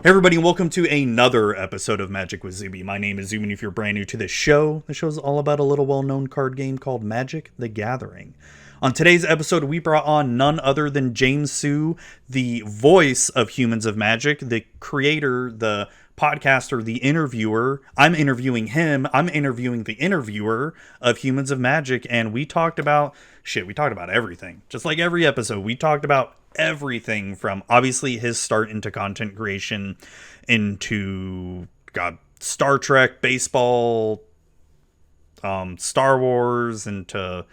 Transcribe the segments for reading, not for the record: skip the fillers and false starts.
Hey everybody, and welcome to another episode of Magic with Zuby. My name is Zuby, and if you're brand new to this show, the show is all about a little well-known card game called Magic: The Gathering. On today's episode, we brought on none other than James Sue, the voice of Humans of Magic, the creator, the podcaster, the interviewer. I'm interviewing him. I'm interviewing the interviewer of Humans of Magic, and we talked about everything. Just like every episode, we talked about everything from obviously his start into content creation into Star Trek, baseball, Star Wars, into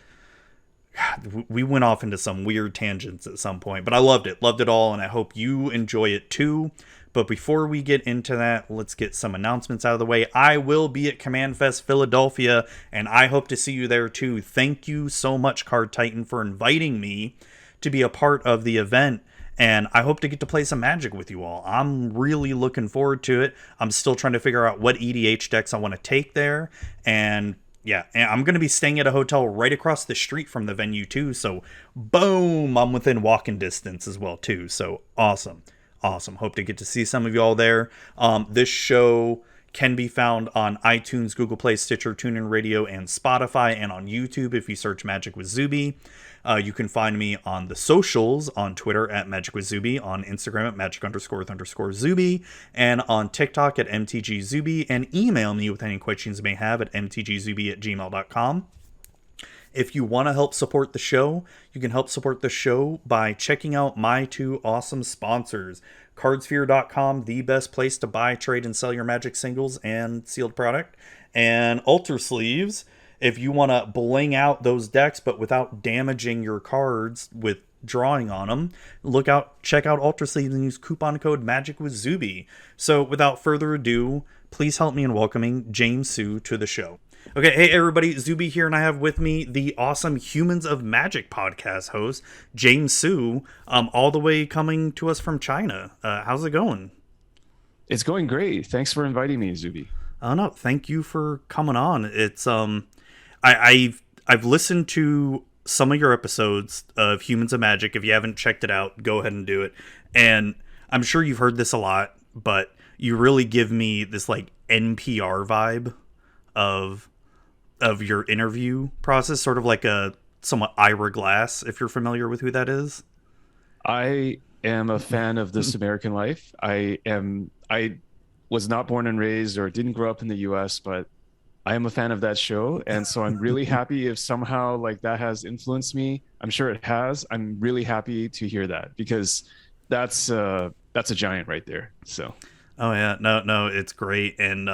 we went off into some weird tangents at some point, but I loved it all, and I hope you enjoy it too. But before we get into that, let's get some announcements out of the way. I will be at Command Fest Philadelphia, and I hope to see you there too. Thank you so much, Card Titan, for inviting me to be a part of the event, and I hope to get to play some Magic with you all. I'm really looking forward to it. I'm still trying to figure out what EDH decks I want to take there, and yeah, and I'm going to be staying at a hotel right across the street from the venue too, so boom, I'm within walking distance as well too, so awesome. Hope to get to see some of you all there. This show can be found on iTunes, Google Play, Stitcher, TuneIn Radio, and Spotify, and on YouTube if you search Magic with Zuby. You can find me on the socials, on Twitter at Magic with Zuby, on Instagram at Magic_Zuby, and on TikTok at mtgzuby, and email me with any questions you may have at mtgzuby@gmail.com. If you want to help support the show, you can help support the show by checking out my two awesome sponsors. Cardsphere.com, the best place to buy, trade, and sell your Magic singles and sealed product. And Alter Sleeves, if you want to bling out those decks but without damaging your cards with drawing on them, check out Alter Sleeves and use coupon code Magic with Zuby. So without further ado, please help me in welcoming James Sue to the show. Okay, hey everybody, Zuby here, and I have with me the awesome Humans of Magic podcast host, James Sue, all the way coming to us from China. How's it going? It's going great. Thanks for inviting me, Zuby. Oh no, thank you for coming on. It's I've listened to some of your episodes of Humans of Magic. If you haven't checked it out, go ahead and do it. And I'm sure you've heard this a lot, but you really give me this like NPR vibe of your interview process, sort of like a somewhat Ira Glass, if you're familiar with who that is. I am a fan of This American Life. I was not born and raised or didn't grow up in the US, but I am a fan of that show. And so I'm really happy if somehow like that has influenced me. I'm sure it has. I'm really happy to hear that because that's a giant right there. So. Oh yeah, no, it's great. And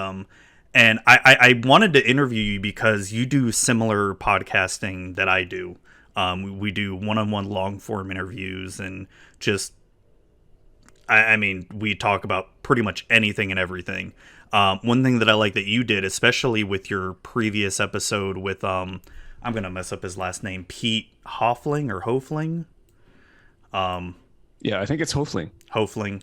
I wanted to interview you because you do similar podcasting that I do. We do one-on-one long-form interviews, and just, I mean, we talk about pretty much anything and everything. One thing that I like that you did, especially with your previous episode with, I'm going to mess up his last name, Pete Hoffling or Hofling. Yeah, I think it's Hofling. Hofling.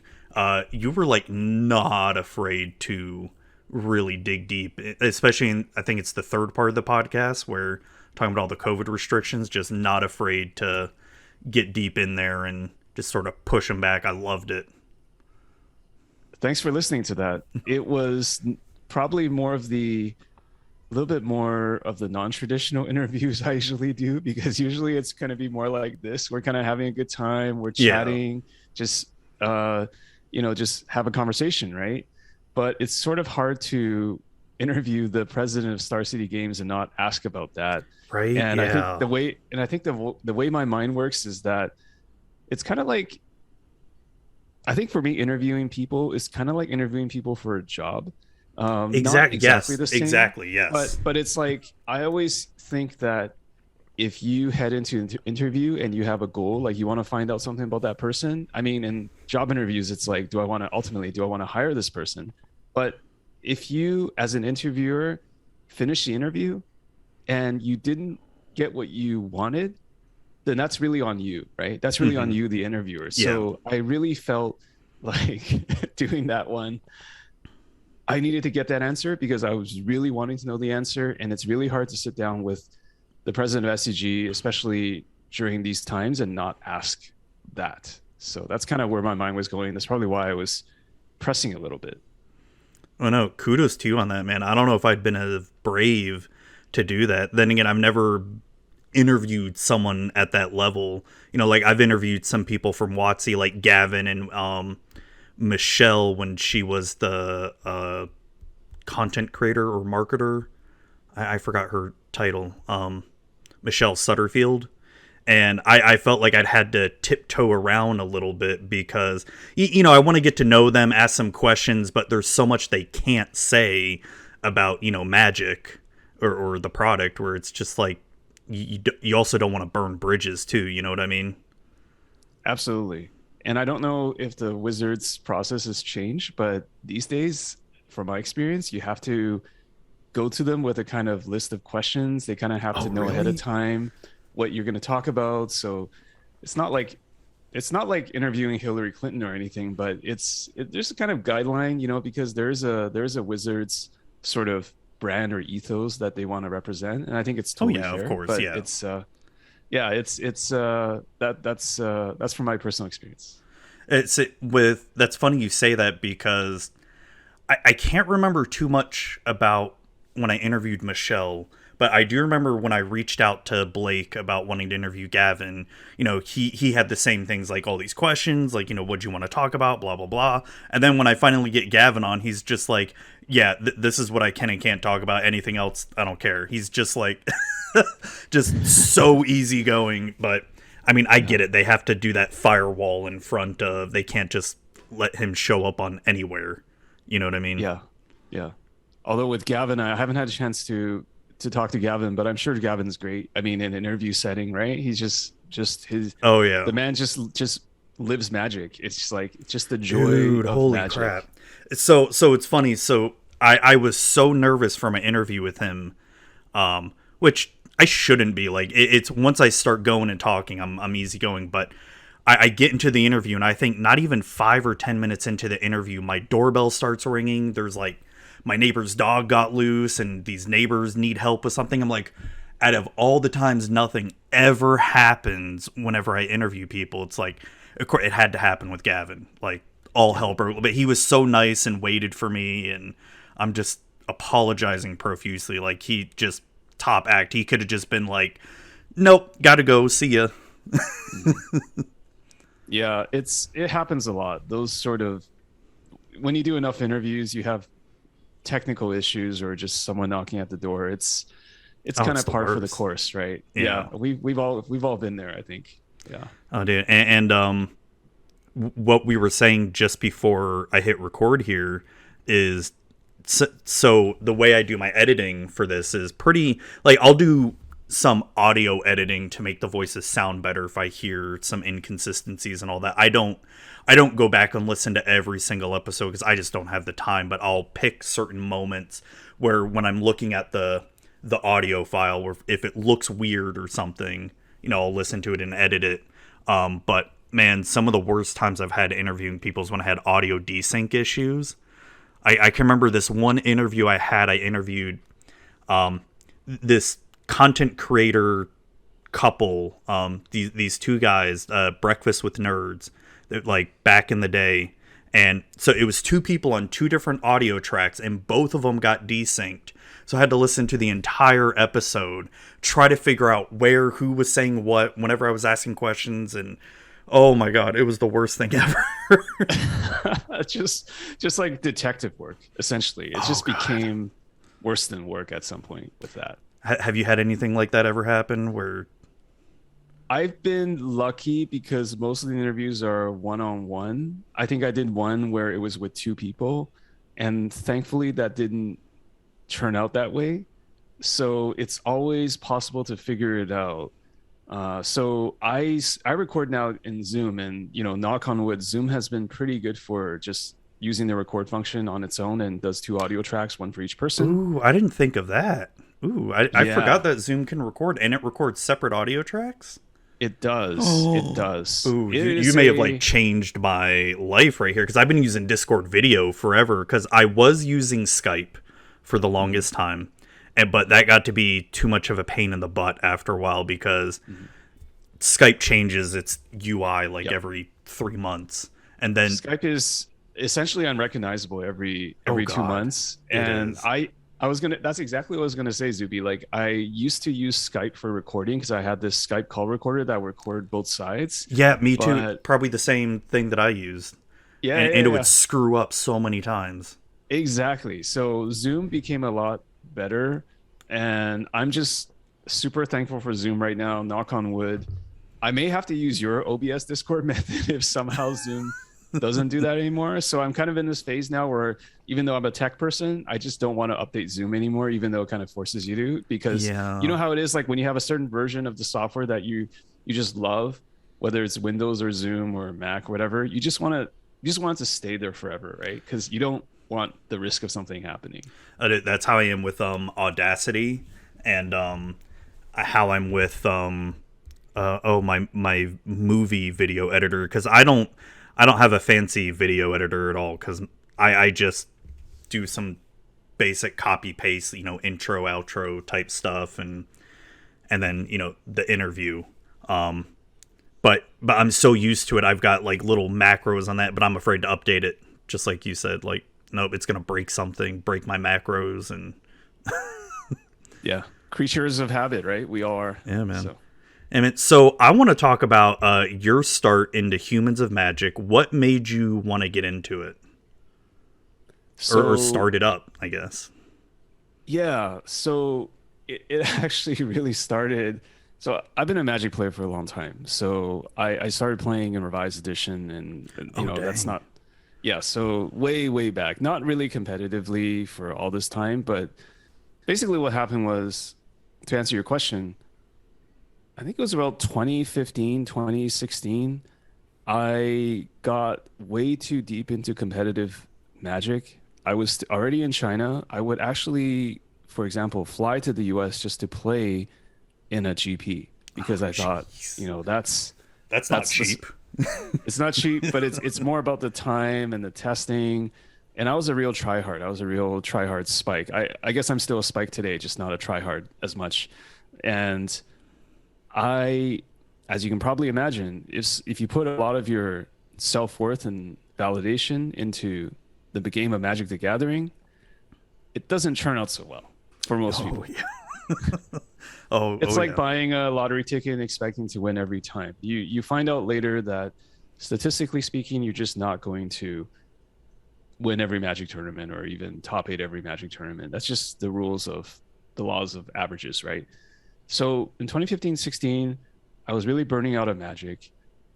You were like not afraid to really dig deep, especially in, I think it's the third part of the podcast where talking about all the COVID restrictions, just not afraid to get deep in there and just sort of push them back. I loved it. Thanks for listening to that. It was probably a little bit more of the non-traditional interviews I usually do, because usually it's going to be more like this. We're kind of having a good time. We're chatting, just have a conversation, right? But it's sort of hard to interview the president of Star City Games and not ask about that. Right. And yeah. I think the way my mind works is that it's kind of like, I think for me, interviewing people is kind of like interviewing people for a job. Exactly. Yes. The same, exactly. Yes. But it's like, I always think that if you head into an interview and you have a goal, like you want to find out something about that person. I mean, in job interviews, it's like, do I want to hire this person? But if you, as an interviewer, finish the interview and you didn't get what you wanted, then that's really on you, right? That's really on you, the interviewer. So I really felt like doing that one, I needed to get that answer because I was really wanting to know the answer. And it's really hard to sit down with the president of SCG, especially during these times, and not ask that. So that's kind of where my mind was going. That's probably why I was pressing a little bit. Oh no, kudos to you on that, man. I don't know if I'd been as brave to do that. Then again, I've never interviewed someone at that level. You know, like I've interviewed some people from WotC, like Gavin and Michelle when she was the content creator or marketer. I forgot her title. Michelle Sutterfield. And I felt like I'd had to tiptoe around a little bit because, you know, I want to get to know them, ask some questions, but there's so much they can't say about, you know, Magic or the product where it's just like, you also don't want to burn bridges too, you know what I mean? Absolutely. And I don't know if the Wizards process has changed, but these days, from my experience, you have to go to them with a kind of list of questions. They kind of have Oh, to know ahead of really? time what you're going to talk about. So it's not like interviewing Hillary Clinton or anything, but there's a kind of guideline, you know, because there's a Wizards sort of brand or ethos that they want to represent, and I think it's Oh totally yeah, of fair. course, But yeah. it's that's from my personal experience. That's funny you say that because I can't remember too much about when I interviewed Michelle, but I do remember when I reached out to Blake about wanting to interview Gavin. You know, he had the same things, like all these questions, like, you know, what do you want to talk about, blah blah blah. And then when I finally get Gavin on, he's just like, yeah, this is what I can and can't talk about. Anything else, I don't care. He's just like, just so easygoing. But I mean, I Yeah. get it. They have to do that firewall in front of. They can't just let him show up on anywhere. You know what I mean? Yeah. Yeah. Although with Gavin, I haven't had a chance to talk to Gavin, but I'm sure Gavin's great. I mean, in an interview setting, right? He's just his Oh yeah. the man just lives Magic. It's just like just the joy Dude, of holy crap. Magic. So it's funny. So I was so nervous for my interview with him, which I shouldn't be. Like it's once I start going and talking, I'm easygoing. But I get into the interview, and I think not even 5 or 10 minutes into the interview, my doorbell starts ringing. There's like my neighbor's dog got loose, and these neighbors need help with something. I'm like, out of all the times nothing ever happens whenever I interview people, it's like, of course, it had to happen with Gavin. Like, all hell broke. But he was so nice and waited for me, and I'm just apologizing profusely. Like, he just top act. He could have just been like, nope, gotta go, see ya. Yeah, it happens a lot. Those sort of when you do enough interviews, you have technical issues or just someone knocking at the door. It's Oh, kind it's of the par for the worst. course, right? Yeah. Yeah, we've all been there, I think. Yeah. Oh, dude. What we were saying just before I hit record here is so the way I do my editing for this is pretty, like, I'll do some audio editing to make the voices sound better if I hear some inconsistencies and all that. I don't go back and listen to every single episode because I just don't have the time, but I'll pick certain moments where when I'm looking at the audio file, where if it looks weird or something, you know, I'll listen to it and edit it. But man, some of the worst times I've had interviewing people is when I had audio desync issues. I can remember this one interview I had. I interviewed this content creator couple, these two guys, Breakfast with Nerds, like back in the day. And so it was two people on two different audio tracks, and both of them got desynced. So I had to listen to the entire episode, try to figure out who was saying what whenever I was asking questions, and oh my god, it was the worst thing ever. just like detective work, essentially. It Oh just god. became worse than work at some point with that. Have you had anything like that ever happen where I've been lucky because most of the interviews are one-on-one. I think I did one where it was with two people, and thankfully that didn't turn out that way. So it's always possible to figure it out. So I record now in Zoom, and knock on wood, Zoom has been pretty good for just using the record function on its own and does two audio tracks, one for each person. ooh, I didn't think of that. Ooh, I forgot Yeah, that Zoom can record and it records separate audio tracks. it does. It Oh. does. Ooh, It you is may have like a changed my life right here because I've been using Discord video forever because I was using Skype for the Mhm, longest time. But that got to be too much of a pain in the butt after a while because mhm. Skype changes its UI like Yep. every 3 months. And then Skype is essentially unrecognizable Oh every two God, months. it And is. I was gonna that's exactly what I was gonna say, Zuby. Like I used to use Skype for recording because I had this Skype call recorder that recorded both sides. Yeah, me too. But Probably the same thing that I used, yeah, yeah, and it would yeah, screw up so many times. exactly. So Zoom became a lot better, and I'm just super thankful for Zoom right now. Knock on wood. I may have to use your OBS Discord method if somehow Zoom doesn't do that anymore. So I'm kind of in this phase now where even though I'm a tech person, I just don't want to update Zoom anymore, even though it kind of forces you to, because you know Yeah, how it is like when you have a certain version of the software that you just love, whether it's Windows or Zoom or Mac or whatever, you just want it to stay there forever, right? Because you don't want the risk of something happening. that's how I am with Audacity, and how I'm with my movie video editor, because I don't have a fancy video editor at all, because I just do some basic copy paste, intro outro type stuff, and then the interview. Um, but I'm so used to it. I've got like little macros on that, but I'm afraid to update it. Just like you said, like nope, it's gonna break something, break my macros, and Yeah. Creatures of habit, right? We all are. yeah, man. So And so I want to talk about your start into Humans of Magic. What made you want to get into it, or so start it up? I guess. yeah, so it actually really started. So I've been a Magic player for a long time. So I started playing in Revised Edition, and Oh that's dang. not, yeah. So way back, not really competitively for all this time, but basically what happened was, to answer your question, I think it was about 2015, 2016. I got way too deep into competitive Magic. I was already in China. I would actually, for example, fly to the US just to play in a GP Oh because I thought, jeez. that's That's not that's the cheap. it's not cheap, but it's more about the time and the testing. And I was a real tryhard. I was a real tryhard spike. I guess I'm still a spike today, just not a tryhard as much. And I, as you can probably imagine, if you put a lot of your self-worth and validation into the game of Magic the Gathering, it doesn't turn out so well for most Oh people. yeah. Oh It's oh like yeah. buying a lottery ticket and expecting to win every time. You find out later that statistically speaking, you're just not going to win every Magic tournament or even top eight every Magic tournament. That's just the rules of the laws of averages, right? So in 2015, 16, I was really burning out of Magic.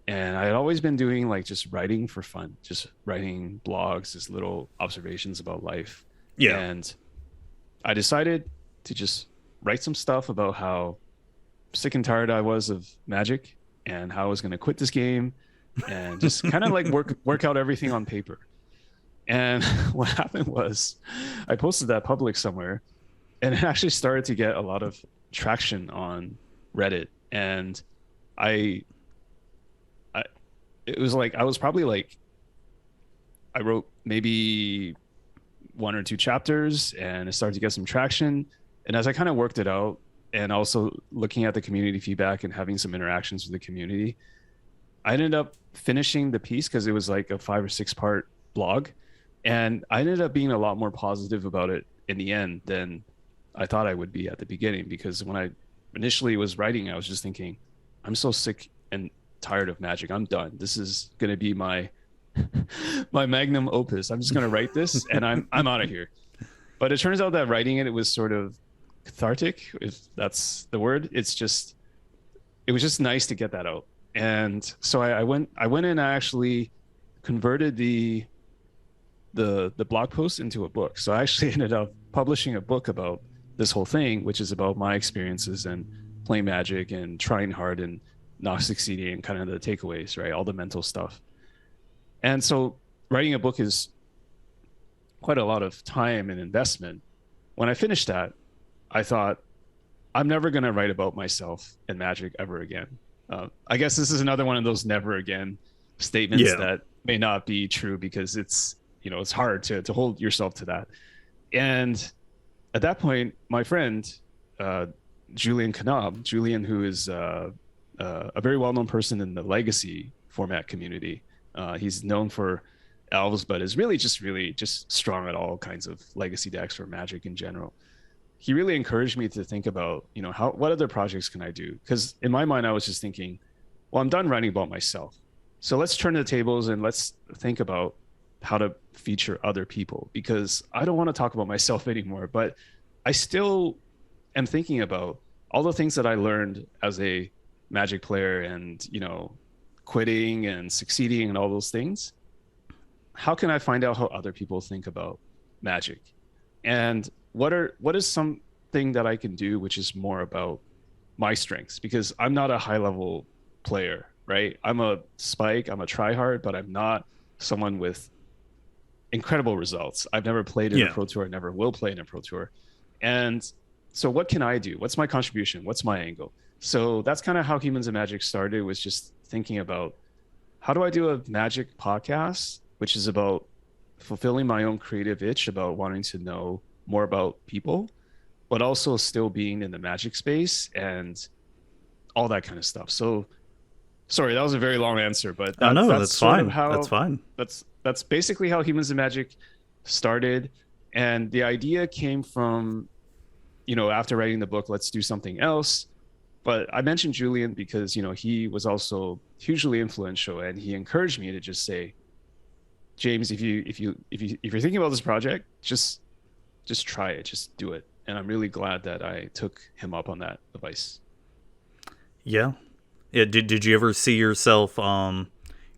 And I had always been doing like just writing for fun, just writing blogs, just little observations about life. Yeah. And I decided to just write some stuff about how sick and tired I was of Magic and how I was going to quit this game and just kind of like work out everything on paper. And what happened was I posted that public somewhere and it actually started to get a lot of traction on Reddit. And I, I it was like I was probably like I wrote maybe one or two chapters and it started to get some traction. And as I kind of worked it out and also looking at the community feedback and having some interactions with the community, I ended up finishing the piece because it was like a 5 or 6 part blog. And I ended up being a lot more positive about it in the end than I thought I would be at the beginning. Because when I initially was writing, I was just thinking, I'm so sick and tired of Magic. I'm done. This is going to be my my magnum opus. I'm just going to write this and I'm out of here. But it turns out that writing it was sort of cathartic, if that's the word. It was just nice to get that out. And so I went and I actually converted the blog post into a book. So I actually ended up publishing a book about this whole thing, which is about my experiences and playing Magic and trying hard and not succeeding and kind of the takeaways, right? All the mental stuff. And so writing a book is quite a lot of time and investment. When I finished that, I thought, I'm never going to write about myself and Magic ever again. I guess this is another one of those never again statements Yeah. that may not be true because it's hard to hold yourself to that. And at that point, my friend, uh, Julian Knab, Julian, who is a very well known person in the legacy format community, he's known for elves, but is really just strong at all kinds of legacy decks or Magic in general. He really encouraged me to think about, what other projects can I do? Because in my mind, I was just thinking, well, I'm done writing about myself. So let's turn the tables and let's think about how to feature other people, because I don't want to talk about myself anymore, but I still am thinking about all the things that I learned as a Magic player and, quitting and succeeding and all those things. How can I find out how other people think about Magic? And what is something that I can do which is more about my strengths? Because I'm not a high level player, right? I'm a spike, I'm a tryhard, but I'm not someone with incredible results. I've never played in a pro tour, never will play in a pro tour. And so what can I do? What's my contribution? What's my angle? So that's kind of how Humans of Magic started, was just thinking about, how do I do a Magic podcast, which is about fulfilling my own creative itch about wanting to know more about people, but also still being in the Magic space and all that kind of stuff. So sorry, that was a very long answer, but that's fine. That's fine. That's basically how Humans of Magic started. And the idea came from, after writing the book, Let's Do Something Else. But I mentioned Julian because, he was also hugely influential, and he encouraged me to just say, James, if you're thinking about this project, just try it, just do it. And I'm really glad that I took him up on that advice. Yeah. Did you ever see yourself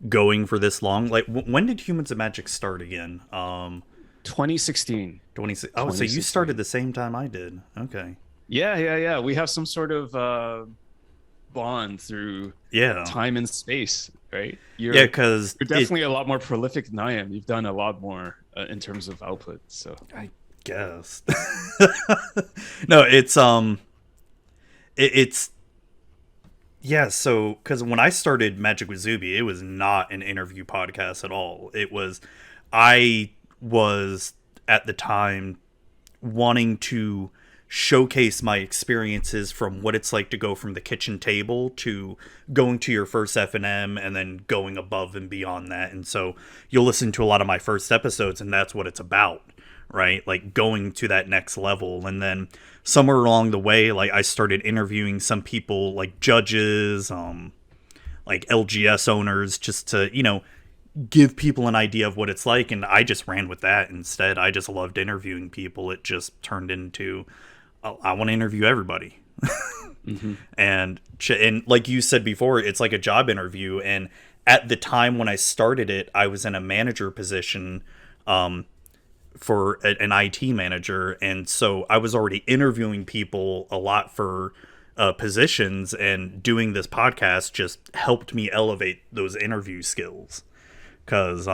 going for this long? Like, when did Humans of Magic start again? 2016. Oh, so you started the same time I did. Okay. Yeah. We have some sort of bond through time and space, right? Because you're definitely a lot more prolific than I am. You've done a lot more in terms of output. So I guess. No, it's yeah. So because when I started Magic with Zuby, it was not an interview podcast at all. I was at the time wanting to showcase my experiences from what it's like to go from the kitchen table to going to your first F&M and then going above and beyond that. And so you'll listen to a lot of my first episodes, and that's what it's about, right? Like going to that next level. And then somewhere along the way, like I started interviewing some people, like judges, like LGS owners, just to, give people an idea of what it's like. And I just ran with that instead. I just loved interviewing people. It just turned into, I want to interview everybody. Mm-hmm. And like you said before, it's like a job interview. And at the time when I started it, I was in a manager position for an IT manager. And so I was already interviewing people a lot for positions, and doing this podcast just helped me elevate those interview skills. Because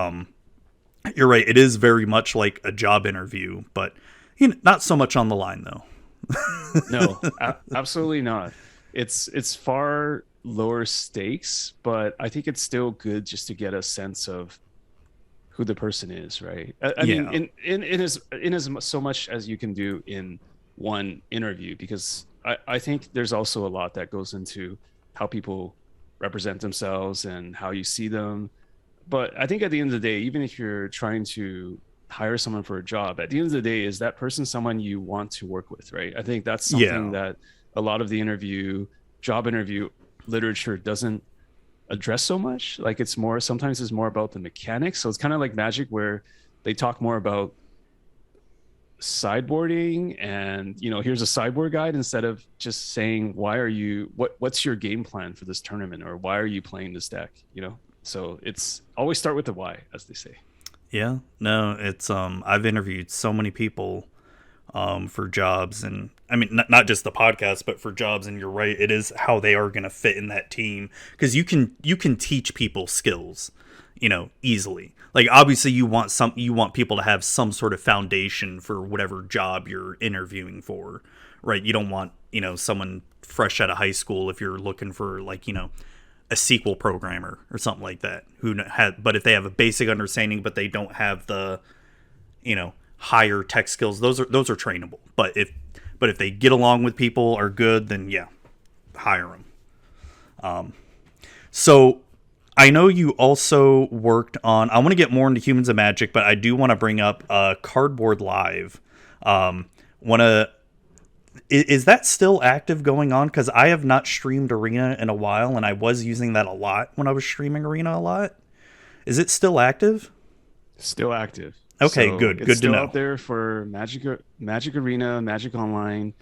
you're right, it is very much like a job interview, but not so much on the line, though. No, absolutely not. It's far lower stakes, but I think it's still good just to get a sense of who the person is, right? I mean, in as so much as you can do in one interview, because I think there's also a lot that goes into how people represent themselves and how you see them. But I think at the end of the day, even if you're trying to hire someone for a job, at the end of the day, is that person someone you want to work with, right? I think that's something that a lot of the job interview literature doesn't address so much. Like sometimes it's more about the mechanics. So it's kind of like Magic, where they talk more about sideboarding and, here's a sideboard guide, instead of just saying, what's your game plan for this tournament, or why are you playing this deck, So it's always start with the why, as they say. Yeah, no, it's I've interviewed so many people for jobs, and I mean not just the podcast, but for jobs. And you're right, it is how they are going to fit in that team, because you can teach people skills, easily. Like obviously you want people to have some sort of foundation for whatever job you're interviewing for, right? You don't want someone fresh out of high school if you're looking for like a SQL programmer or something like that but if they have a basic understanding but they don't have the higher tech skills, those are trainable. But if they get along with people, are good, then hire them. So I know you also worked on. I want to get more into Humans of Magic, but I do want to bring up Cardboard Live. Want to is that still active going on? Because I have not streamed Arena in a while, and I was using that a lot when I was streaming Arena a lot. Is it still active? Still active. Okay, So good. it's Good to still know. out there for Magic Arena, Magic Online.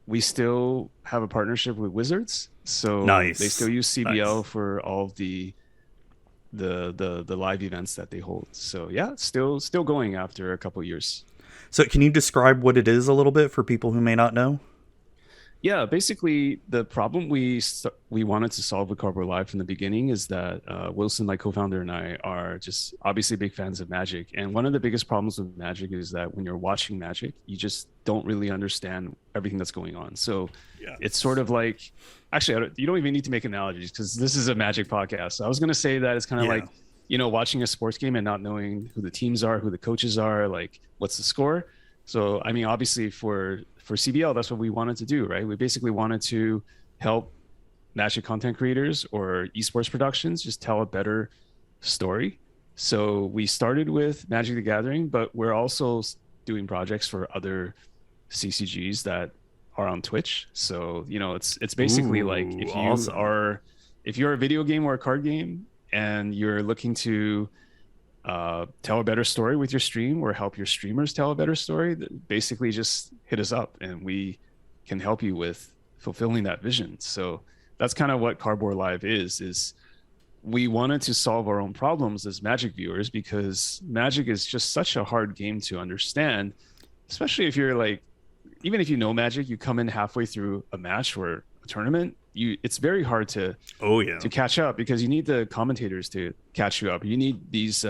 We still have a partnership with Wizards, so they still Nice. use CBL Nice. for all of the live events that they hold. So yeah, still going after a couple years. So, can you describe what it is a little bit for people who may not know? Yeah, basically the problem we wanted to solve with Cardboard Live from the beginning is that Wilson, my co-founder, and I are just obviously big fans of Magic. And one of the biggest problems with Magic is that when you're watching Magic, you just don't really understand everything that's going on. So Yeah. it's sort of like, actually, you don't even need to make analogies because this is a Magic podcast. So I was going to say that it's kind of Yeah. like, watching a sports game and not knowing who the teams are, who the coaches are, like what's the score. So I mean, obviously for CBL, that's what we wanted to do, right? We basically wanted to help Magic content creators or esports productions just tell a better story. So we started with Magic the Gathering, but we're also doing projects for other CCGs that are on Twitch. So, it's basically like Ooh, awesome. if you're a video game or a card game and you're looking to tell a better story with your stream or help your streamers tell a better story, basically just hit us up and we can help you with fulfilling that vision. So that's kind of what Cardboard Live is we wanted to solve our own problems as Magic viewers because Magic is just such a hard game to understand, especially if you're like, even if you know Magic, you come in halfway through a match or a tournament, it's very hard Oh yeah. to catch up because you need the commentators to catch you up. You need these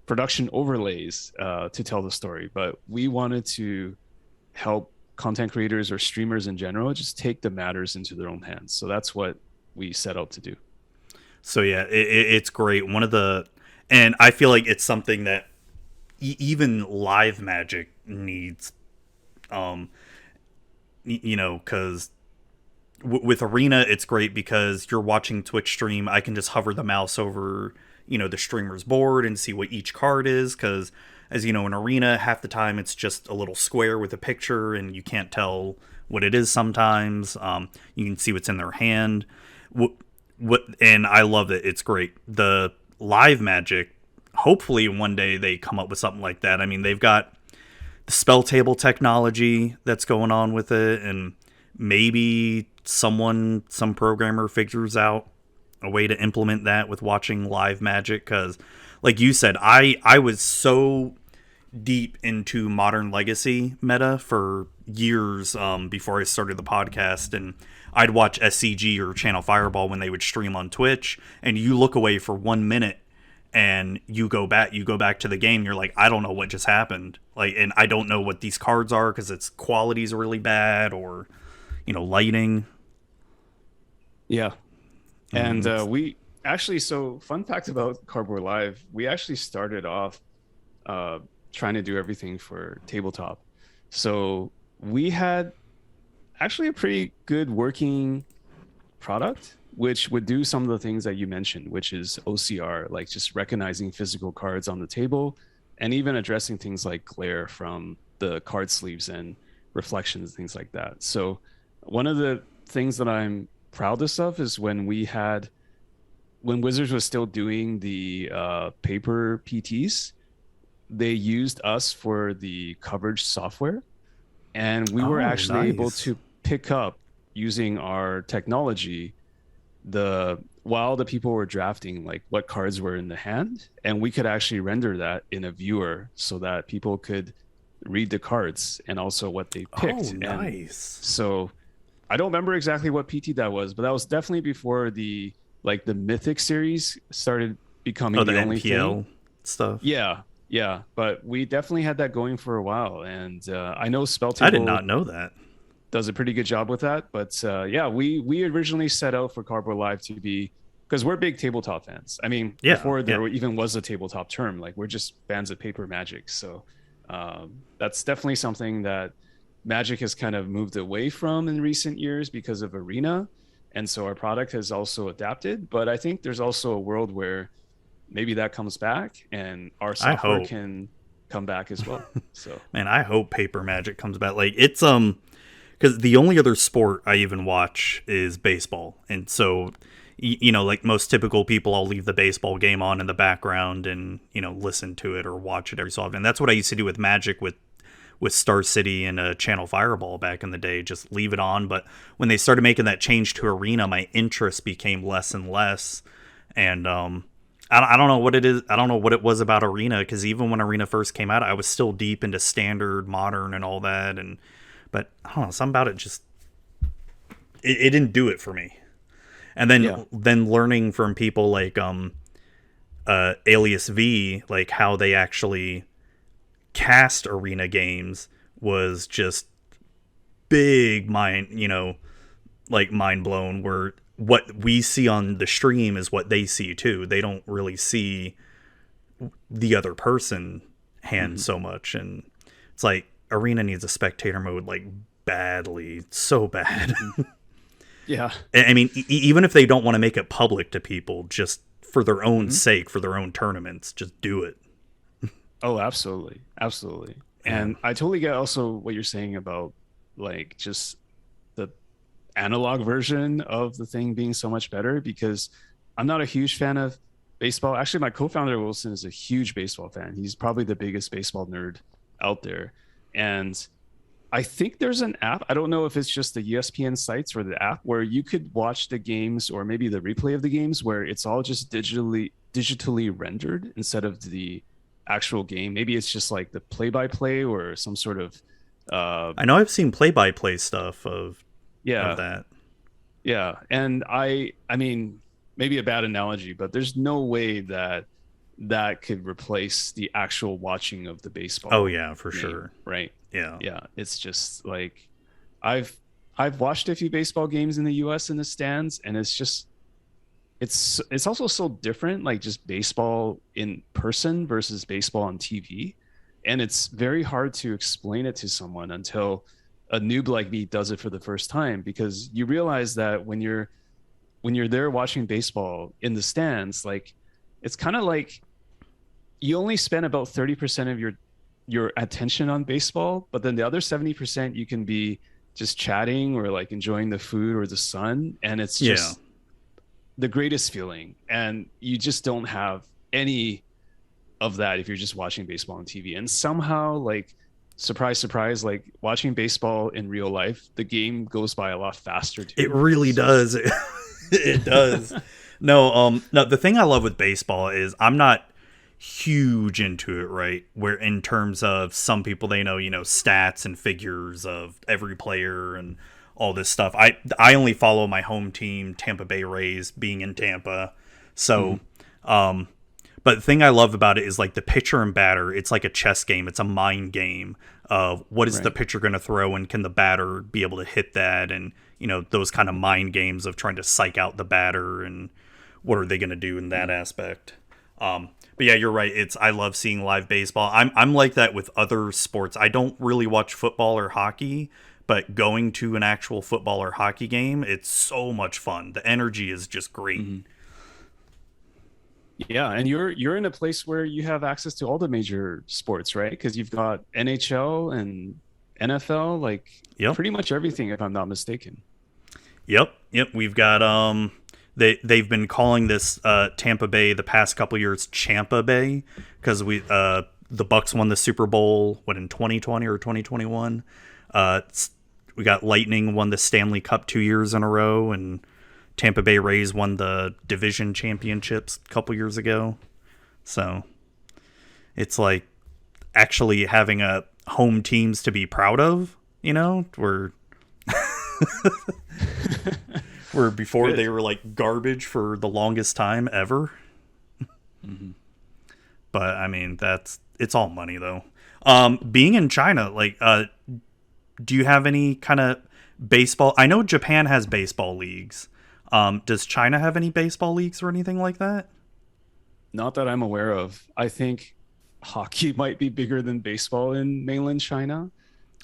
production overlays to tell the story. But we wanted to help content creators or streamers in general just take the matters into their own hands. So that's what we set out to do. So yeah, it's great. And I feel like it's something that even live Magic needs. Um, because with Arena, it's great because you're watching Twitch stream. I can just hover the mouse over, the streamer's board and see what each card is. Because, as you know, in Arena, half the time it's just a little square with a picture and you can't tell what it is sometimes. You can see what's in their hand. And I love it. It's great. The live Magic, hopefully one day they come up with something like that. I mean, they've got the spell table technology that's going on with it, and maybe some programmer figures out a way to implement that with watching live Magic. Because like you said, I was so deep into Modern Legacy meta for years before I started the podcast, and I'd watch SCG or Channel Fireball when they would stream on Twitch, and you look away for 1 minute and you go back to the game, you're like, I don't know what just happened, like, and I don't know what these cards are because its quality's really bad, or lighting. Yeah. And Mm, we actually, so fun fact about Cardboard Live, we actually started off uh, trying to do everything for tabletop. So we had actually a pretty good working product, which would do some of the things that you mentioned, which is OCR, like just recognizing physical cards on the table and even addressing things like glare from the card sleeves and reflections, things like that. So one of the things that I'm proudest of is when Wizards was still doing the paper PTs, they used us for the coverage software, and we were oh, actually able nice. to pick up using our technology the while the people were drafting like what cards were in the hand, and we could actually render that in a viewer so that people could read the cards and also what they Oh, picked. And nice. so I don't remember exactly what PT that was, but that was definitely before the Mythic series started Oh, becoming the the only thing. NPL stuff. Yeah, yeah, but we definitely had that going for a while, and I know Spell I did Table not know that. does a pretty good job with that. But yeah, we originally set out for Cardboard Live to be, because we're big tabletop fans. I mean, Yeah, before yeah. there even was a tabletop term, like we're just fans of paper Magic. So that's definitely something that Magic has kind of moved away from in recent years because of Arena. And so our product has also adapted. But I think there's also a world where maybe that comes back and our I software hope. can come back as well. So Man, I hope paper magic comes back. Like it's because the only other sport I even watch is baseball, and so like most typical people, I'll leave the baseball game on in the background and listen to it or watch it every so often. And that's what I used to do with Magic with Star City and Channel Fireball back in the day. Just leave it on. But when they started making that change to Arena, my interest became less and less. And I don't know what it is. I don't know what it was about Arena, because even when Arena first came out, I was still deep into Standard, Modern, and all that. But I don't know, something about it just it didn't do it for me. And yeah. then learning from people like Alias V, like how they actually cast Arena games, was just big mind blown, where what we see on the stream is what they see too. They don't really see the other person hand Mhm. so much, and it's like Arena needs a spectator mode like badly, so bad. Yeah. I mean, even if they don't want to make it public to people, just for their own Mhm. sake, for their own tournaments, just do it. Oh, absolutely. Absolutely. Yeah. And I totally get also what you're saying about like just the analog version of the thing being so much better, because I'm not a huge fan of baseball. Actually, my co-founder Wilson is a huge baseball fan. He's probably the biggest baseball nerd out there. And I think there's an app. I don't know if it's just the ESPN sites or the app where you could watch the games or maybe the replay of the games where it's all just digitally rendered instead of the actual game. Maybe it's just like the play-by-play or some sort of uh I know I've seen play-by-play stuff of yeah, that. yeah. And I mean, maybe a bad analogy, but there's no way that that could replace the actual watching of the Oh baseball yeah, for game, sure. right? Yeah. Yeah, it's just like I've I've watched a few baseball games in the US in the stands, and it's just it's also so different, like just baseball in person versus baseball on TV. And it's very hard to explain it to someone until a noob like me does it for the first time, because you realize that when you're there watching baseball in the stands, like it's kind of like you only spend about 30% of your attention on baseball, but then the other 70% you can be just chatting or like enjoying the food or the sun, and it's Yeah. just the greatest feeling. And you just don't have any of that if you're just watching baseball on TV. And somehow, like, surprise, surprise, like watching baseball in real life, the game goes by a lot faster It too. really So, does. It does. No, the thing I love with baseball is I'm not huge into it, right? Where in terms of some people, they know, stats and figures of every player and all this stuff. I only follow my home team, Tampa Bay Rays, being in Tampa. So, mhm, um but the thing I love about it is like the pitcher and batter. It's like a chess game. It's a mind game of what is the right. pitcher going to throw, and can the batter be able to hit that, and those kind of mind games of trying to psych out the batter and what are they going to do in that Mhm. aspect. But yeah, you're right. I love seeing live baseball. I'm like that with other sports. I don't really watch football or hockey, but going to an actual football or hockey game, it's so much fun. The energy is just great. Mhm. Yeah, and you're in a place where you have access to all the major sports, right? Because you've got NHL and NFL, like Yep. pretty much everything, if I'm not mistaken. Yep. We've got they've been calling this Tampa Bay the past couple years Champa Bay, because the Bucks won the Super Bowl in 2020 or 2021. We got Lightning won the Stanley Cup 2 years in a row, and Tampa Bay Rays won the division championships a couple years ago. So it's like actually having a home teams to be proud of. Where before Good. they were like garbage for the longest time ever. Mhm. But I mean, it's all money though. Being in China, like, do you have any kind of baseball? I know Japan has baseball leagues. Does China have any baseball leagues or anything like that? Not that I'm aware of. I think hockey might be bigger than baseball in mainland China.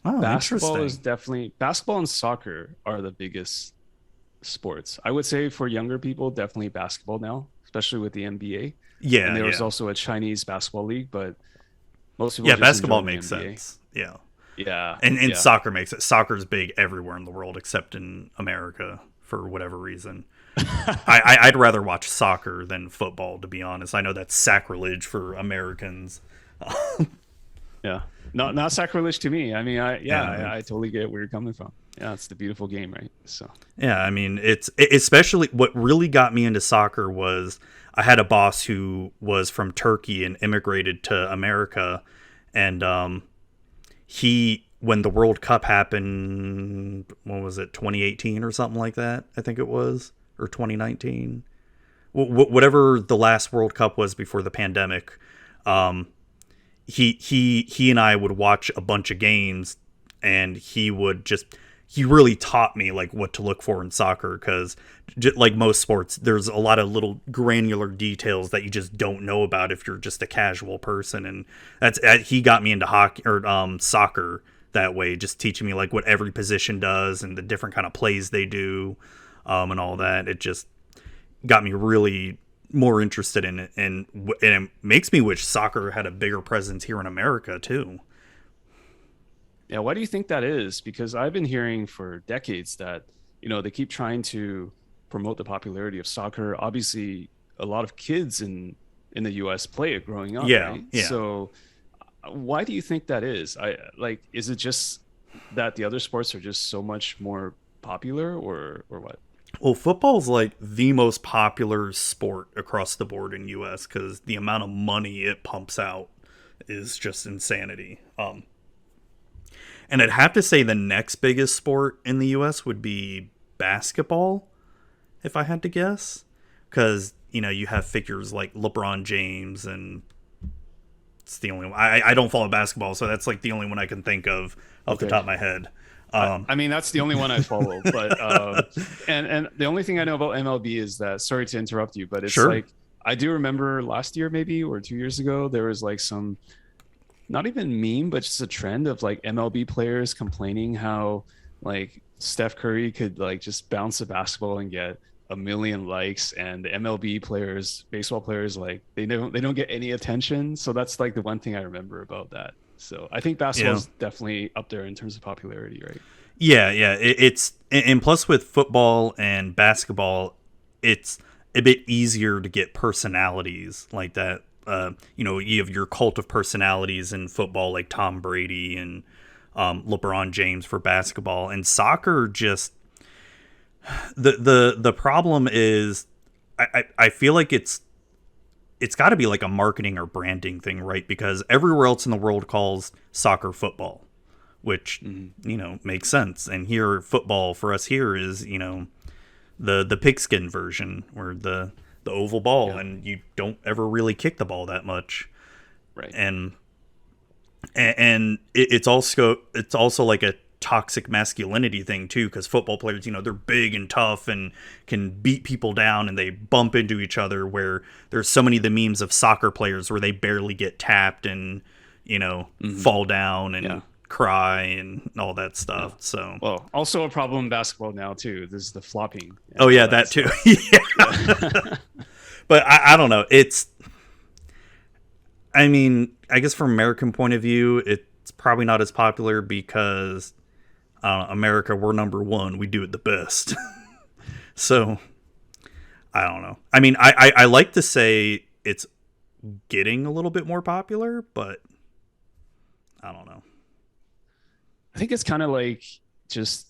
Oh, interesting. Basketball and soccer are the biggest sports. I would say for younger people, definitely basketball now, especially with the NBA. And Yeah, there was yeah. also a Chinese basketball league, but most people Yeah, just basketball enjoy the makes NBA. sense. Yeah. Yeah, And yeah. soccer makes it. Soccer's big everywhere in the world except in America for whatever reason. I'd rather watch soccer than football, to be honest. I know that's sacrilege for Americans. Yeah. Not sacrilege to me. I mean, Yeah, I totally get where you're coming from. Yeah, it's the beautiful game, right? So yeah. I mean, especially what really got me into soccer was I had a boss who was from Turkey and immigrated to America, and he when the World Cup happened, what was it, 2018 or something like that? I think it was, or 2019, whatever the last World Cup was before the pandemic. Um, he and I would watch a bunch of games, and he really taught me like what to look for in soccer because like most sports there's a lot of little granular details that you just don't know about if you're just a casual person, and he got me into hockey or soccer that way, just teaching me like what every position does and the different kind of plays they do, and all that. It just got me really more interested in it, and it makes me wish soccer had a bigger presence here in America too. yeah, why do you think that is? Because I've been hearing for decades that, they keep trying to promote the popularity of soccer. Obviously, a lot of kids in the US play it growing up, Yeah, right? yeah. So why do you think that is? Is it just that the other sports are just so much more popular or what? Well, football's like the most popular sport across the board in US because the amount of money it pumps out is just insanity. And I'd have to say the next biggest sport in the US would be basketball, if I had to guess. Because, you have figures like LeBron James, and it's the only one. I don't follow basketball, so that's like the only one I can think of off the Okay. top of my head. I mean, that's the only one I follow, but and the only thing I know about MLB is that, sorry to interrupt you, but it's Sure. like I do remember last year maybe or 2 years ago there was like some, not even meme, but just a trend of like MLB players complaining how like Steph Curry could like just bounce a basketball and get a million likes, and the MLB players, baseball players, like they don't get any attention. So that's like the one thing I remember about that. So I think basketball Yeah. is definitely up there in terms of popularity, right? Yeah, yeah. It's and plus with football and basketball, it's a bit easier to get personalities like that. You have your cult of personalities in football, like Tom Brady and LeBron James for basketball, and soccer. Just the problem is, I feel like it's got to be like a marketing or branding thing, right? Because everywhere else in the world calls soccer football, which Mm-hmm. makes sense. And here, football for us here is the pigskin version, where the oval ball, Yeah, and you don't ever really kick the ball that much, right. and it's also like a toxic masculinity thing too, because football players, they're big and tough and can beat people down, and they bump into each other, where there's so many of the memes of soccer players where they barely get tapped and Mm-hmm. fall down and Yeah, cry and all that yeah. stuff. So Well, also a problem in basketball now too. This is the flopping oh and all yeah, that that too. stuff. Yeah. Yeah. But I don't know, I mean, I guess from American point of view, it's probably not as popular because America, we're number one. We do it the best. So I don't know. I mean, I like to say it's getting a little bit more popular, but I don't know. I think it's kind of like just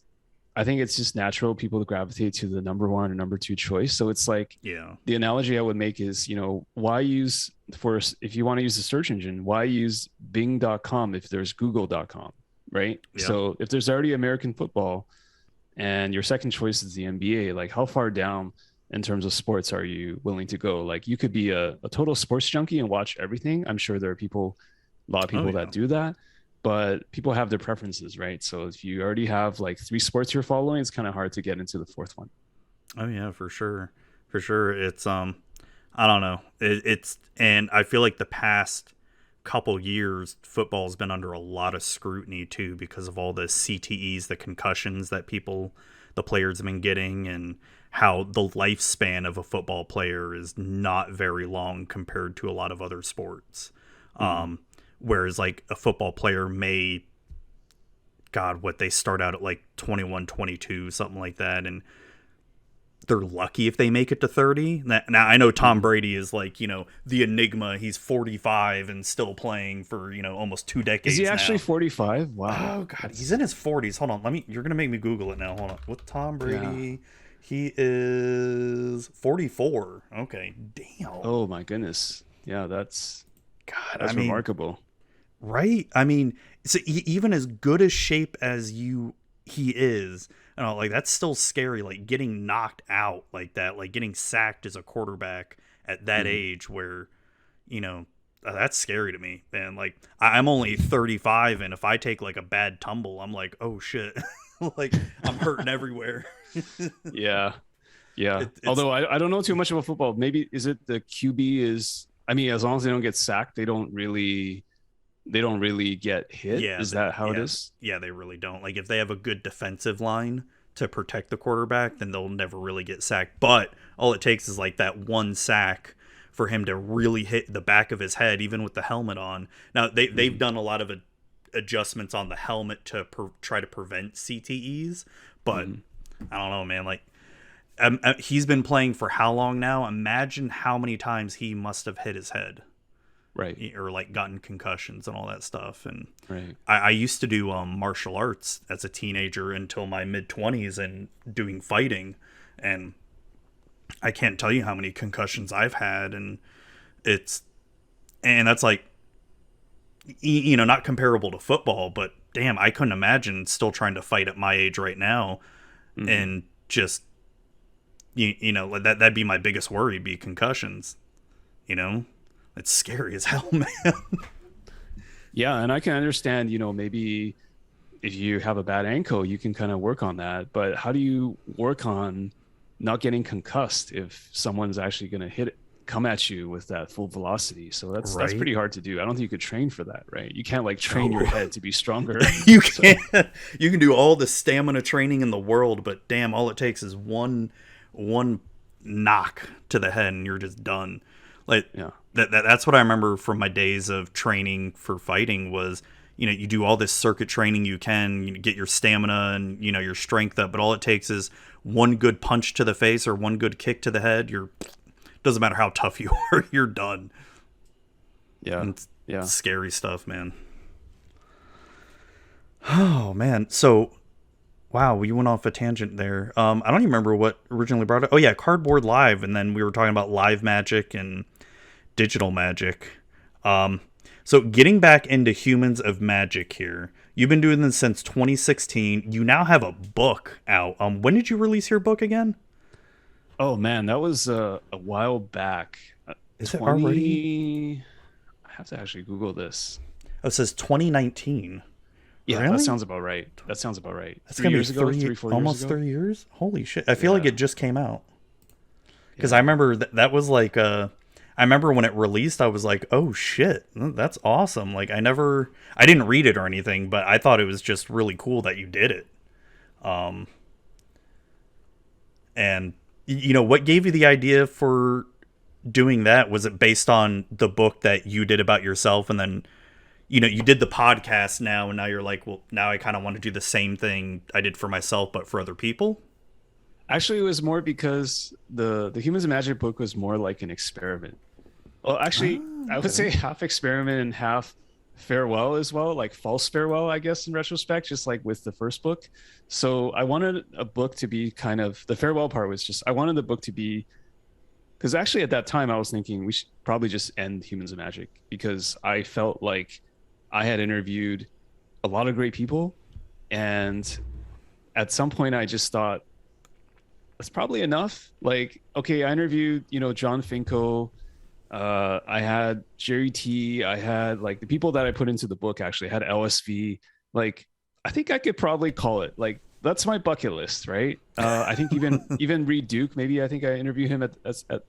I think it's just natural people to gravitate to the number one or number two choice. So it's like Yeah. the analogy I would make is, why use for if you want to use a search engine, why use Bing.com if there's Google.com, right? Yeah. So if there's already American football and your second choice is the NBA, like how far down in terms of sports are you willing to go? Like you could be a total sports junkie and watch everything. I'm sure there are a lot of Oh people yeah. that do that, but people have their preferences, right? So if you already have like three sports you're following, it's kind of hard to get into the fourth one. Oh yeah, for sure. For sure. It's I don't know. It's and I feel like the past couple years, football's been under a lot of scrutiny too because of all the CTEs, the concussions that the players have been getting, and how the lifespan of a football player is not very long compared to a lot of other sports. Whereas like a football player may, God, what they start out at like 21, 22, something like that. And they're lucky if they make it to 30. Now I know Tom Brady is like, the enigma. He's 45 and still playing for, almost 2 decades. Is he actually now. 45? Wow. Oh God, he's in his 40s. Hold on, you're gonna make me Google it now. Hold on. With Tom Brady, he is 44. Okay, damn. Oh my goodness. Yeah, that's God. remarkable. Right? I mean, so even as good a shape as he is, like that's still scary. Like getting knocked out like that, like getting sacked as a quarterback at that age, where that's scary to me, man. Like I'm only 35, and if I take like a bad tumble, I'm like, oh shit, like I'm hurting everywhere. Yeah. Although I don't know too much about football. Maybe is it the QB is? I mean, as long as they don't get sacked, they don't really get hit. Yeah, is that how it is? Yeah, they really don't. Like if they have a good defensive line to protect the quarterback, then they'll never really get sacked. But all it takes is like that one sack for him to really hit the back of his head, even with the helmet on. Now they've done a lot of adjustments on the helmet to try to prevent CTEs, but I don't know, man. Like he's been playing for how long now? Imagine how many times he must have hit his head. Right. Or like gotten concussions and all that stuff. And right. I used to do martial arts as a teenager until my mid-20s and doing fighting. And I can't tell you how many concussions I've had. And that's like, not comparable to football, but damn, I couldn't imagine still trying to fight at my age right now. And just, that'd be my biggest worry, be concussions, It's scary as hell, man. Yeah, and I can understand, maybe if you have a bad ankle, you can kind of work on that. But how do you work on not getting concussed if someone's actually going to come at you with that full velocity? So that's pretty hard to do. I don't think you could train for that, right? You can't like train your head to be stronger. You can't. You can do all the stamina training in the world, but damn, all it takes is one knock to the head and you're just done. Like, yeah. That's what I remember from my days of training for fighting was, you do all this circuit training you can, get your stamina and, your strength up, but all it takes is one good punch to the face or one good kick to the head. Doesn't matter how tough you are, you're done. Yeah. It's scary stuff, man. Oh, man. So, wow, we went off a tangent there. I don't even remember what originally brought it. Oh, yeah, Cardboard Live, and then we were talking about live magic and digital magic. So getting back into Humans of Magic here. You've been doing this since 2016. You now have a book out. When did you release your book again? Oh man, that was a while back. Is it already? I have to actually Google this. Oh, it says 2019. Yeah, really? That sounds about right. That's gonna be 4 years almost ago? 3 years. Holy shit! I feel like it just came out. Because I remember that was like I remember when it released, I was like, oh shit, that's awesome. Like I didn't read it or anything, but I thought it was just really cool that you did it. And what gave you the idea for doing that? Was it based on the book that you did about yourself? And then, you did the podcast now, and now you're like, well, now I kind of want to do the same thing I did for myself, but for other people. Actually, it was more because the Humans of Magic book was more like an experiment. Well, actually, I would say half experiment and half farewell as well, like false farewell, I guess, in retrospect, just like with the first book. So I wanted a book to be kind of, the farewell part was just, I wanted the book to be, because actually at that time I was thinking we should probably just end Humans of Magic, because I felt like I had interviewed a lot of great people. And at some point I just thought, that's probably enough. Like, okay, I interviewed, John Finko, I had Jerry T, I had like the people that I put into the book, actually I had LSV. Like, I think I could probably call it like, that's my bucket list, right? I think even Reed Duke, maybe I think I interviewed him at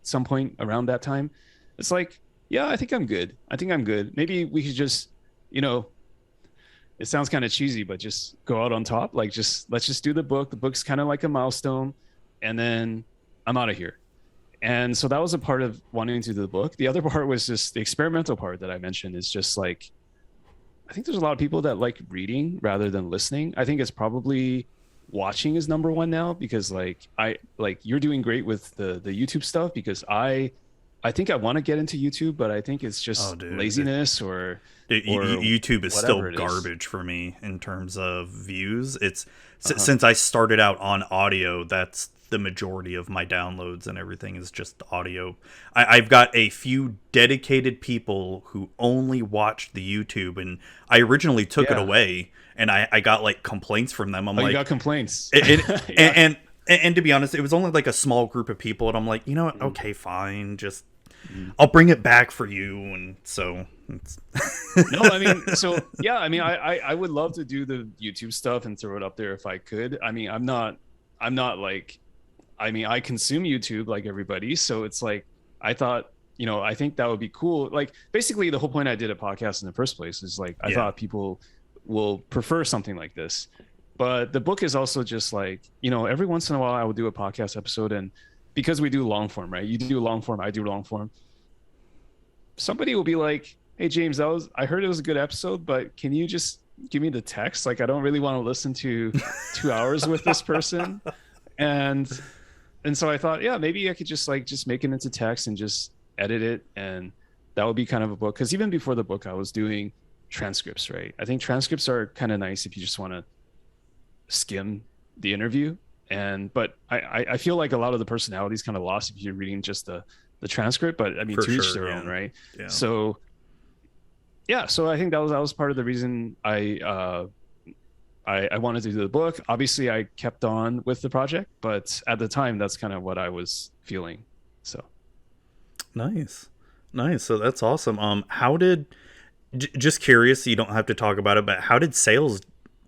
some point around that time. It's like, Yeah, I think I'm good. I think I'm good. Maybe we could just, you know, it sounds kind of cheesy, but just go out on top. Like, just let's just do the book. The book's kind of like a milestone, and then I'm out of here. And so that was a part of wanting to do the book. The other part was just the experimental part that I mentioned is just like, I think there's a lot of people that like reading rather than listening. I think it's probably watching is number one now because like I like you're doing great with the YouTube stuff because I think I want to get into YouTube, but I think it's Oh, just dude, laziness or YouTube is still whatever it is. garbage for me in terms of views. It's Uh-huh. since I started out on audio, that's the majority of my downloads and everything is just audio. I've got a few dedicated people who only watch the YouTube, and I originally took it Yeah. away, and I got like complaints from them. I'm Oh, you got like, complaints. and, Yeah. and and to be honest, it was only like a small group of people, and I'm like, you know what? Mhm. Okay, fine, just Mhm. I'll bring it back for you, and so it's No, I mean, so yeah, I mean, I would love to do the YouTube stuff and throw it up there if I could. I mean, I'm not like, I mean, I consume YouTube like everybody, so it's like I thought, I think that would be cool. Like, basically, the whole point I did a podcast in the first place is like I yeah, thought people will prefer something like this. But the book is also just like, every once in a while I will do a podcast episode, and because we do long form, right? You do long form, I do long form. Somebody will be like, "Hey James, I heard it was a good episode, but can you just give me the text? Like I don't really want to listen to 2 hours with this person." And and so I thought, yeah, maybe I could just make it into text and just edit it, and that would be kind of a book. Because even before the book, I was doing transcripts, right? I think transcripts are kind of nice if you just want to skim the interview. And but I feel like a lot of the personality is kind of lost if you're reading just the transcript. But I mean, for to each sure, their yeah, own, right? yeah. So yeah, so I think that was part of the reason I wanted to do the book. Obviously, I kept on with the project, but at the time, that's kind of what I was feeling. So, Nice, nice. So that's awesome. How did just curious? You don't have to talk about it, but how did sales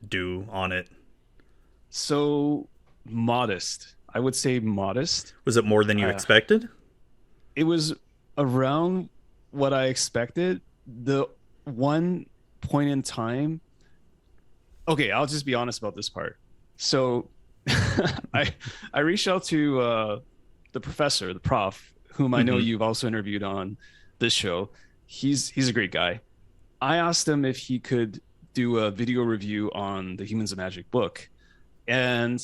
do on it? so modest. I would say modest. Was it more than you Uh, expected? it was around what I expected. The one point in time, okay, I'll just be honest about this part. So I I reached out to the professor, the prof, whom I know Mm-hmm. you've also interviewed on this show. He's a great guy. I asked him if he could do a video review on the Humans of Magic book, and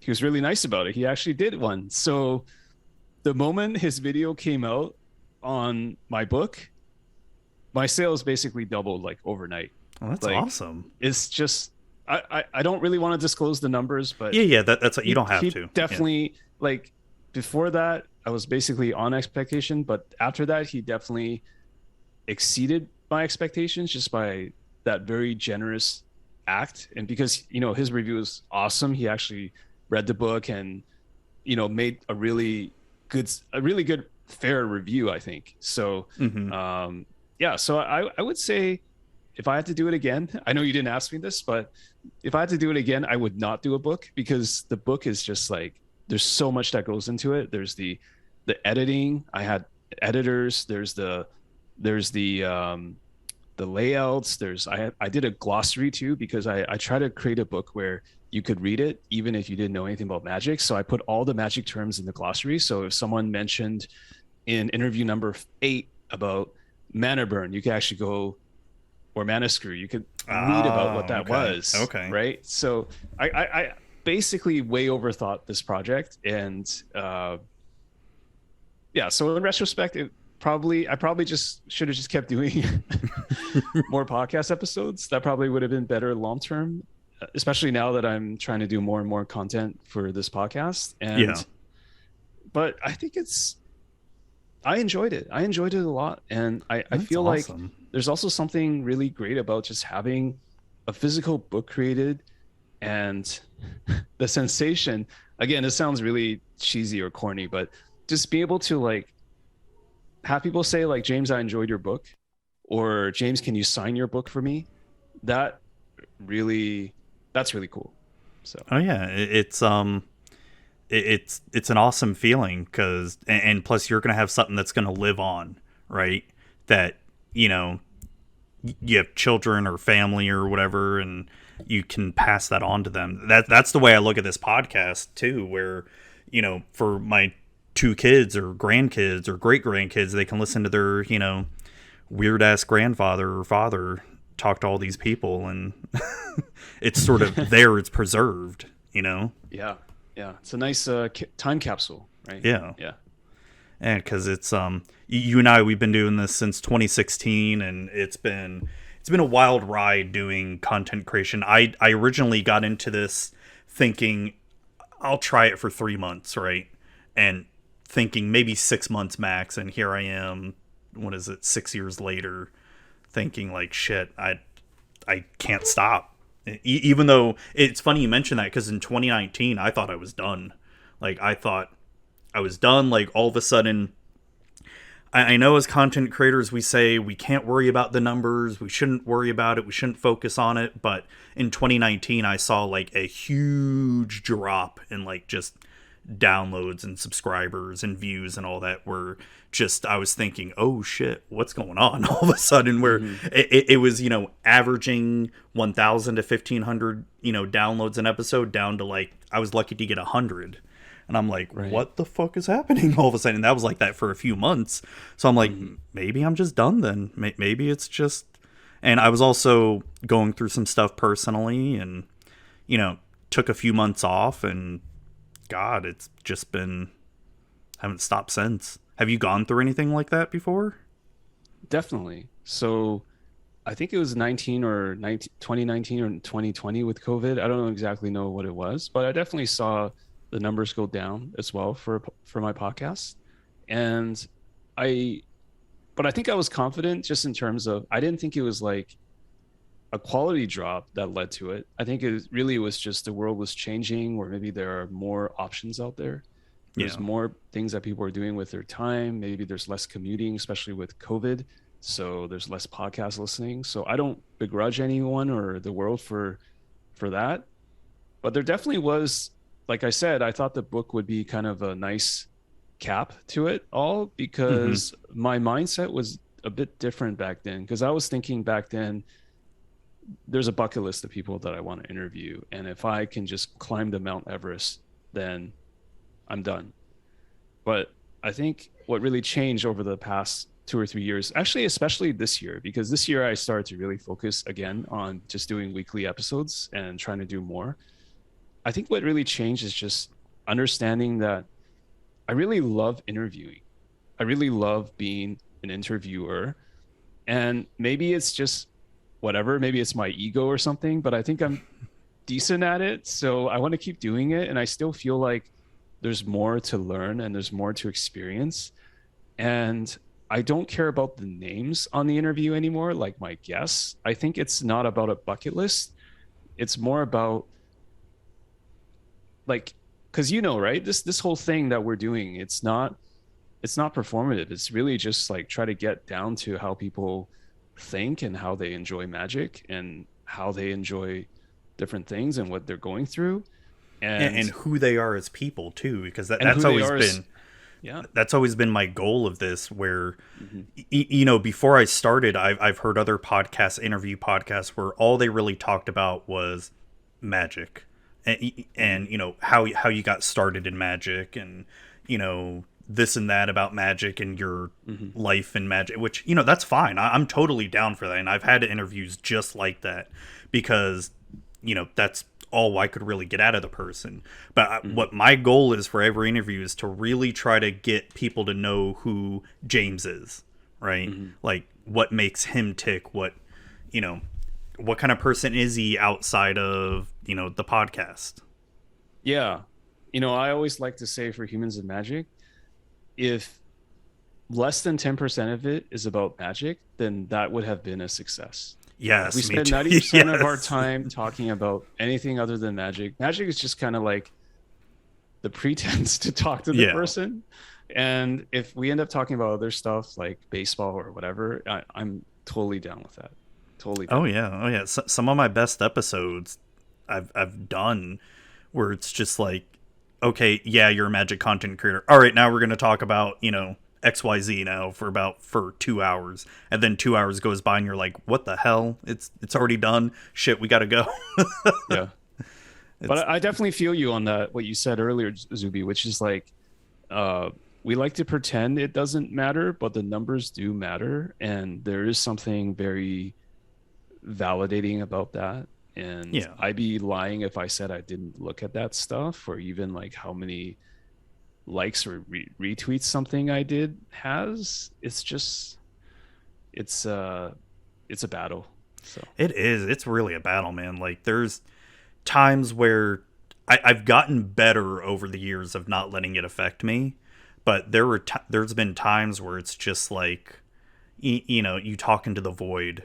he was really nice about it. He actually did one. So the moment his video came out on my book, my sales basically doubled like overnight. Oh, that's Like awesome. it's just I don't really want to disclose the numbers, but Yeah, yeah. That's you he don't have he to. Yeah, definitely like before that I was basically on expectation, but after that he definitely exceeded my expectations just by that very generous act. And because his review is awesome, he actually read the book and made a really good fair review, I think. So mm-hmm. yeah, so I would say if I had to do it again, I know you didn't ask me this, but if I had to do it again, I would not do a book because the book is just like there's so much that goes into it. There's the editing. I had editors. There's the layouts. I did a glossary too because I try to create a book where you could read it even if you didn't know anything about magic. So I put all the magic terms in the glossary. So if someone mentioned in interview number 8 about mana burn, you could actually go, or mana screw, you could read about what Oh, that okay, was, okay. right? So I basically way overthought this project, and yeah. So in retrospect, I probably just should have just kept doing more podcast episodes. That probably would have been better long term, especially now that I'm trying to do more and more content for this podcast. Yeah, But I think I enjoyed it. I enjoyed it a lot. And I that's feel like awesome. there's also something really great about just having a physical book created and the sensation. Again, it sounds really cheesy or corny, but just be able to like have people say like, James, I enjoyed your book, or James, can you sign your book for me? That really, that's really cool. So Oh yeah, it's it's an awesome feeling because and plus you're gonna have something that's gonna live on, right? That you know you have children or family or whatever, and you can pass that on to them. That's the way I look at this podcast too, where for my two kids or grandkids or great grandkids, they can listen to their weird ass grandfather or father talk to all these people, and it's sort of there, it's preserved, Yeah. Yeah. It's a nice time capsule, right? Yeah. Yeah. And because it's you and I, we've been doing this since 2016, and it's been a wild ride doing content creation. I originally got into this thinking I'll try it for 3 months, right? And thinking maybe 6 months max, and here I am, what is it, 6 years later, thinking like shit, I can't stop. Even though it's funny you mention that, because in 2019 I thought I was done. Like I thought I was done. Like all of a sudden, I know as content creators we say we can't worry about the numbers, we shouldn't worry about it, we shouldn't focus on it, but in 2019 I saw like a huge drop in like just downloads and subscribers and views and all that, were just, I was thinking, oh shit, what's going on? All of a sudden, where it was averaging 1,000 to 1,500 downloads an episode, down to like I was lucky to get 100. And I'm like, right, what the fuck is happening all of a sudden? And that was like that for a few months. So I'm like, maybe I'm just done then. Maybe it's just... And I was also going through some stuff personally, and, took a few months off, and God, it's just been... haven't stopped since. Have you gone through anything like that before? Definitely. So I think it was 2019 or 2020 with COVID. I don't exactly know what it was, but I definitely saw the numbers go down as well for my podcast. And I think I was confident, just in terms of, I didn't think it was like a quality drop that led to it. I think it really was just the world was changing, or maybe there are more options out there. There's more things that people are doing with their time. Maybe there's less commuting, especially with COVID. So there's less podcast listening. So I don't begrudge anyone or the world for that. But there definitely was, like I said, I thought the book would be kind of a nice cap to it all, because my mindset was a bit different back then. Because I was thinking back then, there's a bucket list of people that I want to interview. And if I can just climb the Mount Everest, then I'm done. But I think what really changed over the past 2 or 3 years, actually, especially this year, because this year I started to really focus again on just doing weekly episodes and trying to do more. I think what really changed is just understanding that I really love interviewing. I really love being an interviewer. And maybe it's just whatever, maybe it's my ego or something, but I think I'm decent at it. So I want to keep doing it. And I still feel like there's more to learn and there's more to experience. And I don't care about the names on the interview anymore, like my guests. I think it's not about a bucket list. It's more about, like, because right, this whole thing that we're doing, it's not performative. It's really just like try to get down to how people think and how they enjoy Magic and how they enjoy different things and what they're going through, and who they are as people too, because that's always been that's always been my goal of this, where before I started, I've heard other interview podcasts where all they really talked about was Magic, and how you got started in Magic, and this and that about Magic and your life in Magic, which that's fine. I'm totally down for that, and I've had interviews just like that, because that's all I could really get out of the person. But what my goal is for every interview is to really try to get people to know who James is, right? Like what makes him tick, what kind of person is he outside of the podcast. I always like to say, for Humans of Magic, if less than 10% of it is about Magic, then that would have been a success. Yes, we spend 90% of our time talking about anything other than Magic. Magic is just kind of like the pretense to talk to the person. And if we end up talking about other stuff like baseball or whatever, I'm totally down with that. Totally down. Oh yeah. Some of my best episodes I've done where it's just like okay, yeah, you're a Magic content creator. All right, now we're going to talk about, XYZ now for 2 hours. And then 2 hours goes by and you're like, what the hell? It's already done. Shit, we got to go. Yeah. But I definitely feel you on that, what you said earlier, Zuby, which is like, uh, we like to pretend it doesn't matter, but the numbers do matter. And there is something very validating about that. And Yeah. I'd be lying if I said I didn't look at that stuff, or even like how many likes or retweets something I did has. It's just, it's it's a battle. So It is. It's really a battle, man. Like there's times where I've gotten better over the years of not letting it affect me, but there's been times where it's just like, you talk into the void,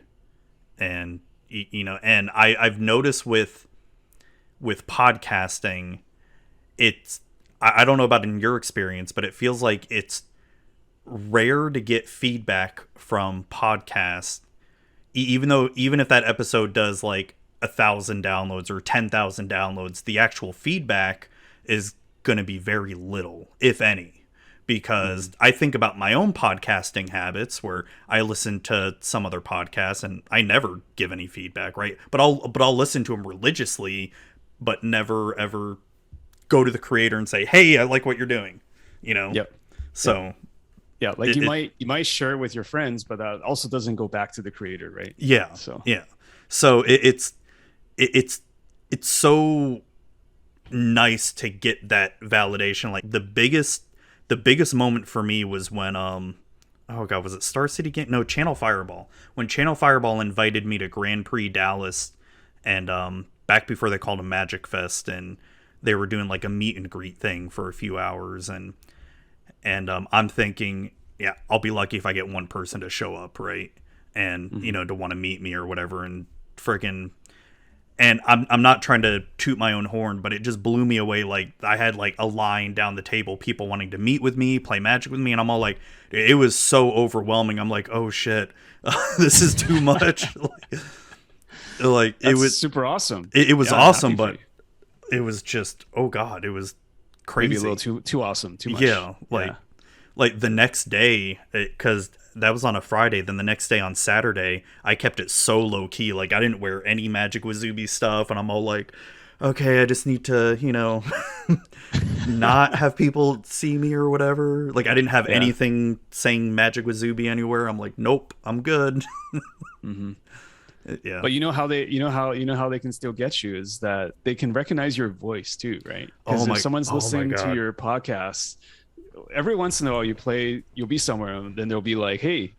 and and I've noticed with podcasting, it's I don't know about in your experience, but it feels like it's rare to get feedback from podcasts, even if that episode does like 1,000 downloads or 10,000 downloads, the actual feedback is going to be very little, if any. Because I think about my own podcasting habits where I listen to some other podcasts and I never give any feedback, right? But I'll listen to them religiously, but never ever go to the creator and say, "Hey, I like what you're doing," you know. yep. So Yeah, like it, you might share it with your friends, but that also doesn't go back to the creator, right? yeah, So yeah. So it's so nice to get that validation. Like the biggest moment for me was when oh god, was it Star City Game? No, Channel Fireball. When Channel Fireball invited me to Grand Prix Dallas, and back before they called a Magic Fest, and they were doing like a meet and greet thing for a few hours, and I'm thinking, yeah, I'll be lucky if I get one person to show up, right? And to want to meet me or whatever, and freaking. And I'm not trying to toot my own horn, but it just blew me away. Like I had like a line down the table, people wanting to meet with me, play Magic with me, and I'm all like, it was so overwhelming. I'm like, oh shit, this is too much. like that's it was super awesome. It was Yeah, I'm awesome, happy for but you. it was just, oh god, it was crazy. Maybe a little too awesome, too much. Yeah, like the next day, because that was on a Friday. Then the next day on Saturday, I kept it so low key. Like I didn't wear any Magic with Zuby stuff, and I'm all like, okay, I just need to, not have people see me or whatever. Like I didn't have Yeah. anything saying Magic with Zuby anywhere. I'm like, nope, I'm good. hmm Yeah. But you know how they can still get you is that they can recognize your voice too, right? Because if someone's listening to God. your podcast, every once in a while you'll be somewhere, and then they'll be like, "Hey,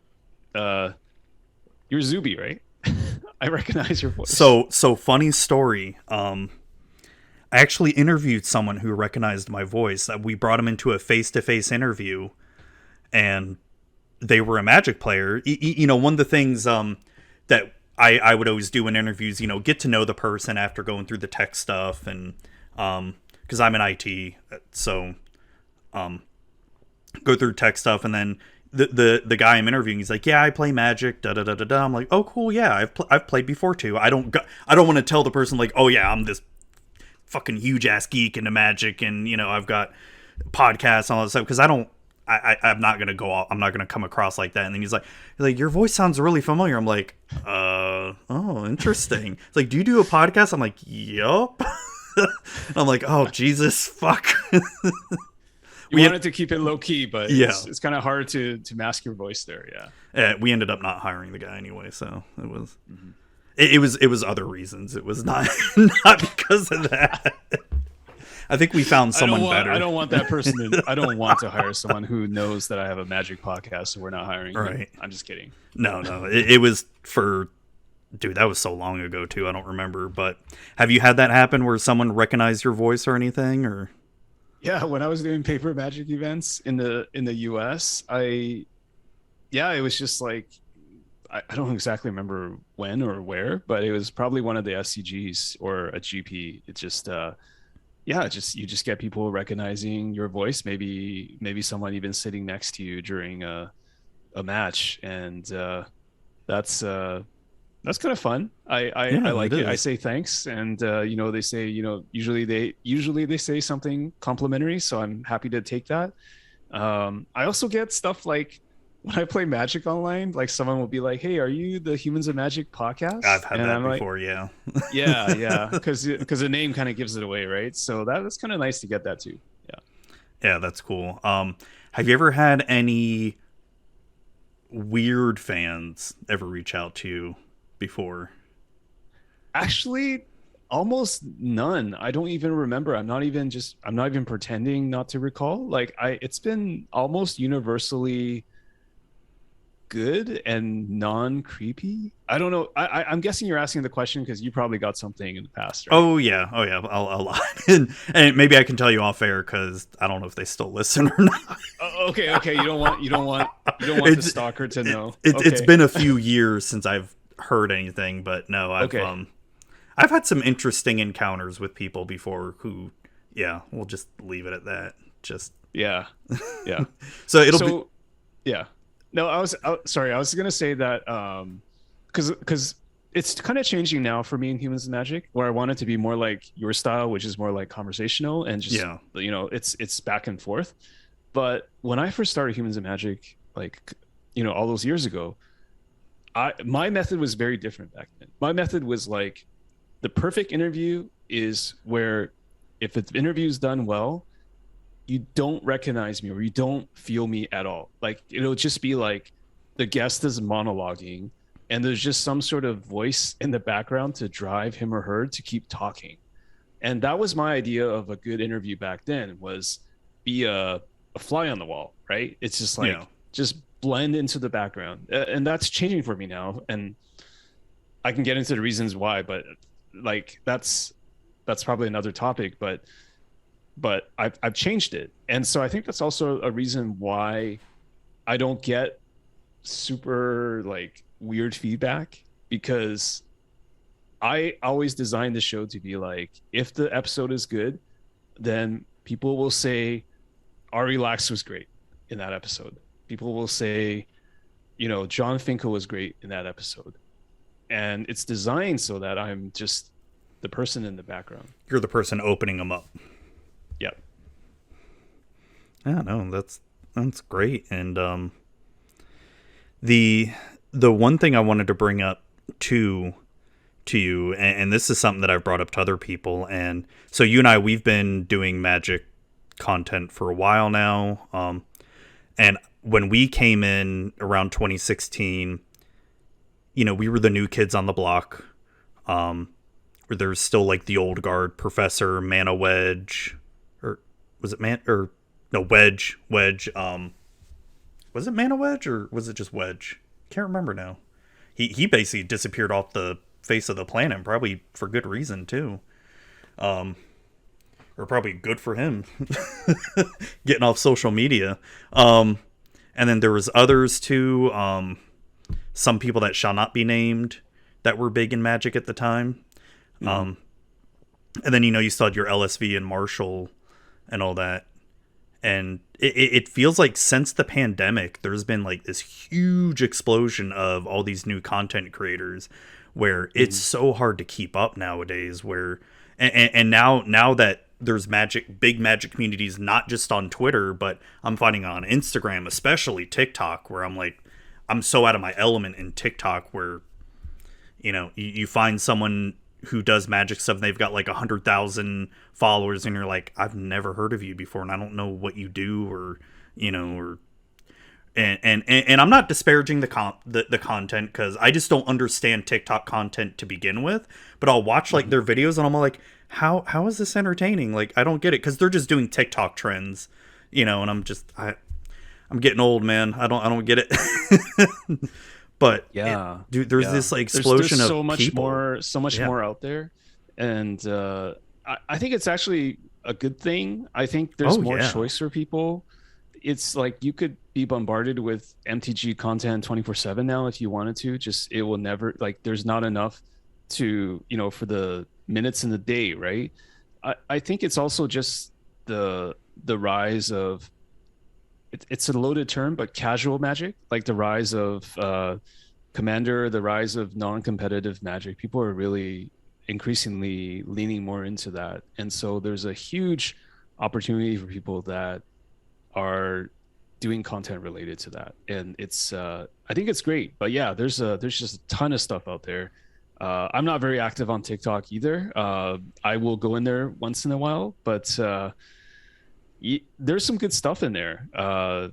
you're Zuby, right? I recognize your voice." So funny story. I actually interviewed someone who recognized my voice. We brought him into a face-to-face interview, and they were a Magic player. One of the things that I would always do in interviews, get to know the person after going through the tech stuff, and because I'm in IT, so go through tech stuff, and then the guy I'm interviewing, he's like, yeah, I play Magic, da da da da da. I'm like, oh cool, yeah, I've played before too. I don't want to tell the person like, oh yeah, I'm this fucking huge ass geek into Magic, and I've got podcasts and all that stuff, because I'm not gonna go off, I'm not gonna come across like that. And then he's like, your voice sounds really familiar. I'm like, oh, interesting. It's like, do you do a podcast? I'm like, yup. And I'm like, oh Jesus, fuck. You wanted to keep it low key, but Yeah. it's kind of hard to mask your voice there. Yeah. We ended up not hiring the guy anyway, so it was it was other reasons. It was not not because of that. I think we found someone better. I don't want that person I don't want to hire someone who knows that I have a Magic podcast, so we're not hiring. Right. I'm just kidding. No. It was for, dude, that was so long ago too. I don't remember. But have you had that happen where someone recognized your voice or anything? Or Yeah, when I was doing paper Magic events in the US, it was just like, I don't exactly remember when or where, but it was probably one of the SCGs or a GP. It just you just get people recognizing your voice. Maybe someone even sitting next to you during a match, and that's That's kind of fun. I Yeah, it like it. I is. say thanks, and they say, usually they say something complimentary, so I'm happy to take that. I also get stuff like when I play Magic online, like someone will be like, "Hey, are you the Humans of Magic I've podcast?" had And that I'm like, before, yeah. "Yeah, yeah," because the name kind of gives it away, right? So that's kind of nice to get that too. Yeah. Yeah, that's cool. Have you ever had any weird fans ever reach out to you before? Actually, almost none. I don't even remember. I'm not even pretending not to recall. It's been almost universally good and non-creepy. I don't know. I'm guessing you're asking the question because you probably got something in the past, right? Oh yeah, a lot. And maybe I can tell you off air because I don't know if they still listen or not. Okay, okay. You don't want the It's stalker to know. it's Okay. been a few years since I've heard anything, but no, Okay. I've had some interesting encounters with people before who, yeah, we'll just leave it at that. Just Yeah. Yeah. so it'll be. So, yeah. No, sorry. I was gonna say that because it's kind of changing now for me in Humans and Magic, where I want it to be more like your style, which is more like conversational and just Yeah, it's back and forth. But when I first started Humans and Magic, like all those years ago, I my method was very different back then. My method was like the perfect interview is where if the interview is done well, you don't recognize me or you don't feel me at all. Like it'll just be like the guest is monologuing and there's just some sort of voice in the background to drive him or her to keep talking. And that was my idea of a good interview back then was be a fly on the wall, right? It's just yeah. like just blend into the background. And that's changing for me now. And I can get into the reasons why, but like that's probably another topic, but I've changed it. And so I think that's also a reason why I don't get super like weird feedback because I always designed the show to be like if the episode is good, then people will say Ari Lax was great in that episode. People will say, John Finkel was great in that episode. And it's designed so that I'm just the person in the background. You're the person opening them up. Yeah. Yeah, no, that's great. And the the one thing I wanted to bring up to to you, and this is something that I've brought up to other people, and so you and I, we've been doing Magic content for a while now. And when we came in around 2016, we were the new kids on the block. Where there's still like the old guard, Professor, Mana Wedge, or was it Man or no Wedge? Was it Mana Wedge or was it just Wedge? Can't remember now. He basically disappeared off the face of the planet, probably for good reason too. Or probably good for him getting off social media. And then there was others too. Some people that shall not be named that were big in Magic at the time. Mm-hmm. And then you still had your LSV and Marshall and all that. And it feels like since the pandemic, there's been like this huge explosion of all these new content creators, where it's so hard to keep up nowadays. Where and now that there's big Magic communities, not just on Twitter, but I'm finding on Instagram, especially TikTok, where I'm so out of my element in TikTok, where you find someone who does Magic stuff and they've got like 100,000 followers and you're like, I've never heard of you before and I don't know what you do, or and I'm not disparaging the content, because I just don't understand TikTok content to begin with, but I'll watch like their videos and I'm like, how is this entertaining? Like, I don't get it, because they're just doing TikTok trends, and I'm getting old, man. I don't get it. But Yeah, dude, there's yeah. this like There's explosion so of much people. more, so much Yeah, more out there, and I think it's actually a good thing. I think there's oh more yeah, choice for people. It's like you could be bombarded with MTG content 24/7 now if you wanted to. Just it will never like there's not enough to for the minutes in the day, right? I think it's also just the rise of it's a loaded term, but casual magic, like the rise of Commander, the rise of non-competitive Magic, people are really increasingly leaning more into that. And so there's a huge opportunity for people that are doing content related to that. And it's I think it's great. But yeah, there's just a ton of stuff out there. I'm not very active on TikTok either. I will go in there once in a while, but there's some good stuff in there. Yeah,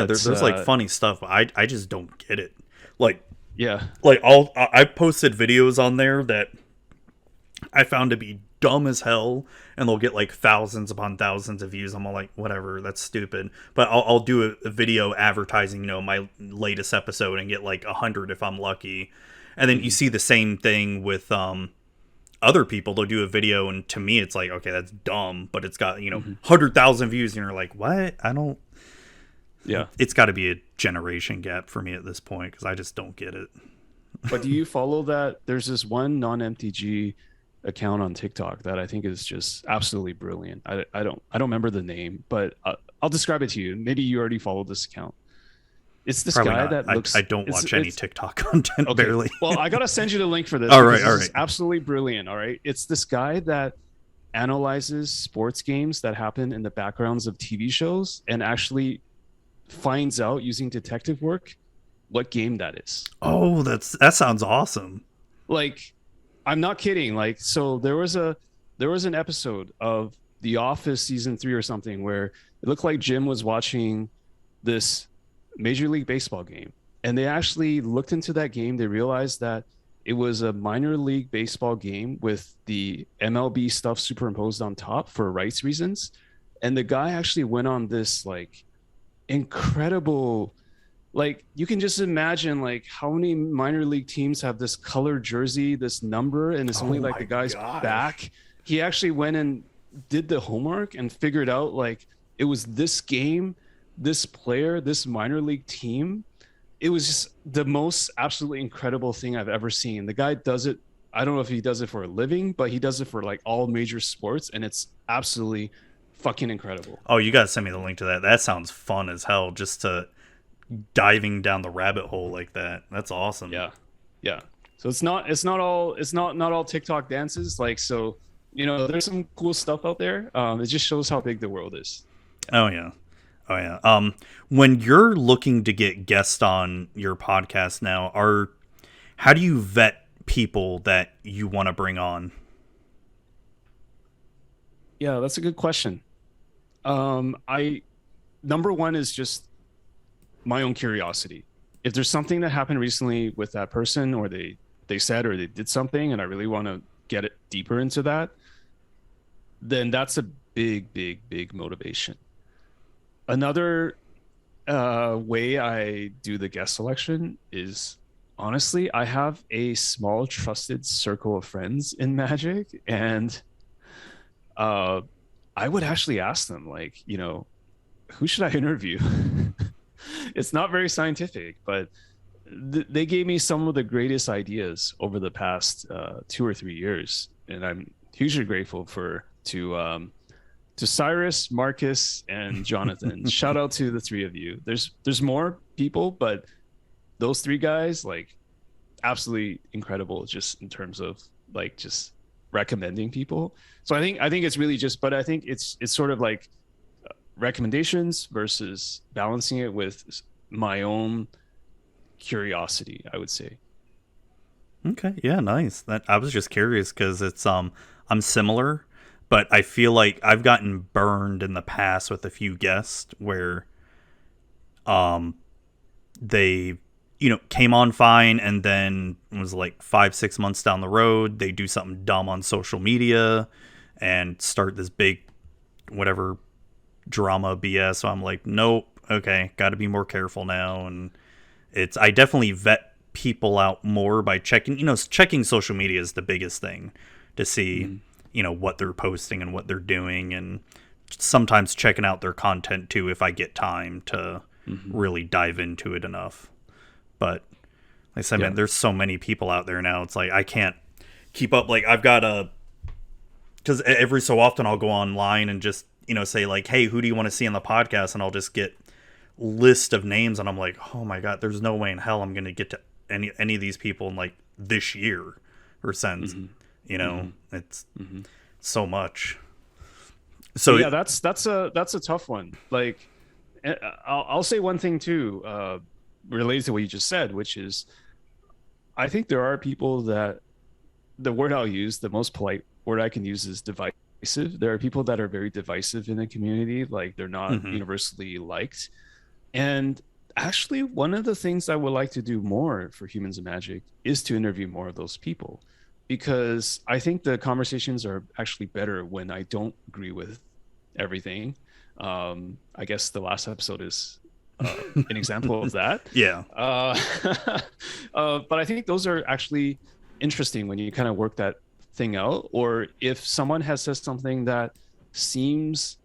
there's like funny stuff. But I just don't get it. Like yeah, I posted videos on there that I found to be dumb as hell, and they'll get like thousands upon thousands of views. I'm all like, whatever, that's stupid. But I'll do a video advertising, my latest episode, and get like 100 if I'm lucky. And then you see the same thing with other people. They'll do a video, and to me, it's like, okay, that's dumb, but it's got 100,000 views, and you're like, what? I don't. Yeah, it's got to be a generation gap for me at this point because I just don't get it. But do you follow that? There's this one non-MTG account on TikTok that I think is just absolutely brilliant. I don't remember the name, but I'll describe it to you. Maybe you already followed this account. It's this Probably guy not. that looks. I don't watch any TikTok content, okay. barely. Well, I gotta send you the link for this. All right. It's absolutely brilliant. All right, it's this guy that analyzes sports games that happen in the backgrounds of TV shows and actually finds out using detective work what game that is. Oh, that sounds awesome. Like, I'm not kidding. Like, so there was an episode of The Office season 3 or something where it looked like Jim was watching this Major League Baseball game, and they actually looked into that game. They realized that it was a minor league baseball game with the MLB stuff superimposed on top for rights reasons. And the guy actually went on this like incredible, like, you can just imagine like how many minor league teams have this colored jersey, this number, and it's only like the guy's back. He actually went and did the homework and figured out like it was this game, this player, this minor league team. It was just the most absolutely incredible thing I've ever seen. The guy does it. I don't know if he does it for a living, but he does it for like all major sports, and it's absolutely fucking incredible. Oh, you gotta send me the link to that. That sounds fun as hell, just to diving down the rabbit hole like that. That's awesome. Yeah. So it's not all TikTok dances. Like, so, there's some cool stuff out there. It just shows how big the world is. Oh yeah. When you're looking to get guests on your podcast now, how do you vet people that you want to bring on? Yeah, that's a good question. Number one is just my own curiosity. If there's something that happened recently with that person, or they said or they did something, and I really want to get it deeper into that, then that's a big motivation. Another way I do the guest selection is, honestly, I have a small trusted circle of friends in Magic, and I would actually ask them, like, who should I interview? It's not very scientific, but they gave me some of the greatest ideas over the past 2 or 3 years, and I'm hugely grateful to Cyrus, Marcus, and Jonathan. Shout out to the 3 of you. There's more people, but those 3 guys, like, absolutely incredible, just in terms of like just recommending people. So I think it's really just, but I think it's sort of like recommendations versus balancing it with my own curiosity, I would say. Okay, yeah, nice. That I was just curious because it's I'm similar, but I feel like I've gotten burned in the past with a few guests where they came on fine, and then it was like 5-6 months down the road they do something dumb on social media and start this big whatever drama BS. So I'm like, nope, okay, got to be more careful now. And I definitely vet people out more by checking social media is the biggest thing to see what they're posting and what they're doing, and sometimes checking out their content too if I get time to really dive into it enough. But like I said, man, there's so many people out there now. It's like I can't keep up. Like I've got because every so often I'll go online and just say like, hey, who do you want to see on the podcast? And I'll just get list of names, and I'm like, oh my god, there's no way in hell I'm gonna get to any of these people in like this year or since. Mm-hmm. You know, Mm-hmm. it's Mm-hmm. so much. But So yeah, that's a tough one. Like, I'll say one thing too, related to what you just said, which is I think there are people that the word I'll use, the most polite word I can use is divisive. There are people that are very divisive in the community, like they're not mhm. universally liked. And actually, one of the things I would like to do more for Humans of Magic is to interview more of those people because I think the conversations are actually better when I don't agree with everything. I guess the last episode is an example of that. Yeah. Uh, but I think those are actually interesting when you kind of work that thing out. Or if someone has said something that seems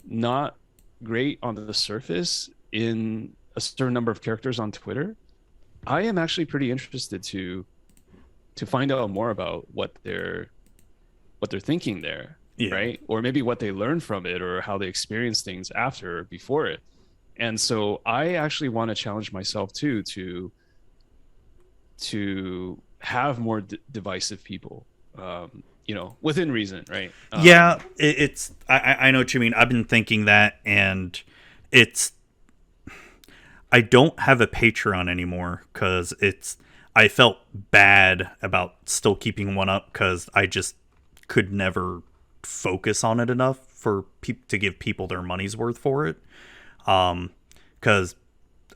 not great on the surface in a certain number of characters on Twitter, I am actually pretty interested to find out more about what they're thinking there, Yeah. right? Or maybe what they learned from it or how they experience things after or before it. And so I actually want to challenge myself too to have more divisive people, within reason, right? Yeah, it's I know what you mean. I've been thinking that, and it's I don't have a Patreon anymore because I felt bad about still keeping one up because I just could never focus on it enough for to give people their money's worth for it. Because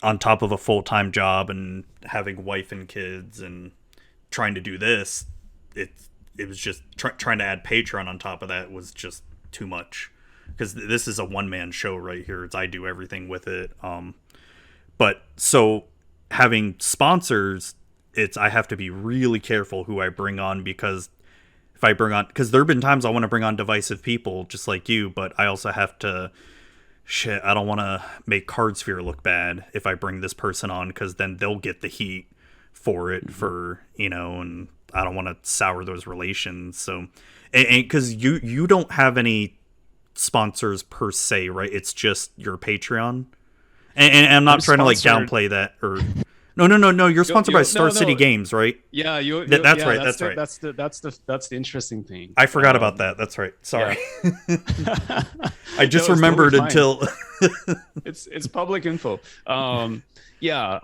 on top of a full-time job and having wife and kids and trying to do this, it it was just trying to add Patreon on top of that was just too much because this is a one-man show right here. I do everything with it. But so having sponsors, I have to be really careful who I bring on because if I bring on, because there have been times I want to bring on divisive people just like you, but I also have to, I don't want to make Cardsphere look bad if I bring this person on because then they'll get the heat for it and I don't want to sour those relations. So, and because you don't have any sponsors per se, right? It's just your Patreon. And I'm not trying to like downplay that or no. You're sponsored by Star City Games, right? Yeah, that's yeah, right. That's right. That's the interesting thing. I forgot about that. That's right. Sorry. Yeah. I just No, remembered totally until it's public info. Yeah,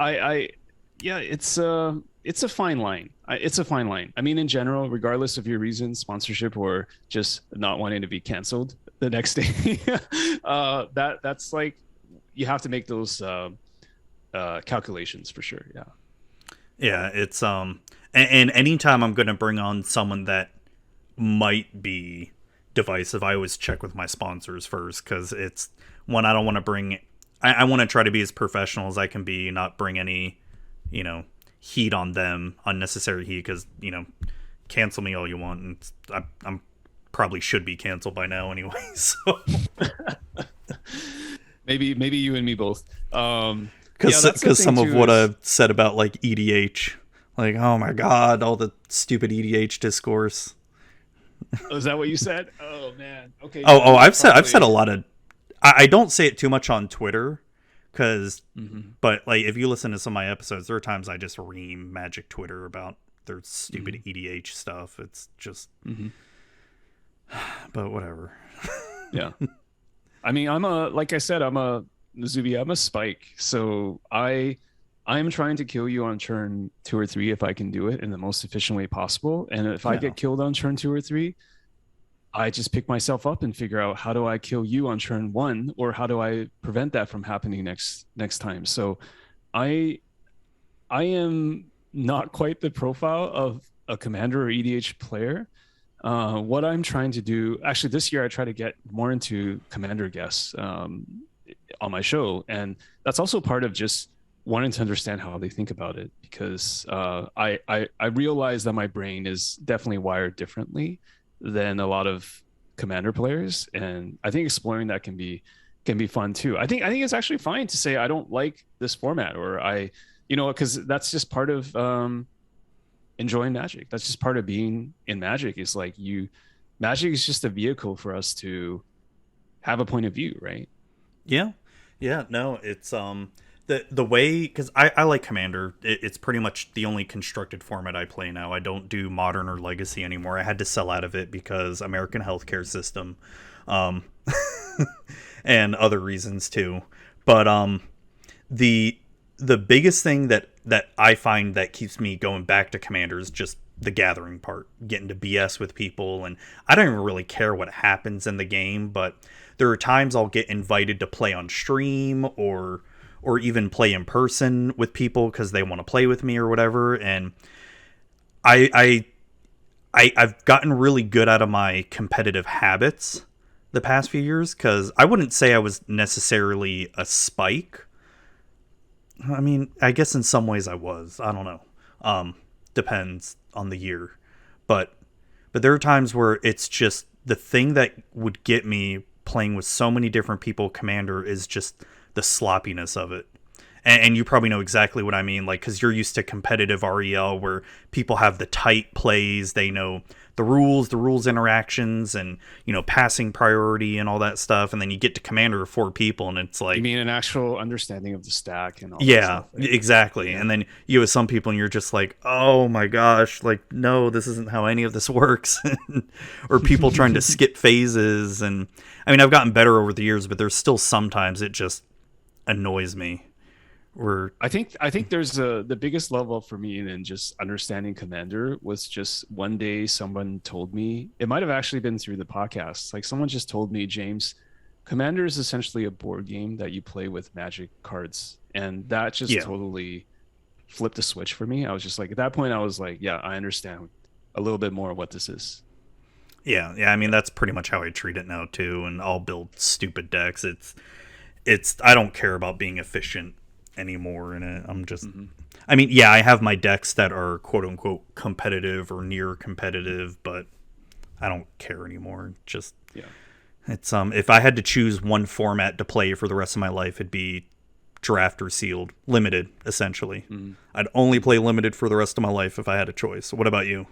it's a fine line. It's a fine line. I mean, in general, regardless of your reasons, sponsorship or just not wanting to be canceled the next day, that's like you have to make those calculations for sure. Yeah. Yeah, it's and anytime I'm going to bring on someone that might be divisive, I always check with my sponsors first because it's one I don't want to bring. I want to try to be as professional as I can be, not bring any, heat on them, unnecessary heat. Because cancel me all you want, and I'm probably should be canceled by now anyway. So maybe you and me both. Because some of what I've said about like EDH, like oh my god, all the stupid EDH discourse. Oh, is that what you said? Oh man. Okay. I've said a lot of. I don't say it too much on Twitter, but like if you listen to some of my episodes, there are times I just ream Magic Twitter about their stupid EDH stuff. It's just, but whatever. Yeah. I mean, like I said, I'm a Zuby. I'm a spike, so I'm trying to kill you on turn 2 or 3 if I can do it in the most efficient way possible. And if I get killed on turn 2 or 3, I just pick myself up and figure out how do I kill you on turn 1, or how do I prevent that from happening next time. So I am not quite the profile of a commander or EDH player. What I'm trying to do, actually this year I try to get more into commander guests on my show, and that's also part of just wanting to understand how they think about it, because I realize that my brain is definitely wired differently than a lot of commander players, and I think exploring that can be fun too. I think it's actually fine to say I don't like this format, or because that's just part of enjoying Magic. That's just part of being in Magic. Is like Magic is just a vehicle for us to have a point of view, right? Yeah. No, it's the way, because I like Commander. It's pretty much the only constructed format I play now. I don't do Modern or Legacy anymore. I had to sell out of it because American healthcare system, um, and other reasons too. But the biggest thing that I find that keeps me going back to Commander is just the gathering part, getting to BS with people, and I don't even really care what happens in the game, but there are times I'll get invited to play on stream or even play in person with people because they want to play with me or whatever, and I've gotten really good out of my competitive habits the past few years, because I wouldn't say I was necessarily a spike. I mean, I guess in some ways I was. I don't know. Depends on the year. But there are times where it's just the thing that would get me playing with so many different people Commander is just the sloppiness of it. And you probably know exactly what I mean, like, because you're used to competitive REL where people have the tight plays, they know the rules interactions, and, you know, passing priority and all that stuff. And then you get to Commander of 4 people, and it's like, You mean an actual understanding of the stack and all that yeah, stuff, right? exactly. And then you have some people, and you're just like, oh my gosh, like, no, this isn't how any of this works. Or people trying to skip phases. And I mean, I've gotten better over the years, but there's still sometimes it just annoys me. I think there's the biggest level for me in just understanding Commander was just one day someone told me, it might have actually been through the podcast, like someone just told me, James, Commander is essentially a board game that you play with Magic cards, and that just totally flipped a switch for me. I was just like, at that point I was like, yeah, I understand a little bit more of what this is. Yeah, I mean, that's pretty much how I treat it now too, and I'll build stupid decks. It's I don't care about being efficient anymore in it. I'm just I mean, yeah, I have my decks that are quote unquote competitive or near competitive, but I don't care anymore. Just it's if I had to choose one format to play for the rest of my life, it'd be draft or sealed, limited essentially. I'd only play limited for the rest of my life if I had a choice. What about you?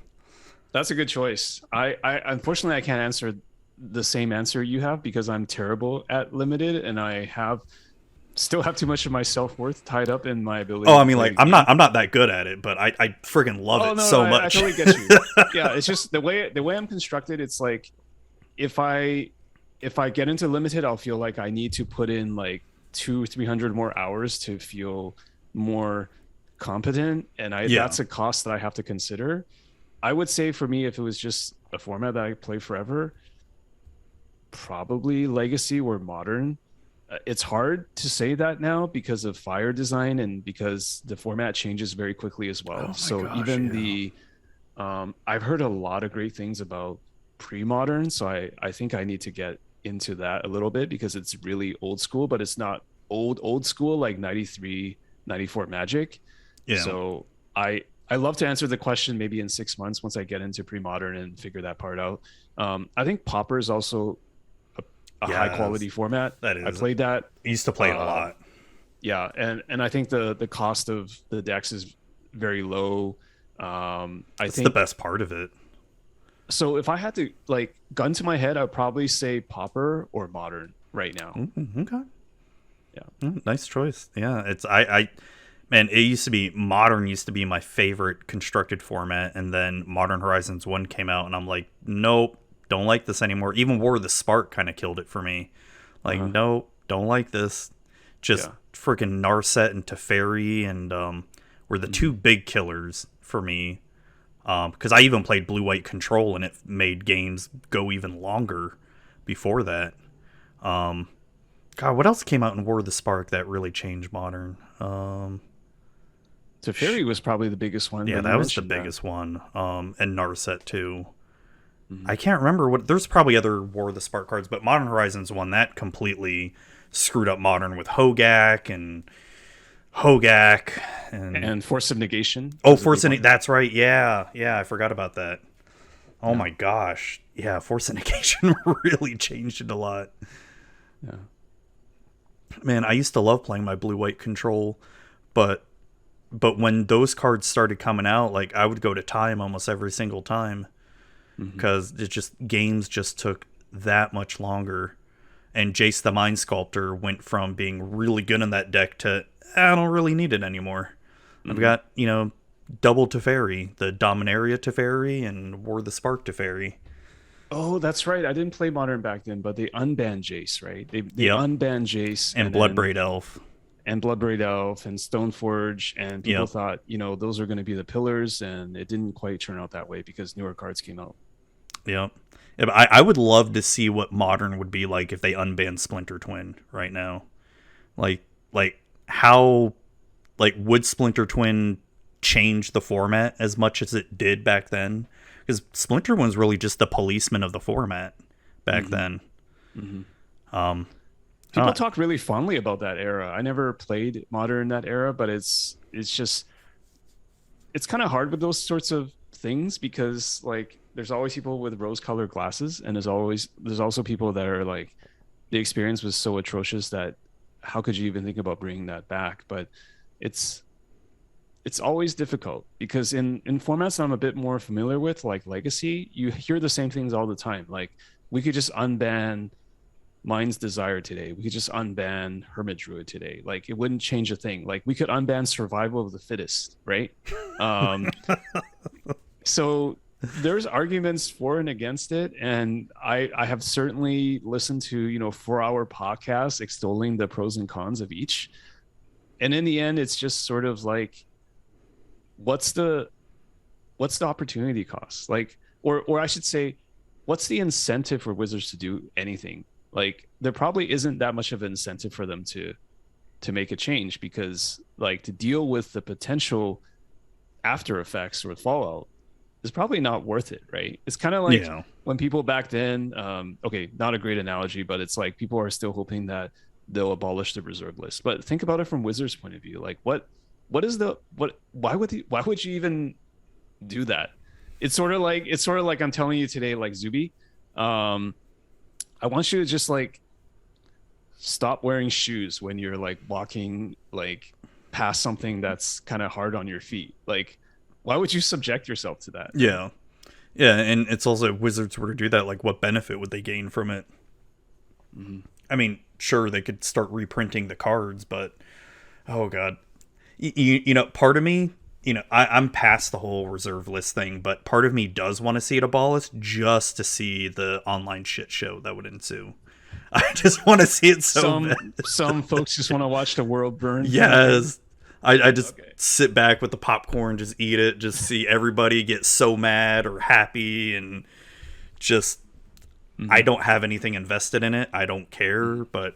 That's a good choice. I unfortunately I can't answer the same answer you have because I'm terrible at limited, and I still have too much of my self-worth tied up in my ability. Oh, I mean, like, I'm not that good at it, but I friggin' love it so much. I totally get you. Yeah, it's just the way I'm constructed. It's like if I get into limited, I'll feel like I need to put in like 200-300 more hours to feel more competent, and that's a cost that I have to consider. I would say for me, if it was just a format that I play forever, probably Legacy or Modern. It's hard to say that now because of fire design and because the format changes very quickly as well. I've heard a lot of great things about pre-modern, so I think I need to get into that a little bit because it's really old school, but it's not old school like 93, 94 Magic. Yeah. So I love to answer the question maybe in 6 months once I get into pre-modern and figure that part out. I think Pauper is also a high quality format. That is. I played that. I used to play it a lot. Yeah, and I think the cost of the decks is very low. That's the best part of it. So if I had to, like, gun to my head, I'd probably say Pauper or Modern right now. Okay. Yeah. Nice choice. Yeah, man, it used to be Modern used to be my favorite constructed format, and then Modern Horizons 1 came out and I'm like, nope. Don't like this anymore. Even War of the Spark kind of killed it for me. Like, no, don't like this. Just freaking Narset and Teferi and were the two big killers for me. Because I even played Blue-White Control and it made games go even longer before that. God, what else came out in War of the Spark that really changed Modern? Teferi was probably the biggest one. Yeah, that was the biggest one. And Narset too. I can't remember there's probably other War of the Spark cards, but Modern Horizons 1 that completely screwed up Modern with Hogak and Force of Negation. Oh, Force of that's right. Yeah, I forgot about that. Oh my gosh. Yeah, Force of Negation really changed it a lot. Yeah. Man, I used to love playing my Blue-White Control, but when those cards started coming out, like, I would go to time almost every single time. Because games just took that much longer, and Jace the Mind Sculptor went from being really good in that deck to I don't really need it anymore. I've got, double Teferi, the Dominaria Teferi and War the Spark Teferi. Oh, that's right. I didn't play Modern back then, but they unbanned Jace, right? They Yep. unbanned Jace And Bloodbraid Elf. and Bloodbraid Elf and Stoneforge, and people Yep. thought, those are going to be the pillars, and it didn't quite turn out that way because newer cards came out. Yep. Yeah, but I would love to see what Modern would be like if they unbanned Splinter Twin right now. Like how, would Splinter Twin change the format as much as it did back then? Because Splinter was really just the policeman of the format back then. People talk really fondly about that era. I never played Modern in that era, but it's kind of hard with those sorts of things because there's always people with rose-colored glasses, and there's also people that are like, the experience was so atrocious that how could you even think about bringing that back? But it's always difficult because in formats I'm a bit more familiar with, like Legacy, you hear the same things all the time. Like, we could just unban Mind's Desire today. We could just unban Hermit Druid today. Like, it wouldn't change a thing. Like, we could unban Survival of the Fittest, right? So there's arguments for and against it, and I have certainly listened to 4-hour podcasts extolling the pros and cons of each. And in the end, it's just sort of like, what's the opportunity cost? Like, or I should say, what's the incentive for Wizards to do anything? Like, there probably isn't that much of an incentive for them to make a change, because to deal with the potential after effects or fallout is probably not worth it, right? It's kind of like when people back then, okay, not a great analogy, but it's like people are still hoping that they'll abolish the reserve list. But think about it from Wizards' point of view. Like, why would you even do that? It's sort of like I'm telling you today, like, Zuby, I want you to just stop wearing shoes when you're walking past something that's kind of hard on your feet. Like, why would you subject yourself to that? Yeah. And it's also, if Wizards were to do that, what benefit would they gain from it? I mean, sure, they could start reprinting the cards, but oh god, part of me, I'm past the whole reserve list thing, but part of me does want to see it abolished just to see the online shit show that would ensue. I just want to see it bad. Some folks just want to watch the world burn. Yes. I just sit back with the popcorn, just eat it, just see everybody get so mad or happy, and just, I don't have anything invested in it. I don't care, but,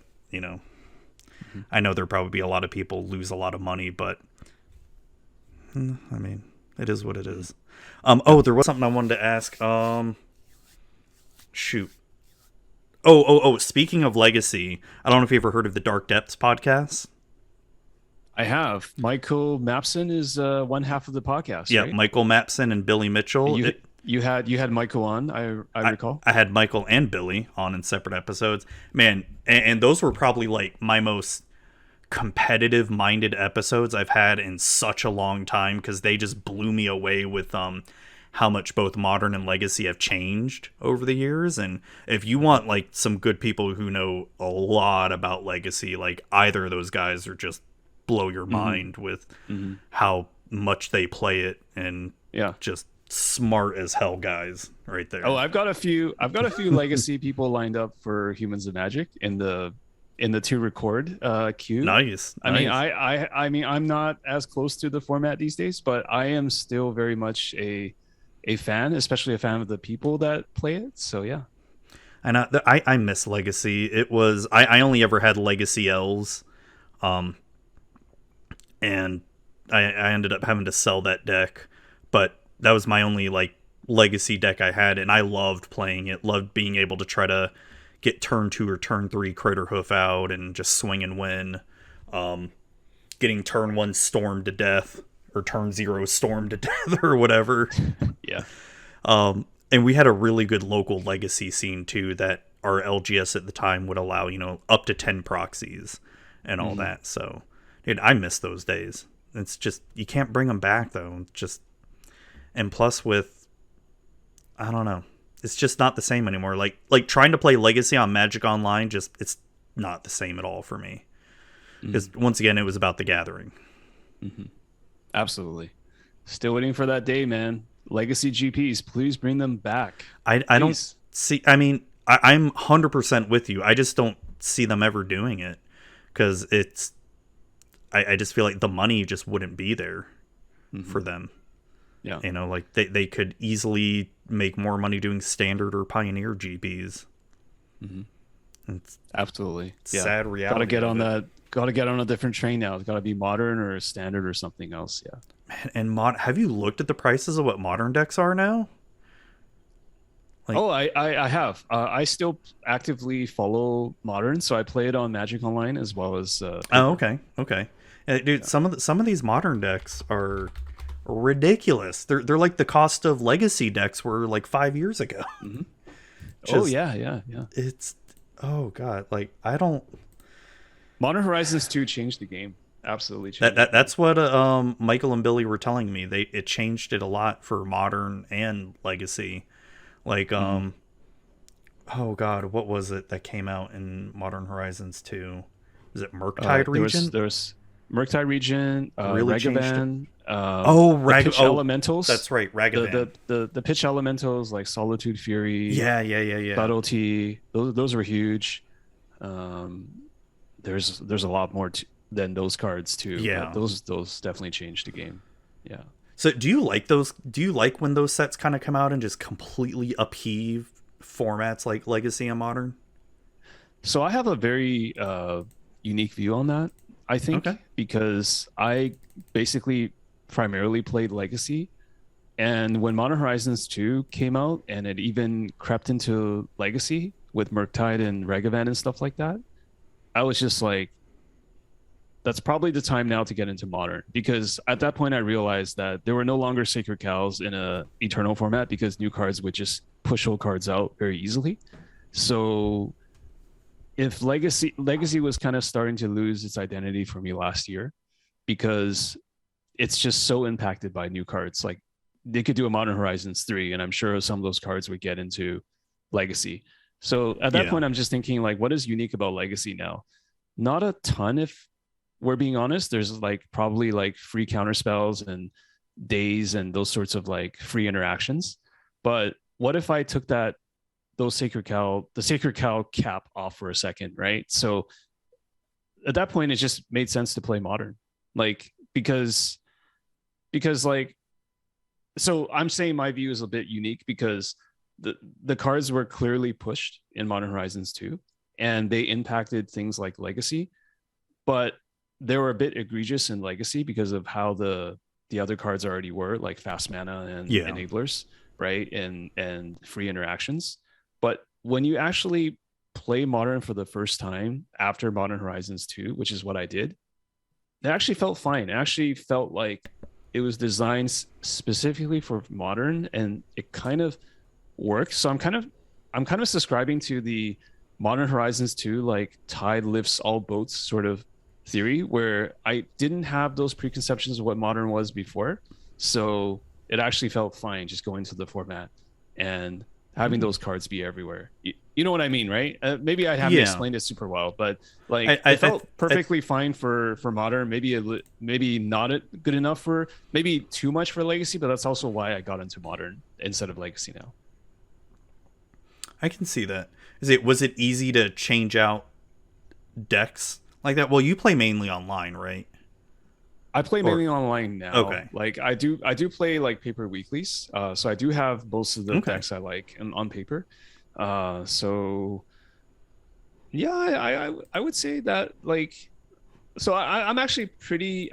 I know there'll probably be a lot of people lose a lot of money, but I mean, it is what it is. There was something I wanted to ask. Shoot. Speaking of Legacy, I don't know if you ever heard of the Dark Depths podcast. I have. Michael Mapson is one half of the podcast. Yeah, right? Michael Mapson and Billy Mitchell. You had Michael on, I recall. I had Michael and Billy on in separate episodes. Man, and those were probably my most competitive minded episodes I've had in such a long time, because they just blew me away with how much both Modern and Legacy have changed over the years. And if you want some good people who know a lot about Legacy, either of those guys are just blow your mind with how much they play it, and just smart as hell guys right there. I've got a few Legacy people lined up for Humans of Magic in the to record queue. Nice. I mean, I'm not as close to the format these days, but I am still very much a fan, especially a fan of the people that play it. So yeah. And I miss Legacy. It was, I only ever had Legacy Elves, and I ended up having to sell that deck, but that was my only Legacy deck I had, and I loved playing it. Loved being able to try to get turn 2 or turn 3 Crater Hoof out and just swing and win. Getting turn 1 stormed to death, or turn 0 stormed to death, or whatever. Yeah. And we had a really good local Legacy scene too, that our LGS at the time would allow, up to 10 proxies and all that. So, dude, I miss those days. It's just, you can't bring them back though. And plus with, I don't know, it's just not the same anymore. Like trying to play Legacy on Magic Online, it's not the same at all for me. Because once again, it was about the gathering. Mm-hmm. Absolutely. Still waiting for that day, man. Legacy GPs, please bring them back. I don't see. I mean, I'm 100% with you. I just don't see them ever doing it because it's. I just feel like the money just wouldn't be there for them. Yeah. You know, like they could easily make more money doing standard or pioneer GPs. Absolutely. Sad reality. Gotta get on a different train now. It's gotta be modern or standard or something else. Yeah. And have you looked at the prices of what modern decks are now? I have. I still actively follow modern, so I play it on Magic Online as well as. Paper. Oh, okay. Dude, some of these modern decks are ridiculous. They're like the cost of legacy decks were like 5 years ago. Yeah. It's god, like I don't. Modern Horizons 2 changed the game. Absolutely changed. That's what Michael and Billy were telling me. It changed it a lot for modern and legacy. Like oh god, what was it that came out in Modern Horizons 2? Was it Murktide region? There's Murktide region, really Ragavan. Pitch elementals. That's right, Ragavan. The pitch elementals like Solitude Fury. Yeah. Subtlety. Those were huge. There's a lot more than those cards too. Yeah, those definitely changed the game. Yeah. So do you like those? Do you like when those sets kind of come out and just completely upheave formats like Legacy and Modern? So I have a very unique view on that. I think because I basically primarily played Legacy, and when Modern Horizons 2 came out and it even crept into Legacy with Murktide and Ragavan and stuff like that, I was just like, that's probably the time now to get into Modern, because at that point I realized that there were no longer Sacred Cows in a Eternal format because new cards would just push old cards out very easily. So if Legacy was kind of starting to lose its identity for me last year, because it's just so impacted by new cards. Like they could do a Modern Horizons 3 and I'm sure some of those cards would get into Legacy. So at that point I'm just thinking, like, what is unique about Legacy now? Not a ton, if we're being honest. There's like probably like free counter spells and days and those sorts of like free interactions. But what if I took the Sacred Cow cap off for a second, right? So at that point, it just made sense to play Modern, like because like, so I'm saying my view is a bit unique because the cards were clearly pushed in Modern Horizons 2 and they impacted things like Legacy, but they were a bit egregious in Legacy because of how the other cards already were, like fast mana and enablers, right? And free interactions. But when you actually play Modern for the first time after Modern Horizons 2, which is what I did, it actually felt fine. It actually felt like it was designed specifically for Modern, and it kind of works. So I'm kind of subscribing to the Modern Horizons 2 like tide lifts all boats sort of theory, where I didn't have those preconceptions of what Modern was before. So it actually felt fine just going to the format and having those cards be everywhere. You know what I mean, right? Maybe I haven't explained it super well, but like it felt perfectly fine for Modern. Maybe not good enough for, maybe too much for Legacy, but that's also why I got into Modern instead of Legacy now. I can see that. Was it easy to change out decks like that? Well, you play mainly online, right? I play mainly online now. Okay. Like I do play like paper weeklies. So I do have most of the decks I like on paper. So yeah, I would say that, like, so I'm actually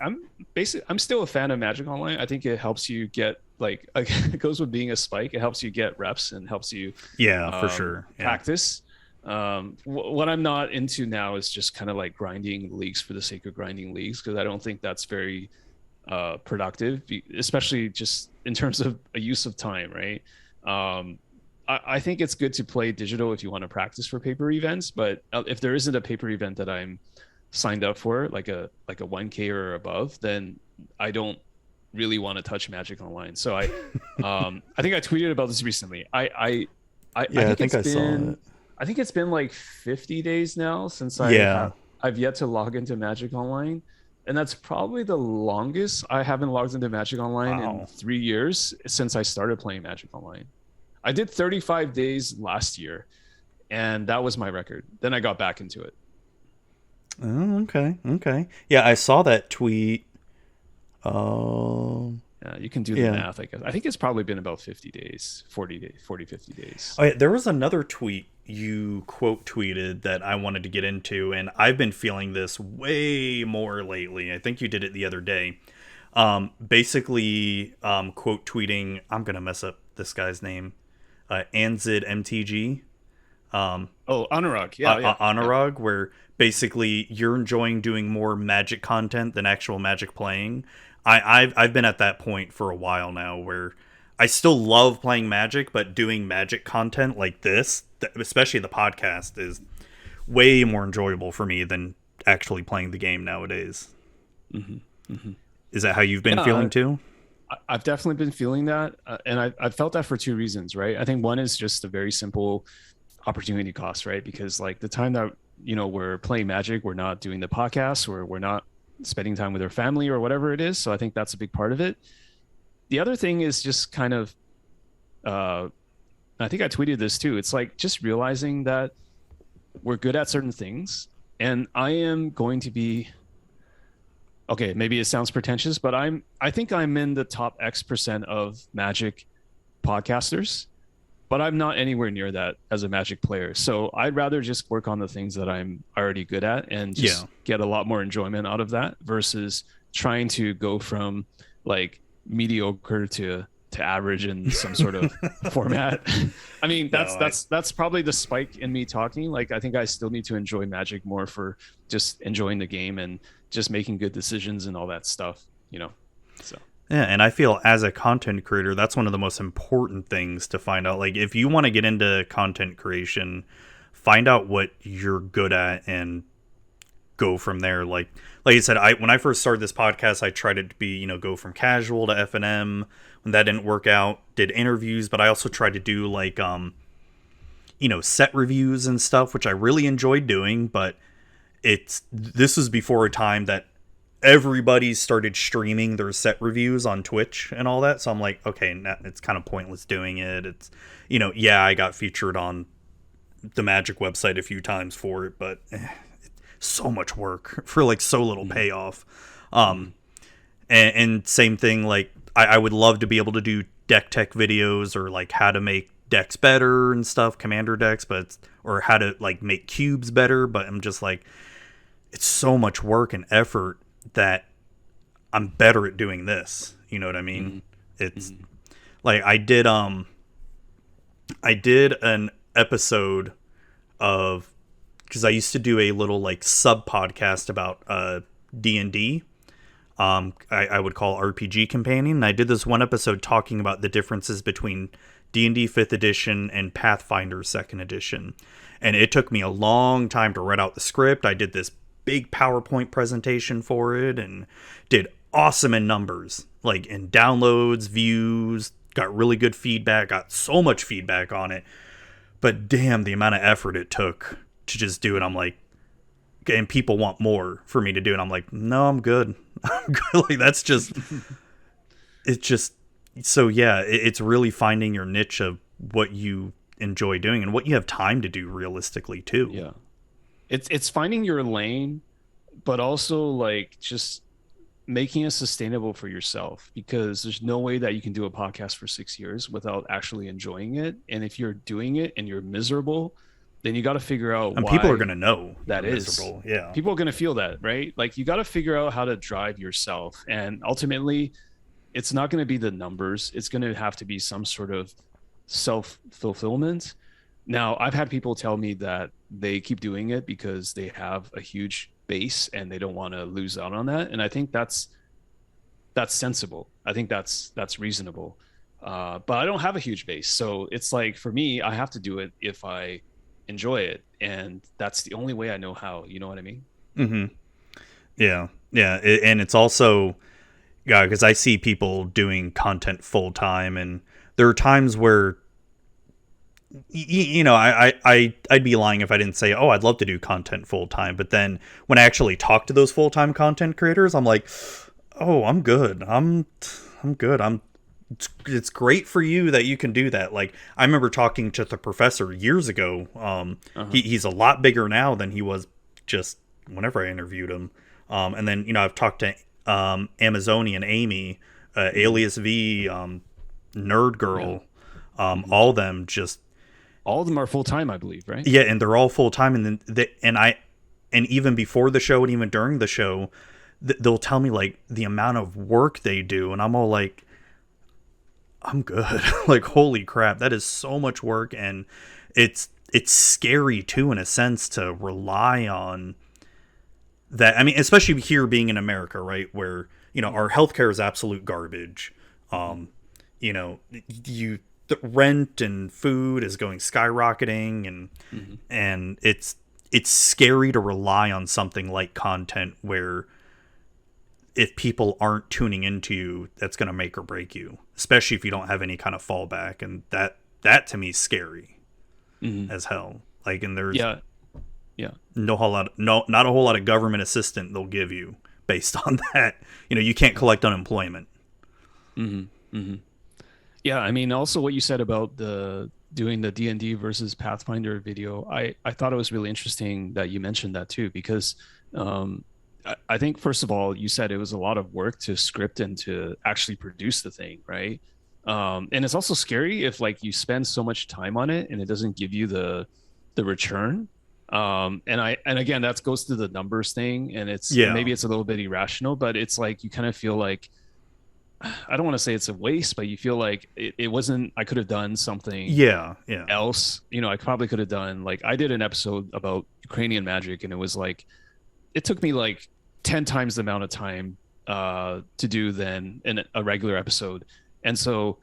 I'm still a fan of Magic Online. I think it helps you get, like, it goes with being a spike. It helps you get reps and helps you for sure practice. What I'm not into now is just kind of like grinding leagues for the sake of grinding leagues, because I don't think that's very productive, especially just in terms of a use of time, right? I think it's good to play digital if you want to practice for paper events, but if there isn't a paper event that I'm signed up for, like a 1K or above, then I don't really want to touch Magic Online. So I think I tweeted about this recently. I think I saw it. I think it's been like 50 days now since I I've yet to log into Magic Online, and that's probably the longest I haven't logged into Magic Online in Wow. 3 years since I started playing Magic Online. I did 35 days last year, and that was my record. Then I got back into it. Oh, okay. Okay. Yeah, I saw that tweet. Um, You can do the yeah. math, I guess. I think it's probably been about 50 days, 40 days, 40, 50 days. Oh, yeah, there was another tweet you quote tweeted that I wanted to get into, and I've been feeling this way more lately. I think you did it the other day. Basically, quote tweeting, I'm going to mess up this guy's name, Anzid MTG, Oh, Anurag. Yeah, yeah, yeah. Anurag, where basically you're enjoying doing more Magic content than actual Magic playing. I've been at that point for a while now where I still love playing Magic, but doing Magic content like this, especially the podcast, is way more enjoyable for me than actually playing the game nowadays. Hmm. Hmm. Is that how you've been Yeah, feeling too? I've definitely been feeling that. And I've felt that for two reasons, right? I think one is just a very simple opportunity cost, right? Because like the time that, we're playing Magic, we're not doing the podcast, or we're not spending time with our family or whatever it is. So I think that's a big part of it. The other thing is just kind of, uh, I think I tweeted this too. It's like just realizing that we're good at certain things. And I am going to be, okay, maybe it sounds pretentious, but I think I'm in the top X% of Magic podcasters, but I'm not anywhere near that as a Magic player. So I'd rather just work on the things that I'm already good at and Yeah. just get a lot more enjoyment out of that versus trying to go from like mediocre to average in some sort of format. I mean, No, that's probably the spike in me talking. Like I think I still need to enjoy Magic more for just enjoying the game and just making good decisions and all that stuff. So yeah, and I feel as a content creator, that's one of the most important things to find out. Like, if you want to get into content creation, find out what you're good at and go from there. Like I said, I when I first started this podcast, I tried it to be go from casual to F&M. When that didn't work out, did interviews, but I also tried to do like set reviews and stuff, which I really enjoyed doing. But this was before a time that everybody started streaming their set reviews on Twitch and all that. So I'm like, okay, it's kind of pointless doing it. It's, yeah, I got featured on the Magic website a few times for it, but so much work for like so little mm-hmm. payoff. Mm-hmm. And same thing, like I would love to be able to do deck tech videos or like how to make decks better and stuff, commander decks, or how to like make cubes better. But I'm just like, it's so much work and effort that I'm better at doing this. You know what I mean? Mm-hmm. It's Mm-hmm. like I did an episode of because I used to do a little like sub podcast about D&D. I would call RPG Companion. And I did this one episode talking about the differences between D&D 5th edition and Pathfinder 2nd edition. And it took me a long time to write out the script. I did this big PowerPoint presentation for it and did awesome in numbers, like in downloads, views, got really good feedback, got so much feedback on it. But damn, the amount of effort it took to just do it. I'm like, and people want more for me to do it. I'm like, no, I'm good. I'm good. Like it's just, so yeah, it's really finding your niche of what you enjoy doing and what you have time to do realistically too. Yeah. It's finding your lane, but also like just making it sustainable for yourself because there's no way that you can do a podcast for 6 years without actually enjoying it. And if you're doing it and you're miserable, then you got to figure out And people are why going to know that you're is. miserable. Yeah. People are going to feel that, right? Like you got to figure out how to drive yourself. And ultimately, it's not going to be the numbers. It's going to have to be some sort of self fulfillment. Now, I've had people tell me that they keep doing it because they have a huge base and they don't want to lose out on that. And I think that's sensible. I think that's reasonable. But I don't have a huge base, so it's like for me, I have to do it if I enjoy it, and that's the only way I know how. You know what I mean? Mm-hmm. Yeah. Yeah. And it's also, yeah, because I see people doing content full time, and there are times where you know, I'd be lying if I didn't say, oh, I'd love to do content full time. But then when I actually talk to those full time content creators, I'm like, oh, I'm good. I'm good. It's great for you that you can do that. Like, I remember talking to the professor years ago. He's a lot bigger now than he was just whenever I interviewed him. And then, you know, I've talked to Amazonian Amy, Alias V, Nerd Girl, all of them just. All of them are full time, I believe, right? Yeah, and they're all full time, and then and even before the show and even during the show, they'll tell me like the amount of work they do, and I'm all like, I'm good. Like, holy crap, that is so much work, and it's scary too in a sense to rely on that. I mean, especially here being in America, right, where, you know, our healthcare is absolute garbage. You know, the rent and food is going skyrocketing, and it's scary to rely on something like content where if people aren't tuning into you, that's going to make or break you, especially if you don't have any kind of fallback. And that to me is scary as hell. Like, and there's not a whole lot of government assistance they'll give you based on that. You know, you can't collect unemployment. Yeah, I mean, also what you said about doing the D&D versus Pathfinder video, I thought it was really interesting that you mentioned that too, because I think, first of all, you said it was a lot of work to script and to actually produce the thing, right? And it's also scary if like you spend so much time on it and it doesn't give you the return. And again, that goes to the numbers thing, and maybe it's a little bit irrational, but it's like you kind of feel like, I don't want to say it's a waste, but you feel like it wasn't, I could have done something else. You know, I probably could have done, like, I did an episode about Ukrainian magic, and it was like, it took me like 10 times the amount of time to do than in a regular episode. And so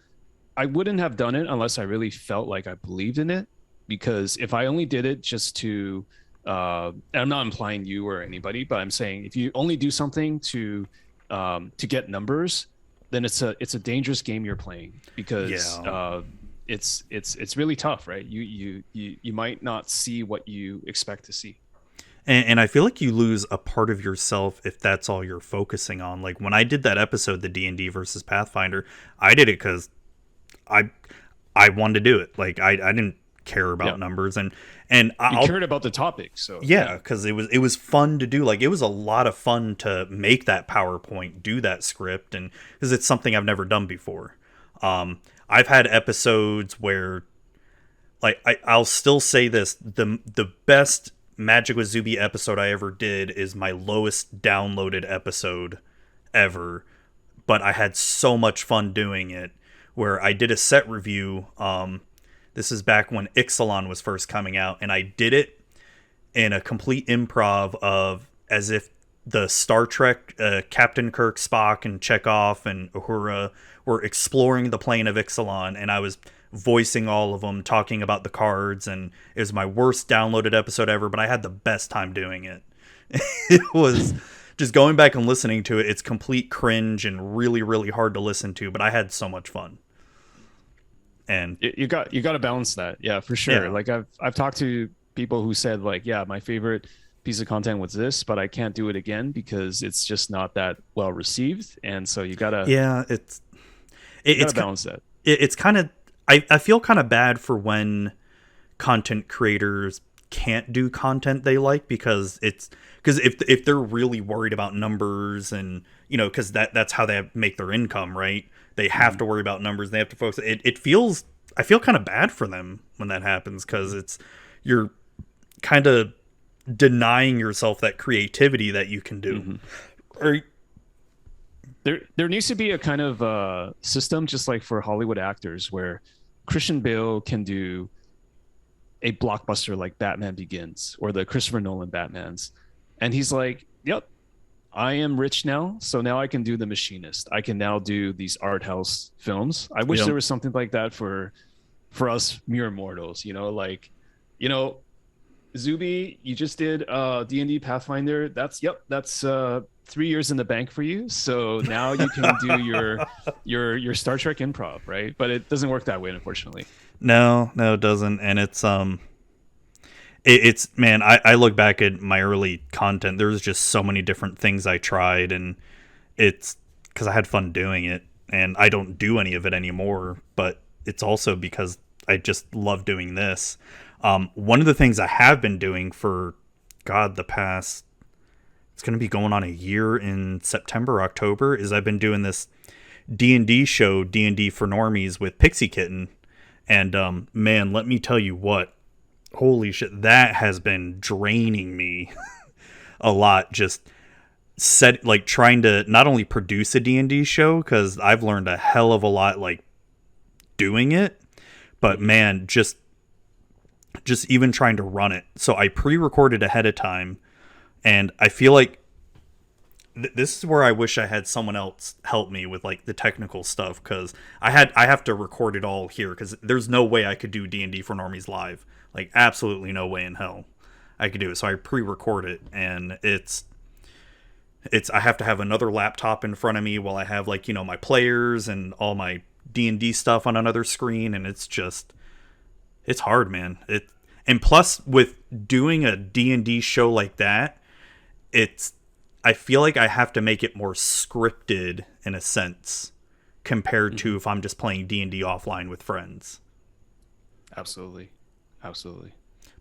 I wouldn't have done it unless I really felt like I believed in it, because if I only did it just to, and I'm not implying you or anybody, but I'm saying if you only do something to get numbers, then it's a dangerous game you're playing, because it's really tough, right? You might not see what you expect to see. And I feel like you lose a part of yourself if that's all you're focusing on. Like, when I did that episode, the D&D versus Pathfinder, I did it because I wanted to do it. Like, I didn't care about numbers, and you cared about the topic, so because it was fun to do. Like, it was a lot of fun to make that PowerPoint, do that script, and because it's something I've never done before. I've had episodes where, like, I'll still say this: the best Magic with Zuby episode I ever did is my lowest downloaded episode ever, but I had so much fun doing it. Where I did a set review. This is back when Ixalan was first coming out, and I did it in a complete improv of as if the Star Trek Captain Kirk, Spock, and Chekhov and Uhura were exploring the plane of Ixalan, and I was voicing all of them, talking about the cards, and it was my worst downloaded episode ever, but I had the best time doing it. It was just going back and listening to it, it's complete cringe and really, really hard to listen to, but I had so much fun. And you got to balance that. Yeah, for sure. Like I've talked to people who said like, yeah, my favorite piece of content was this, but I can't do it again because it's just not that well received. And so you gotta it's balance that. It's kind of, I feel kind of bad for when content creators can't do content they like, because if they're really worried about numbers, and you know, because that's how they make their income, right? They have to worry about numbers. They have to focus. I feel kind of bad for them when that happens, because you're kind of denying yourself that creativity that you can do. Or there needs to be a kind of system, just like for Hollywood actors, where Christian Bale can do a blockbuster like Batman Begins or the Christopher Nolan Batmans, and he's like, "Yep, I am rich now, so now I can do The Machinist. I can now do these art house films." I wish there was something like that for us mere mortals, you know, like, you know, Zuby, you just did D&D Pathfinder. That's 3 years in the bank for you. So now you can do your Star Trek improv, right? But it doesn't work that way, unfortunately. No, no, it doesn't. And it's man, I look back at my early content. There was just so many different things I tried, and it's because I had fun doing it, and I don't do any of it anymore. But it's also because I just love doing this. One of the things I have been doing for God the past, it's going to be going on a year in September, October, is I've been doing this D&D show, D&D for Normies with Pixie Kitten. And man, let me tell you what, holy shit, that has been draining me a lot. Just trying to not only produce a D&D show, because I've learned a hell of a lot like doing it, but man, just even trying to run it. So I pre-recorded ahead of time, and I feel like this is where I wish I had someone else help me with like the technical stuff, because I have to record it all here, because there's no way I could do D&D for Normies live. Like absolutely no way in hell I could do it. So I pre-record it, and it's I have to have another laptop in front of me while I have like, my players and all my D&D stuff on another screen, and it's hard, man. And plus with doing a D&D show like that, I feel like I have to make it more scripted in a sense compared to if I'm just playing D&D offline with friends. Absolutely. Absolutely.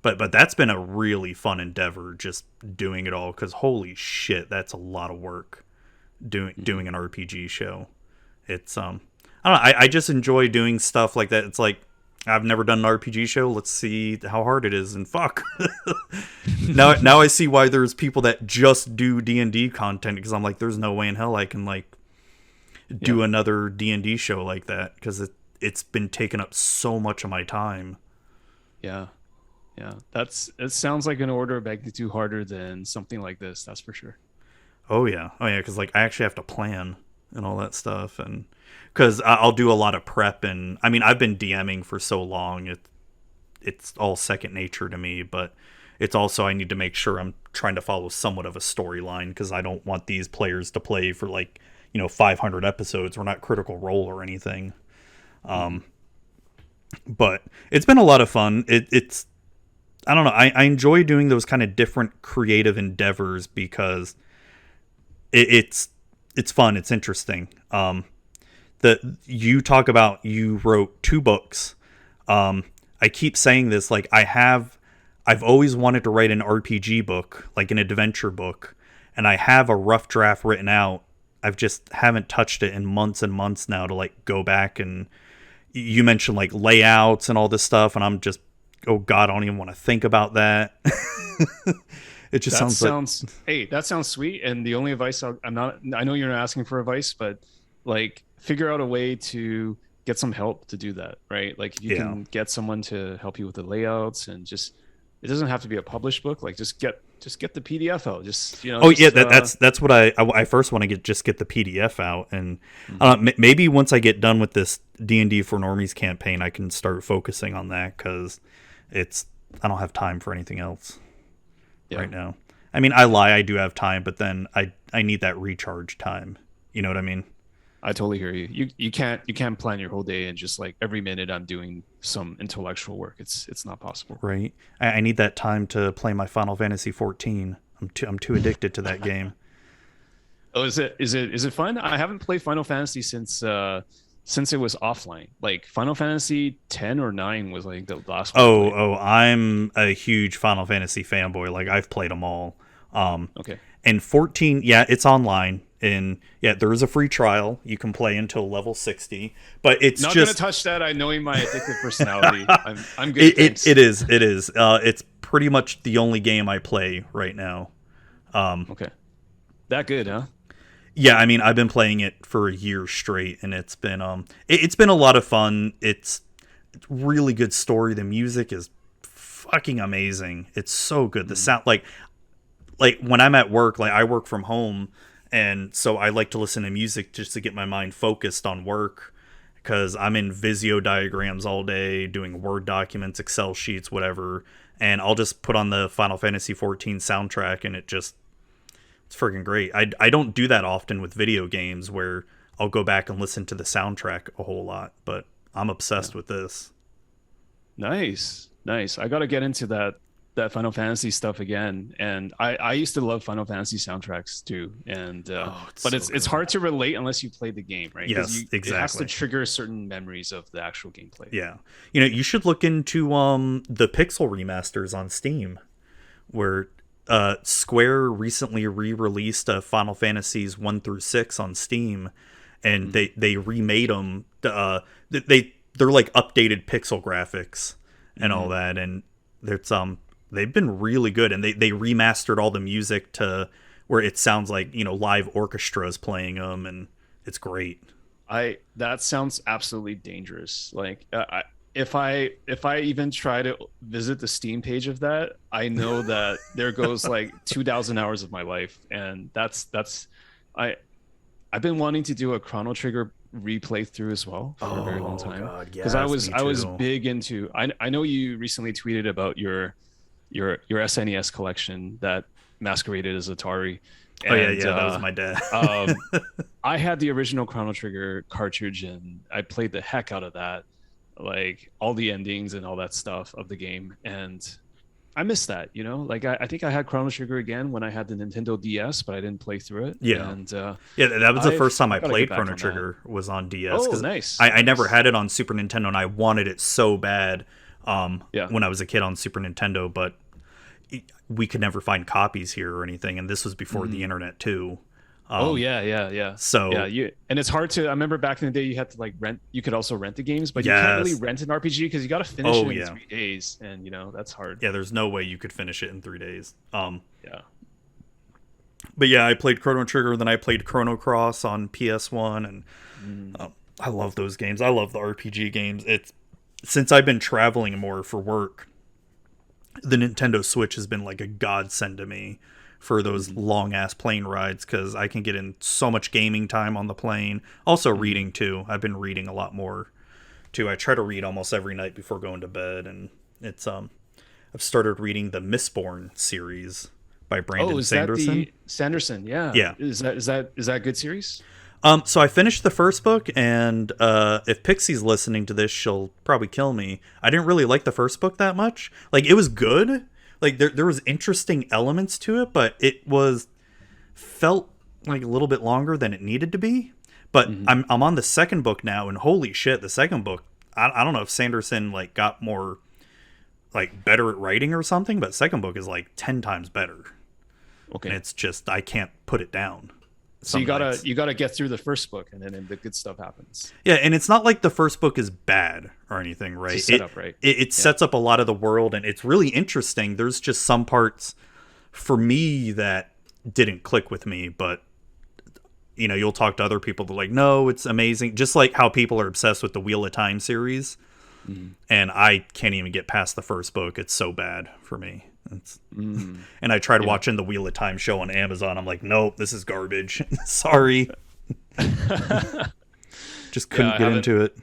But that's been a really fun endeavor, just doing it all, because holy shit, that's a lot of work doing an RPG show. It's I don't know, I just enjoy doing stuff like that. It's like, I've never done an RPG show. Let's see how hard it is, and fuck. Now I see why there's people that just do D&D content, because I'm like, there's no way in hell I can like do another D&D show like that, because it's been taking up so much of my time. Yeah. Yeah. It sounds like an order of magnitude harder than something like this. That's for sure. Oh yeah. Because like I actually have to plan and all that stuff, and because I'll do a lot of prep, and I mean I've been DMing for so long, it's all second nature to me, but it's also I need to make sure I'm trying to follow somewhat of a storyline, because I don't want these players to play for like 500 episodes. We're not Critical Role or anything. But it's been a lot of fun. It's I don't know. I enjoy doing those kind of different creative endeavors, because it's fun. It's interesting. That you talk about, you wrote 2 books. I keep saying this, like I've always wanted to write an RPG book, like an adventure book, and I have a rough draft written out. I've just haven't touched it in months and months now to like go back, and you mentioned like layouts and all this stuff, and I'm just, oh God, I don't even want to think about that. It just sounds hey, that sounds sweet. And the only advice I know you're not asking for advice, but like figure out a way to get some help to do that, right? Like if you can get someone to help you with the layouts, and just, it doesn't have to be a published book. Like just get the PDF out. That's what I first want to get the PDF out, and maybe once I get done with this D&D for Normies campaign, I can start focusing on that, because I don't have time for anything else right now. I mean, I do have time, but then I need that recharge time. You know what I mean? I totally hear you. You can't plan your whole day and just like every minute I'm doing some intellectual work. It's not possible. Right. I need that time to play my Final Fantasy 14. I'm too addicted to that game. Oh, is it fun? I haven't played Final Fantasy since it was offline. Like Final Fantasy 10 or 9 was like the last one. I'm a huge Final Fantasy fanboy. Like I've played them all. Okay. And 14, yeah, it's online. And yeah, there is a free trial. You can play until level 60, but it's not just going to touch that. I knowing my addictive personality. I'm good. It is. It's pretty much the only game I play right now. Okay. That good, huh? Yeah, I mean, I've been playing it for a year straight, and it's been it's been a lot of fun. It's really good story. The music is fucking amazing. It's so good. The sound, like when I'm at work, like I work from home, and so I like to listen to music just to get my mind focused on work, because I'm in Visio diagrams all day, doing Word documents, Excel sheets, whatever, and I'll just put on the Final Fantasy 14 soundtrack, and it's freaking great. I don't do that often with video games, where I'll go back and listen to the soundtrack a whole lot, but I'm obsessed with this. Nice. I got to get into that Final Fantasy stuff again. And I used to love Final Fantasy soundtracks too. And Oh, it's but so it's good. hard to relate unless you play the game, right? Because Yes, you it has to exactly. trigger certain memories of the actual gameplay. Yeah. You should look into the Pixel remasters on Steam, where Square recently re-released Final Fantasies 1 through 6 on Steam, and Mm. they remade them. They're like updated pixel graphics and all Mm. that, and it's they've been really good, and they remastered all the music to where it sounds like live orchestras playing them, and it's great. I That sounds absolutely dangerous. Like if I even try to visit the Steam page of that, I know that there goes like 2,000 hours of my life, and that's I I've been wanting to do a Chrono Trigger replay through as well for a very long Oh time God, because I yes, was me I was too. big into. I know you recently tweeted about your SNES collection that masqueraded as Atari, Oh yeah, and yeah, that was my dad. um, I had the original Chrono Trigger cartridge and I played the heck out of that, like all the endings and all that stuff of the game. And I miss that, Like I think I had Chrono Trigger again when I had the Nintendo DS, but I didn't play through it. Yeah. And Yeah, that was the first time I I've got to get played back Chrono on that. Trigger was on DS Oh, because nice, I never nice. had it on Super Nintendo and I wanted it so bad Yeah. when I was a kid on Super Nintendo, but we could never find copies here or anything, and this was before the Mhm. internet too. Oh Um, yeah. Yeah, so and it's hard to. I remember back in the day, you had to like rent. You could also rent the games, but you can't really yes, rent an RPG because you got to finish it oh in yeah, 3 days, and that's hard. yeah. There's no way you could finish it in 3 days. Yeah. But yeah, I played Chrono Trigger, then I played Chrono Cross on PS1, and Mm. I love those games. I love the RPG games. It's since I've been traveling more for work, the Nintendo Switch has been like a godsend to me for those Mhm. long ass plane rides because I can get in so much gaming time on the plane. Also, Mhm. reading too. I've been reading a lot more too. I try to read almost every night before going to bed, and it's I've started reading the Mistborn series by Oh, Brandon is that Sanderson. the Sanderson? Yeah. Yeah. Is that a good series? So I finished the first book, and if Pixie's listening to this, she'll probably kill me. I didn't really like the first book that much. Like it was good. Like there was interesting elements to it, but it was felt like a little bit longer than it needed to be. But Hmm. I'm on the second book now, and holy shit, the second book. I don't know if Sanderson like got more like better at writing or something, but second book is like 10 times better, and Okay. it's just I can't put it down So you some gotta nights. you gotta get through the first book, and then the good stuff happens. Yeah, and it's not like the first book is bad or anything, It's a right? setup, right? It Yeah. sets up a lot of the world, and it's really interesting. There's just some parts for me that didn't click with me, but you'll talk to other people that are like, no, it's amazing. Just like how people are obsessed with the Wheel of Time series, Mhm. and I can't even get past the first book. It's so bad for me. It's, Mm. and I tried Yeah. watching the Wheel of Time show on Amazon. I'm like, nope, this is garbage. Sorry, just Yeah, couldn't I get haven't. into it.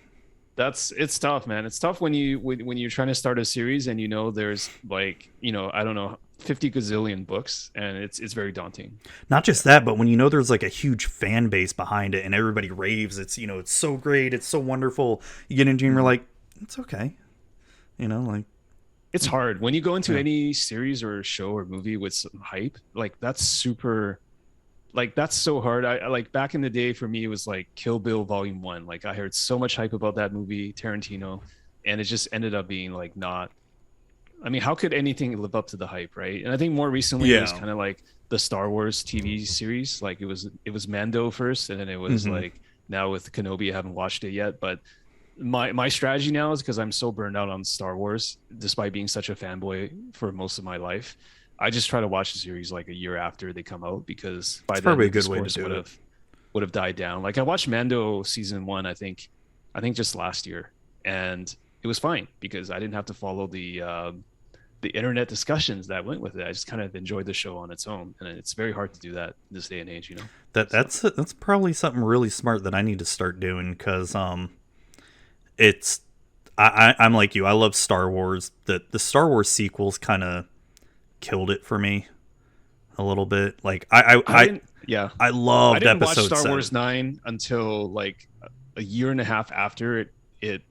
It's tough, man. It's tough when you're trying to start a series and there's like I don't know 50 gazillion books, and it's very daunting. Not just that, but when there's like a huge fan base behind it and everybody raves, it's so great, it's so wonderful. You get into it and you're Mhm. like, it's okay, like It's hard when you go into yeah, any series or show or movie with some hype. Like that's super. Like that's so hard. I like back in the day for me it was like Kill Bill Volume 1. Like I heard so much hype about that movie, Tarantino, and it just ended up being like not. I mean, how could anything live up to the hype, right? And I think more recently it was yeah, kind of like the Star Wars TV series. Like it was Mando first, and then it was hmm, like now with Kenobi. I haven't watched it yet, but my strategy now is because I'm so burned out on Star Wars, despite being such a fanboy for most of my life. I just try to watch the series like a year after they come out because by it's then probably the a good way to discourse do would it. have would have died down. Like I watched Mando season 1, I think just last year, and it was fine because I didn't have to follow the internet discussions that went with it. I just kind of enjoyed the show on its own, and it's very hard to do that in this day and age. that So that's that's probably something really smart that I need to start doing because it's I'm like you, I love Star Wars. The Star Wars sequels kind of killed it for me a little bit. Like I didn't, yeah, I I loved didn't watch Episode Star 7. Wars 9 until like a year and a half after it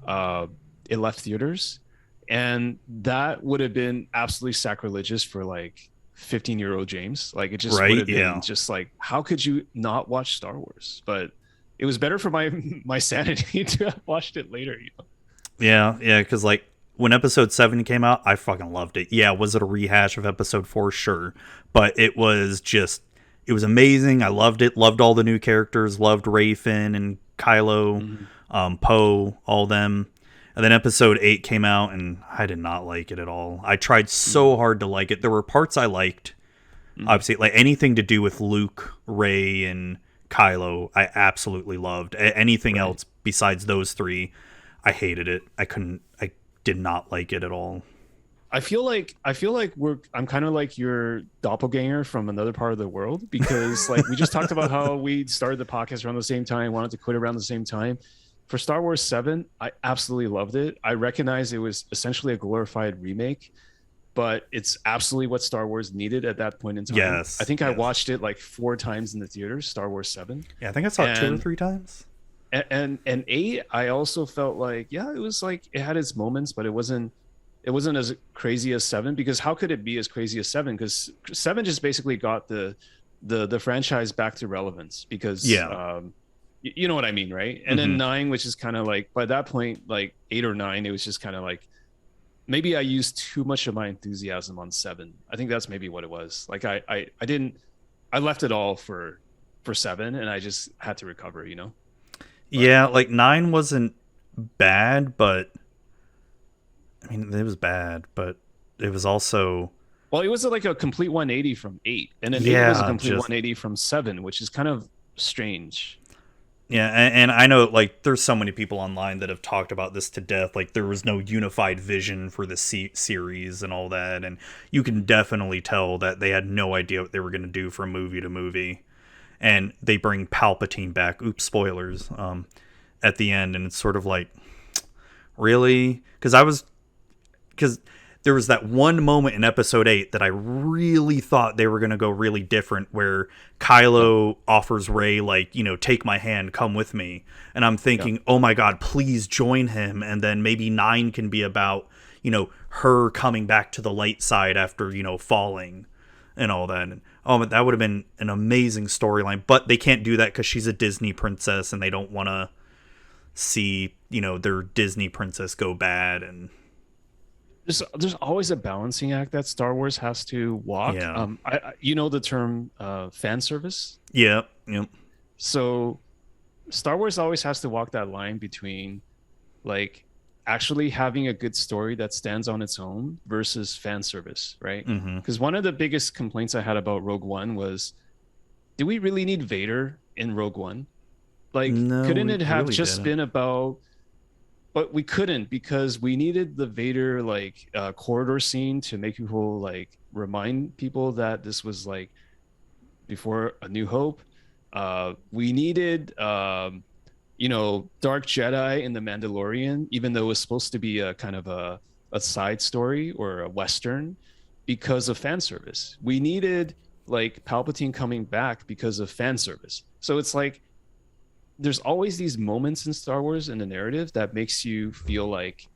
uh it left theaters, and that would have been absolutely sacrilegious for like 15-year-old James. Like it just would Right? have been Yeah. just like, how could you not watch Star Wars? But it was better for my sanity to have watched it later. Yeah, yeah, because like when episode 7 came out, I fucking loved it. Yeah, was it a rehash of episode 4? Sure. But it was amazing. I loved it. Loved all the new characters. Loved Rey, Finn, and Kylo, Mhm. Poe, all them. And then episode 8 came out, and I did not like it at all. I tried so Mhm. hard to like it. There were parts I liked. Mhm. Obviously, like anything to do with Luke, Rey, and Kylo, I absolutely loved. Anything Right. else besides those three, I hated it. I did not like it at all. I feel like I'm kind of like your doppelganger from another part of the world, because like we just talked about how we started the podcast around the same time, wanted to quit around the same time. For Star Wars 7, I absolutely loved it. I recognize it was essentially a glorified remake, but it's absolutely what Star Wars needed at that point in time. I Yes, think I yes. watched it like 4 times in the theaters, Star Wars 7. Yeah, I think I saw it two or And three times. and 8, I also felt like, yeah, it was like it had its moments, but it wasn't as crazy as 7, because how could it be as crazy as 7? Because 7 just basically got the franchise back to relevance, because Yeah. you know what I mean, right? And then Hmm. 9, which is kind of like, by that point, like 8 or 9, it was just kind of like, maybe I used too much of my enthusiasm on 7. I think that's maybe what it was. Like I didn't, I left it all for 7, and I just had to recover, But Yeah, like 9 wasn't bad, but I mean, it was bad, but it was also well, it was like a complete 180 from 8, and then 8 was a yeah, complete just 180 from 7, which is kind of strange. yeah, and I know like there's so many people online that have talked about this to death. Like there was no unified vision for the series and all that, and you can definitely tell that they had no idea what they were going to do from movie to movie. And they bring Palpatine back. Oops, spoilers. At the end, and it's sort of like, really? Because there was that one moment in episode 8 that I really thought they were going to go really different, where Yeah, Kylo offers Rey, like, take my hand, come with me. And I'm yeah. thinking, oh my God, please join him. And then maybe 9 can be about, her coming back to the light side after, falling and all that. And, oh, but that would have been an amazing storyline. But they can't do that because she's a Disney princess and they don't want to see, their Disney princess go bad. And There's always a balancing act that Star Wars has to walk. yeah. You know the term fan service. Yeah. Yep. So Star Wars always has to walk that line between like actually having a good story that stands on its own versus fan service, right? Mm-hmm. Because one of the biggest complaints I had about Rogue One was, do we really need Vader in Rogue One? Like, No, couldn't we it have really just didn't. been about, but we couldn't, because we needed the Vader like corridor scene to make people like remind people that this was like before A New Hope. We needed Dark Jedi in The Mandalorian, even though it was supposed to be a kind of a side story or a Western, because of fan service. We needed like Palpatine coming back because of fan service. So it's like there's always these moments in Star Wars in the narrative that makes you feel like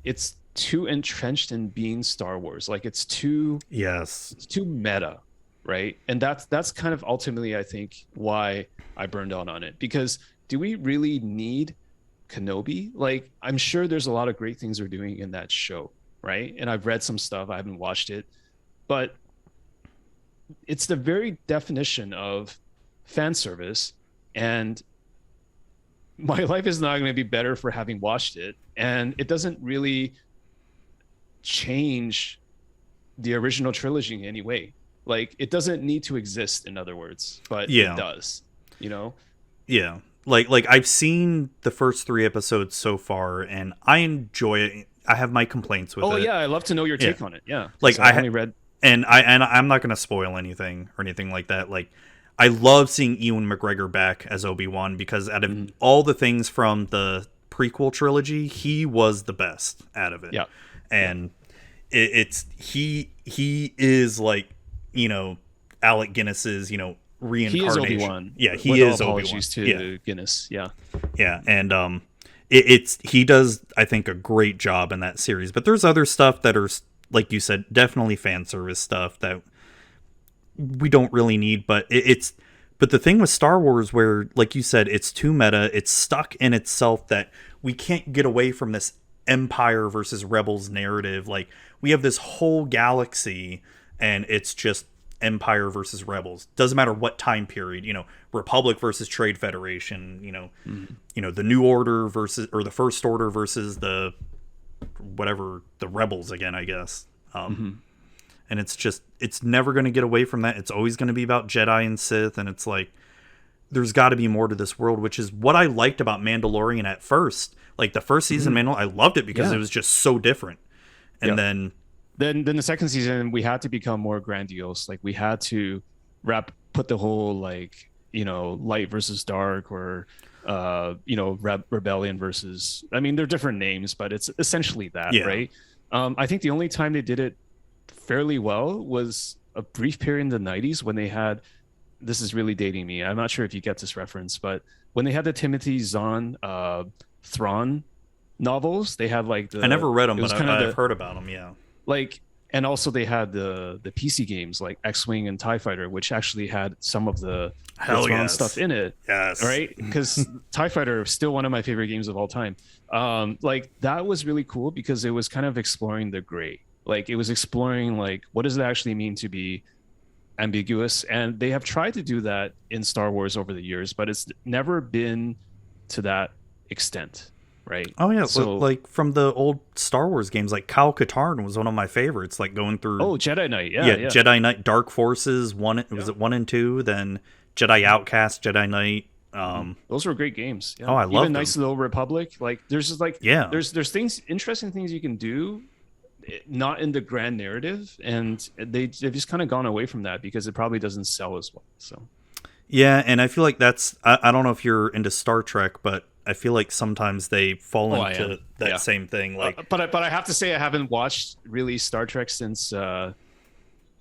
it's too entrenched in being Star Wars. Like Yes. it's too meta, right? And that's kind of ultimately, I think, why I burned out on it. Because do we really need Kenobi? Like, I'm sure there's a lot of great things they're doing in that show, right? And I've read some stuff, I haven't watched it, but it's the very definition of fan service. And my life is not going to be better for having watched it. And it doesn't really change the original trilogy in any way. Like, it doesn't need to exist, in other words, but it Yeah. does, you know? Yeah. Like I've seen the first 3 episodes so far and I enjoy it. I have my complaints with Oh, it. yeah. I'd love to know your Yeah. take on it. Yeah. Like Because I've only read. and I'm not going to spoil anything or anything like that. Like I love seeing Ewan McGregor back as Obi-Wan because out of Mhm. all the things from the prequel trilogy, he was the best out of it. Yeah. Yeah. And he is like, Alec Guinness's, He is reincarnation. Obi-Wan. Yeah, he With all is Obi-Wan. apologies to Yeah. Guinness. Yeah. Yeah, and it's he does, I think, a great job in that series. But there's other stuff that are, like you said, definitely fan service stuff that we don't really need. But it's but the thing with Star Wars, where like you said, it's too meta, it's stuck in itself, that we can't get away from this Empire versus Rebels narrative. Like, we have this whole galaxy, and it's just Empire versus Rebels. Doesn't matter what time period, Republic versus Trade Federation, the New Order versus, or the First Order versus the Rebels again, I guess. And it's never going to get away from that. It's always going to be about Jedi and Sith, and it's like, there's got to be more to this world, which is what I liked about Mandalorian at first. Like, the first season, I loved it because it was just so different. And then the second season, we had to become more grandiose. Like, we had to put the whole, like, light versus dark, or rebellion versus, I mean, they're different names, but it's essentially that, right? I think the only time they did it fairly well was a brief period in the 90s when they had, this is really dating me, I'm not sure if you get this reference, but when they had the Timothy Zahn Thrawn novels, they had like I never read them, but I've heard about them. Yeah. Like, and also they had the PC games like X-Wing and TIE Fighter, which actually had some of the Thrawn stuff in it. Yes. Right? Because TIE Fighter is still one of my favorite games of all time. Like, that was really cool because it was kind of exploring the gray. Like, it was exploring, like, what does it actually mean to be ambiguous? And they have tried to do that in Star Wars over the years, but it's never been to that extent, right? Oh yeah, so like from the old Star Wars games, like Kyle Katarn was one of my favorites. Like, going through Jedi Knight, yeah, Jedi Knight, Dark Forces was it 1 and 2, then Jedi Outcast, Jedi Knight. Those were great games. Oh, I love them. Nice Little Republic. Like, there's just like there's things, interesting things you can do, not in the grand narrative, and they've just kind of gone away from that because it probably doesn't sell as well. So yeah, and I feel like that's, I don't know if you're into Star Trek, but I feel like sometimes they fall into that same thing. Like, but I have to say, I haven't watched really Star Trek since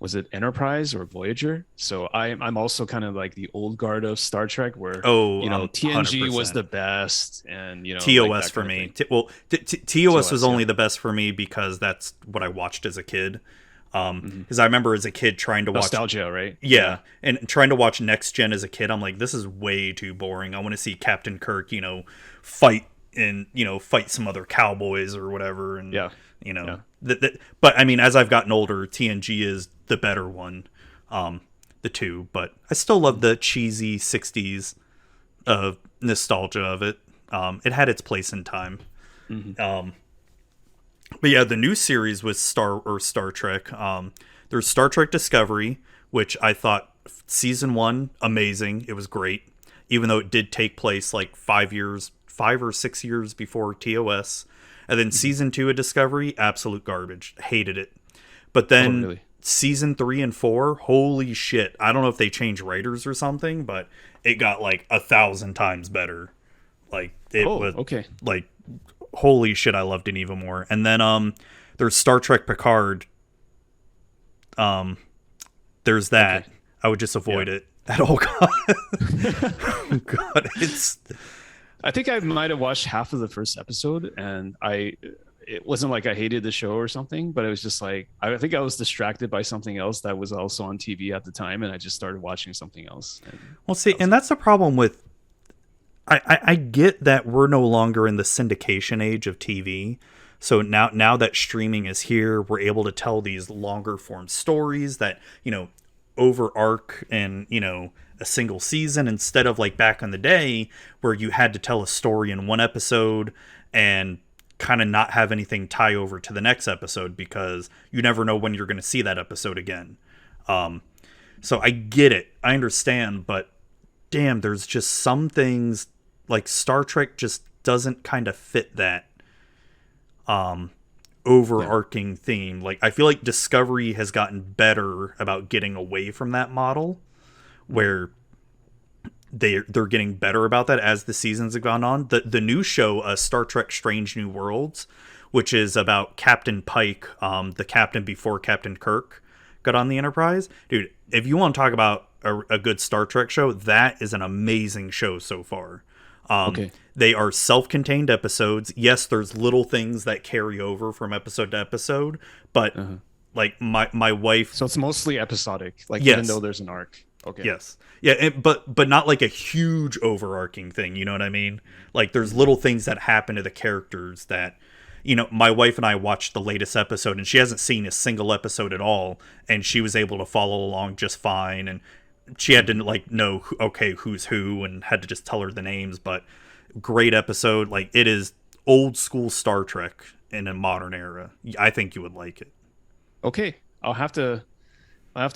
was it Enterprise or Voyager? So I'm also kind of like the old guard of Star Trek, where TNG 100%. Was the best, and TOS like for me. TOS was only the best for me because that's what I watched as a kid. Because I remember as a kid trying to watch nostalgia, right? Yeah, and trying to watch Next Gen as a kid, I'm like, this is way too boring. I want to see Captain Kirk, fight and fight some other cowboys or whatever, and but I mean, as I've gotten older, TNG is the better one, the two. But I still love the cheesy '60s nostalgia of it. It had its place in time. But yeah, the new series with Star Trek. There's Star Trek Discovery, which I thought season 1 amazing. It was great, even though it did take place like 5 or 6 years before TOS. And then season 2 of Discovery, absolute garbage. Hated it. But then season 3 and 4, holy shit! I don't know if they changed writers or something, but it got like 1,000 times better. Like, it was like, holy shit, I loved it even more. And then there's Star Trek Picard. There's that. Okay. I would just avoid it at all costs. Oh god, I think I might have watched half of the first episode, and it wasn't like I hated the show or something, but it was just like, I think I was distracted by something else that was also on TV at the time, and I just started watching something else. Well, see, and that's the problem with, I get that we're no longer in the syndication age of TV. So now that streaming is here, we're able to tell these longer form stories that, over arc and, a single season, instead of like back in the day where you had to tell a story in one episode and kind of not have anything tie over to the next episode because you never know when you're going to see that episode again. So I get it. I understand, but damn, there's just some things like Star Trek just doesn't kind of fit that overarching theme. Like, I feel like Discovery has gotten better about getting away from that model, where they're getting better about that as the seasons have gone on. The new show, Star Trek Strange New Worlds, which is about Captain Pike, the captain before Captain Kirk got on the Enterprise. Dude, if you want to talk about a good Star Trek show, that is an amazing show so far. Okay. They are self-contained episodes. Yes, there's little things that carry over from episode to episode, but Uh-huh. like my wife, So it's mostly episodic, like even though yes, there's an arc. Okay. yes, yeah, but not like a huge overarching thing. You know what I mean? Like there's little things that happen to the characters that, my wife and I watched the latest episode, and she hasn't seen a single episode at all, and she was able to follow along just fine, and she had to like know okay who's who, and had to just tell her the names. But great episode. Like it is old school Star Trek in a modern era. I think you would like it. Okay. I'll have to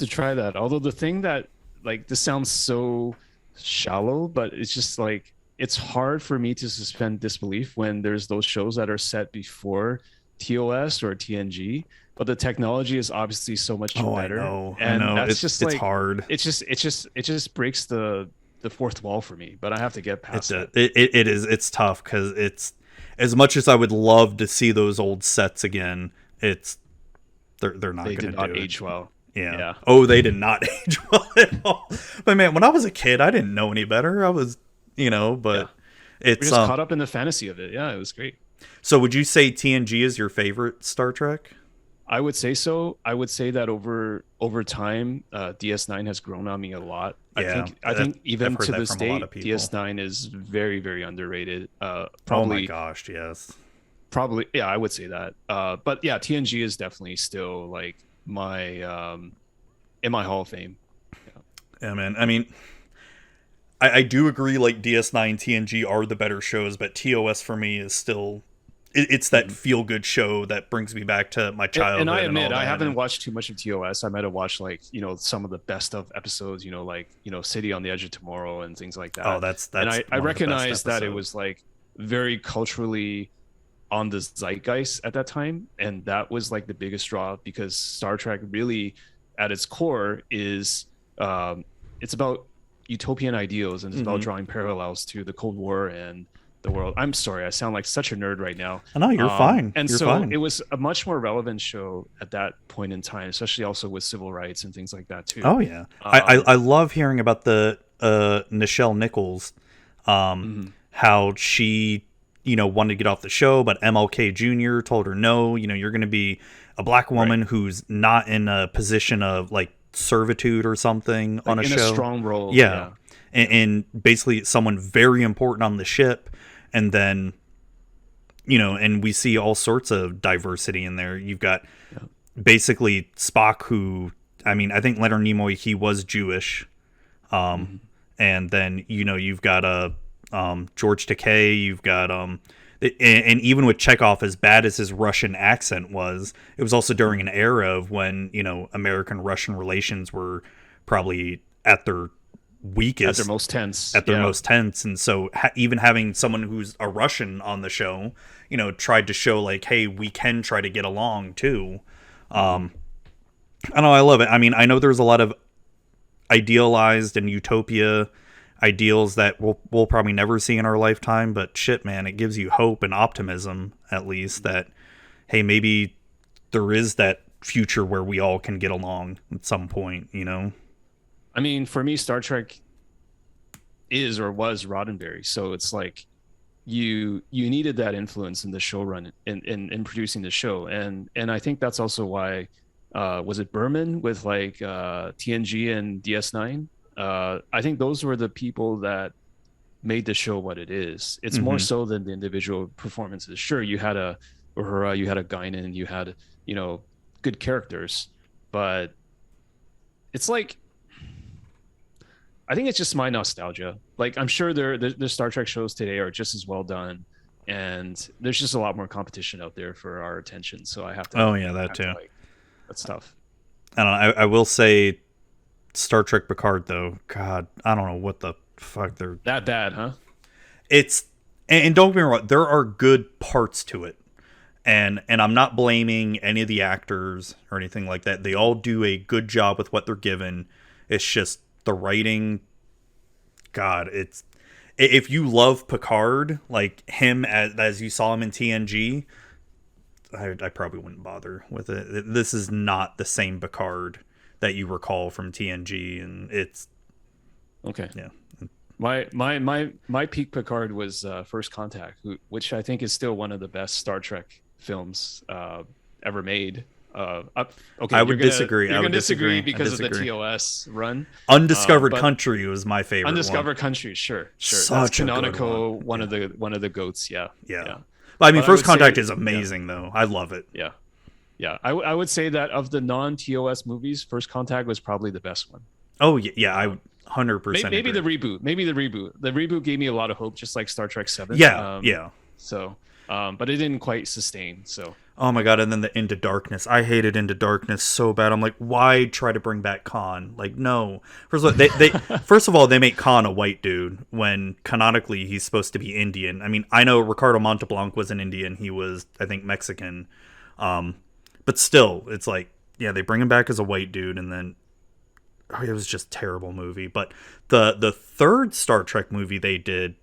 try that. Although the thing that like this sounds so shallow, but it's just like it's hard for me to suspend disbelief when there's those shows that are set before TOS or TNG, but the technology is obviously so much Oh, better. I And know. that's It's just it's like hard. it just breaks the fourth wall for me, but I have to get past that. It is. It's tough because it's as much as I would love to see those old sets again. It's they're not They going did to not do it. age well. Yeah. Yeah. Oh, they did not age well at all. But man, when I was a kid, I didn't know any better. I was, Yeah. but We're it's just caught up in the fantasy of it. Yeah, it was great. So would you say TNG is your favorite Star Trek? I would say so. I would say that over time, DS9 has grown on me a lot. Yeah, I think even I've heard to that this from a lot day, of people. DS9 is very very underrated. Oh my Probably gosh, yes. probably yeah, I would say that. But yeah, TNG is definitely still like my in my Hall of Fame. Yeah. Yeah, man. I mean, I do agree. Like DS9, TNG are the better shows, but TOS for me is still it's that feel good show that brings me back to my childhood. And I admit, all I that. haven't watched too much of TOS. I might have watched like some of the best of episodes. Like City on the Edge of Tomorrow and things like that. Oh, that's and one I of the best recognize that it episodes. was like very culturally on the zeitgeist at that time, and that was like the biggest draw because Star Trek really, at its core, is it's about utopian ideals and it's about drawing parallels to the Cold War and the world. I'm sorry, I sound like such a nerd right now. I know you're fine. And You're so fine. it was a much more relevant show at that point in time, especially also with civil rights and things like that too. Oh yeah, I love hearing about the Nichelle Nichols, Mhm. how she wanted to get off the show, but MLK Jr. told her no. You're going to be a black woman who's not in a position of like servitude or something Like on a in show. a strong role. Yeah. And basically someone very important on the ship, and then and we see all sorts of diversity in there. You've got basically Spock, who I mean, I think Leonard Nimoy, he was Jewish, and then you've got George Takei, you've got and even with Chekhov, as bad as his Russian accent was, it was also during an era of when American Russian relations were probably at their weakest, at their most tense. And so even having someone who's a Russian on the show tried to show like, hey, we can try to get along too. I know, I love it. I mean, I know there's a lot of idealized and utopia ideals that we'll probably never see in our lifetime, but shit, man, it gives you hope and optimism, at least, that hey, maybe there is that future where we all can get along at some point. I mean, for me, Star Trek is or was Roddenberry, so it's like you needed that influence in the show run in producing the show, and I think that's also why was it Berman with like TNG and DS9. I think those were the people that made the show what it is. It's more so than the individual performances. Sure, you had a Uhura, you had a Guinan, you had good characters, but it's like I think it's just my nostalgia. Like I'm sure the Star Trek shows today are just as well done, and there's just a lot more competition out there for our attention. So I have to. Oh yeah, that too. That's tough. I don't know. I will say, Star Trek Picard though. God, I don't know what the fuck they're that bad, huh? It's and don't get me wrong. There are good parts to it, and I'm not blaming any of the actors or anything like that. They all do a good job with what they're given. It's just the writing. God, it's if you love Picard like him as you saw him in TNG, I probably wouldn't bother with it. This is not the same Picard that you recall from TNG, and it's okay. Yeah, My peak Picard was First Contact, which I think is still one of the best Star Trek films ever made. Okay, I would disagree. you're I gonna would disagree disagree. I because of the disagree. TOS run, Undiscovered but Country was my favorite one. Undiscovered Country, sure, that's Such a good one. canonical. Yeah. One of the goats, yeah, Yeah. yeah. But I mean, But I First would Contact say, is yeah, amazing, though. I love it. yeah, yeah. I would say that of the non TOS movies, First Contact was probably the best one. Oh, yeah, I Um, 100% maybe the agree. reboot. Maybe the reboot. The reboot gave me a lot of hope, just like Star Trek Seven. Yeah, yeah. So, but it didn't quite sustain. So, Oh my god, and then the Into Darkness. I hated Into Darkness so bad. I'm like, why try to bring back Khan? Like, no. First of all, they first of all they make Khan a white dude when canonically he's supposed to be Indian. I mean, I know Ricardo Montalban was an Indian. He was, I think, Mexican. But still, it's like, yeah, they bring him back as a white dude, and then it was just a terrible movie. But the third Star Trek movie they did,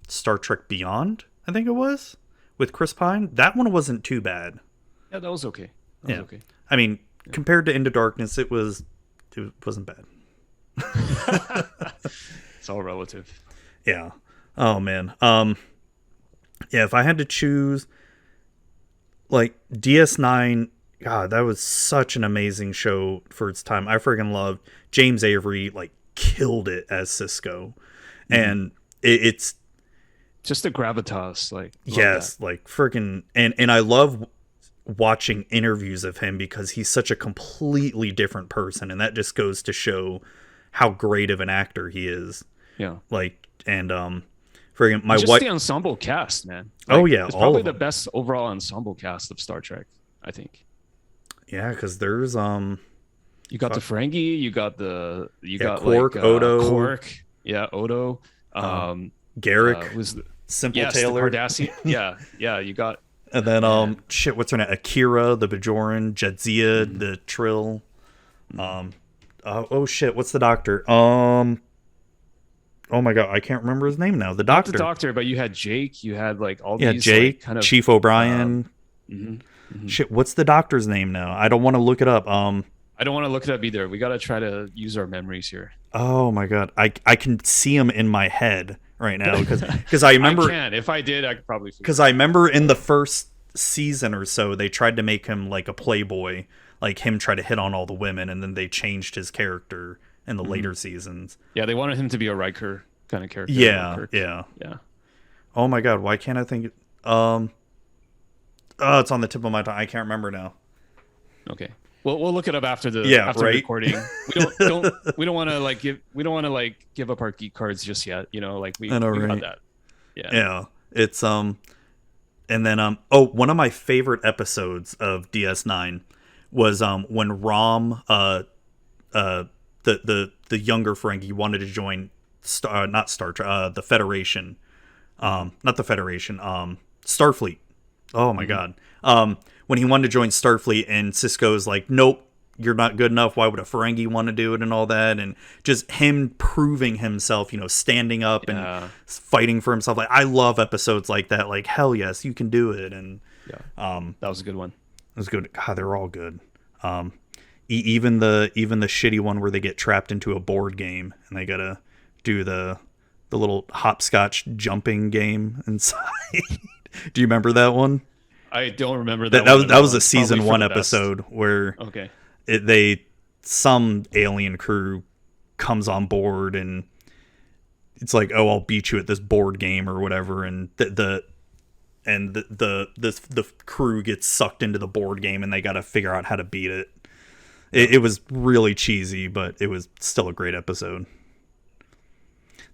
Star Trek Beyond, I think it was, with Chris Pine. That one wasn't too bad. yeah, that was okay. That was Yeah. okay. I mean, compared to Into Darkness, it wasn't bad. It's all relative. Yeah. Oh man. Yeah, if I had to choose, like, DS9, God, that was such an amazing show for its time. I freaking loved James Avery, like, killed it as Cisco. And it's Just the gravitas, like, love yes, like freaking, and I love watching interviews of him because he's such a completely different person, and that just goes to show how great of an actor he is. that. Yeah. Like, and friggin' my Just wife. the ensemble cast, man. Oh yeah, it's all probably of the them. best overall ensemble cast of Star Trek. I think Yeah, because there's you got the fuck. Ferengi, you got Quark, like Odo, Quark, yeah, Odo, Garrick, who's the, Simple yes, Taylor, the Cardassian, yeah, you got and then man. shit, what's her name? Akira, the Bajoran, Jadzia, the Trill. Oh shit, what's the doctor? Oh my god, I can't remember his name now. The Not the doctor. Doctor, but you had Jake, you had like all Yeah, these Jake, like kind of Chief O'Brien. mhm, mhm. Shit, what's the doctor's name now? I don't want to look it up. I don't want to look it up either. We got to try to use our memories here. Oh my god, I can see him in my head right now because I remember I can. If I did, I could probably figure because I remember in the first season or so they tried to make him like a playboy, like him try to hit on all the women, and then they changed his character in the later seasons. Yeah, they wanted him to be a Riker kind of character. Yeah, Kirk. yeah. Yeah. Oh my god, why can't I think? Oh, it's on the tip of my tongue. I can't remember now. Okay. We'll look it up after the Yeah, after right. recording. We don't want to like give up our geek cards just yet. You know, like we I know, we got right? that. Yeah. Yeah, it's and then oh, one of my favorite episodes of DS9 was when Rom the younger Ferengi wanted to join not Star Trek, the Federation, not the Federation, Starfleet. Oh my god. When he wanted to join Starfleet, and Cisco's like, nope, you're not good enough. Why would a Ferengi want to do it and all that? And just him proving himself, standing up Yeah. and fighting for himself. Like, I love episodes like that. Like, hell yes, you can do it. And Yeah. That was a good one. it was good. God, they're all good. Even the shitty one where they get trapped into a board game and they gotta do the little hopscotch jumping game inside. Do you remember that one? I don't remember that. That one was at all. a It's season probably for one the best. episode where Okay. some alien crew comes on board and it's like, oh, I'll beat you at this board game or whatever, and the crew gets sucked into the board game and they got to figure out how to beat it. It was really cheesy, but it was still a great episode.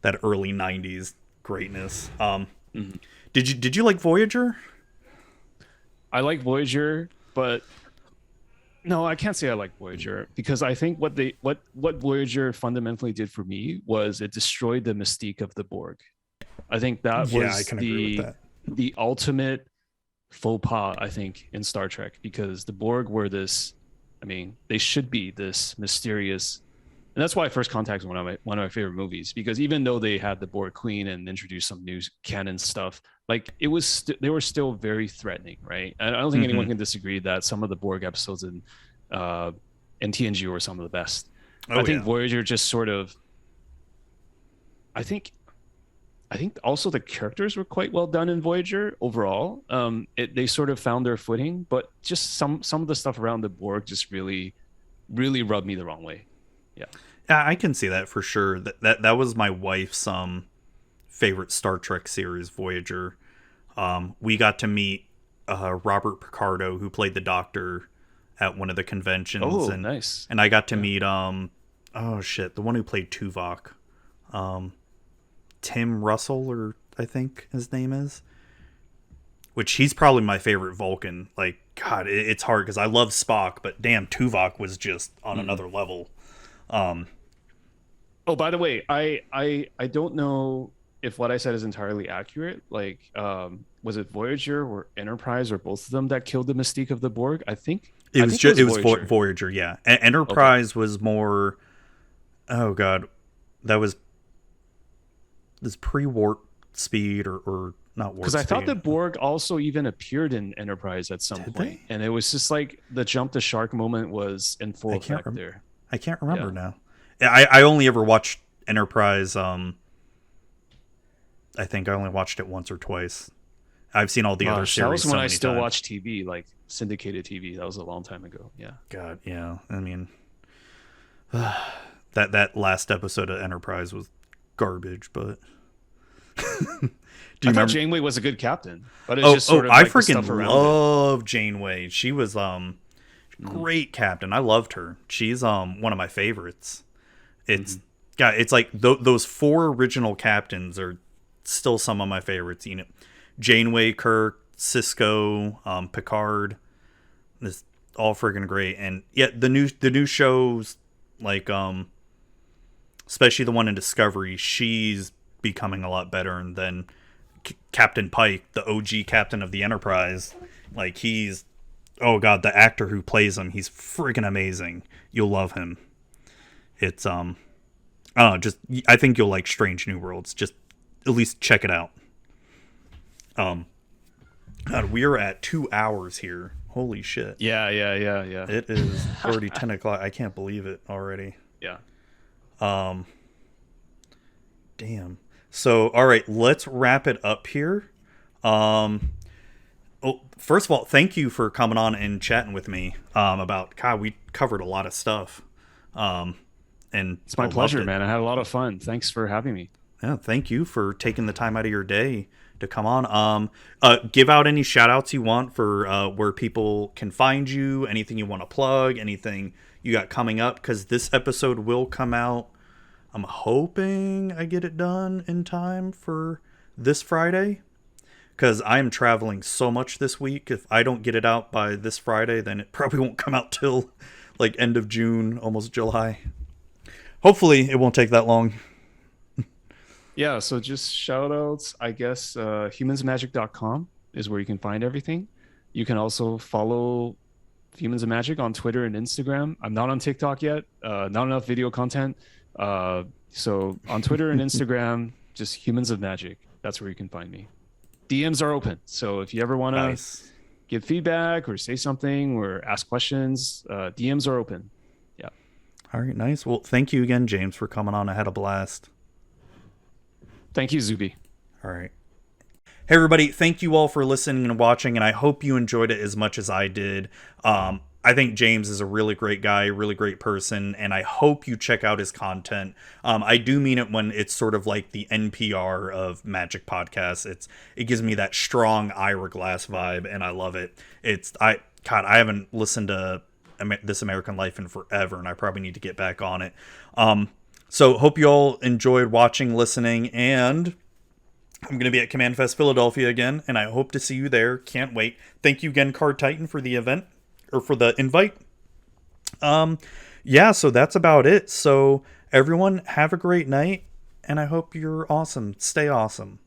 That early '90s greatness. Did you like Voyager? I like Voyager, but no, I can't say I like Voyager because I think what Voyager fundamentally did for me was it destroyed the mystique of the Borg. I think that Yeah, was I can agree with that. the ultimate faux pas, I think, in Star Trek, because the Borg were this, I mean, they should be this mysterious, and that's why First Contact is one of my favorite movies, because even though they had the Borg Queen and introduced some new canon stuff, like it was they were still very threatening, right? And I don't think anyone can disagree that some of the Borg episodes in TNG were some of the best. Oh, I think yeah. Voyager just sort of I think also the characters were quite well done in Voyager overall. They sort of found their footing, but just some of the stuff around the Borg just really rubbed me the wrong way. Yeah. Yeah, I can see that for sure. That was my wife's favorite Star Trek series, Voyager. We got to meet Robert Picardo, who played the Doctor at one of the conventions. Oh, and, nice. And I got to meet oh shit, the one who played Tuvok, Tim Russell, or I think his name is. Which he's probably my favorite Vulcan. Like, God, it's hard because I love Spock, but damn, Tuvok was just on another level. Oh, by the way, I don't know if what I said is entirely accurate. Like, was it Voyager or Enterprise or both of them that killed the mystique of the Borg? I think it was Voyager. Voyager, yeah. Enterprise was more. Oh God, that was this pre-warp speed or not warp. Because I thought the Borg also even appeared in Enterprise at some point, and it was just like the jump the shark moment was in full effect there. I can't remember now. I only ever watched Enterprise. I think I only watched it once or twice. I've seen all the other series. That was when I still times. watched TV, like syndicated TV. That was a long time ago. Yeah. God, yeah. I mean, that last episode of Enterprise was garbage, but. I thought Janeway was a good captain, but it's just sort of I like freaking love Janeway. She was great captain. I loved her. She's one of my favorites. It's it's like those four original captains are still some of my favorites. You know, Janeway, Kirk, Cisco, Picard. This all freaking great. And yet the new shows like especially the one in Discovery, she's becoming a lot better. And then Captain Pike, the OG captain of the Enterprise, like he's oh god, the actor who plays him, he's freaking amazing. You'll love him. It's I don't know, just I think you'll like Strange New Worlds. Just at least check it out. God, we are at 2 hours here. Holy shit. Yeah. It is already 10 o'clock. I can't believe it already. Yeah. Damn. So, all right, let's wrap it up here. First of all, thank you for coming on and chatting with me about, God, we covered a lot of stuff. And it's my pleasure, man. I had a lot of fun. Thanks for having me. Yeah, thank you for taking the time out of your day to come on. Give out any shout outs you want for where people can find you, anything you want to plug, anything you got coming up, because this episode will come out. I'm hoping I get it done in time for this Friday, because I'm traveling so much this week. If I don't get it out by this Friday, then it probably won't come out till like end of June, almost July. Hopefully it won't take that long. Yeah, so just shout outs, I guess. Humansmagic.com is where you can find everything. You can also follow Humans of Magic on Twitter and Instagram. I'm not on TikTok yet. Not enough video content. So on Twitter and Instagram, just Humans of Magic. That's where you can find me. DMs are open. So if you ever want to give feedback or say something or ask questions, DMs are open. Yeah. All right, nice. Well, thank you again, James, for coming on. I had a blast. Thank you, Zuby. All right. Hey, everybody. Thank you all for listening and watching, and I hope you enjoyed it as much as I did. I think James is a really great guy, a really great person, and I hope you check out his content. I do mean it when it's sort of like the NPR of Magic podcasts. It gives me that strong Ira Glass vibe, and I love it. I haven't listened to This American Life in forever, and I probably need to get back on it. So hope you all enjoyed watching, listening, and I'm going to be at Command Fest Philadelphia again, and I hope to see you there. Can't wait. Thank you again, Card Titan, for the event, or for the invite. Yeah, so that's about it. So everyone, have a great night, and I hope you're awesome. Stay awesome.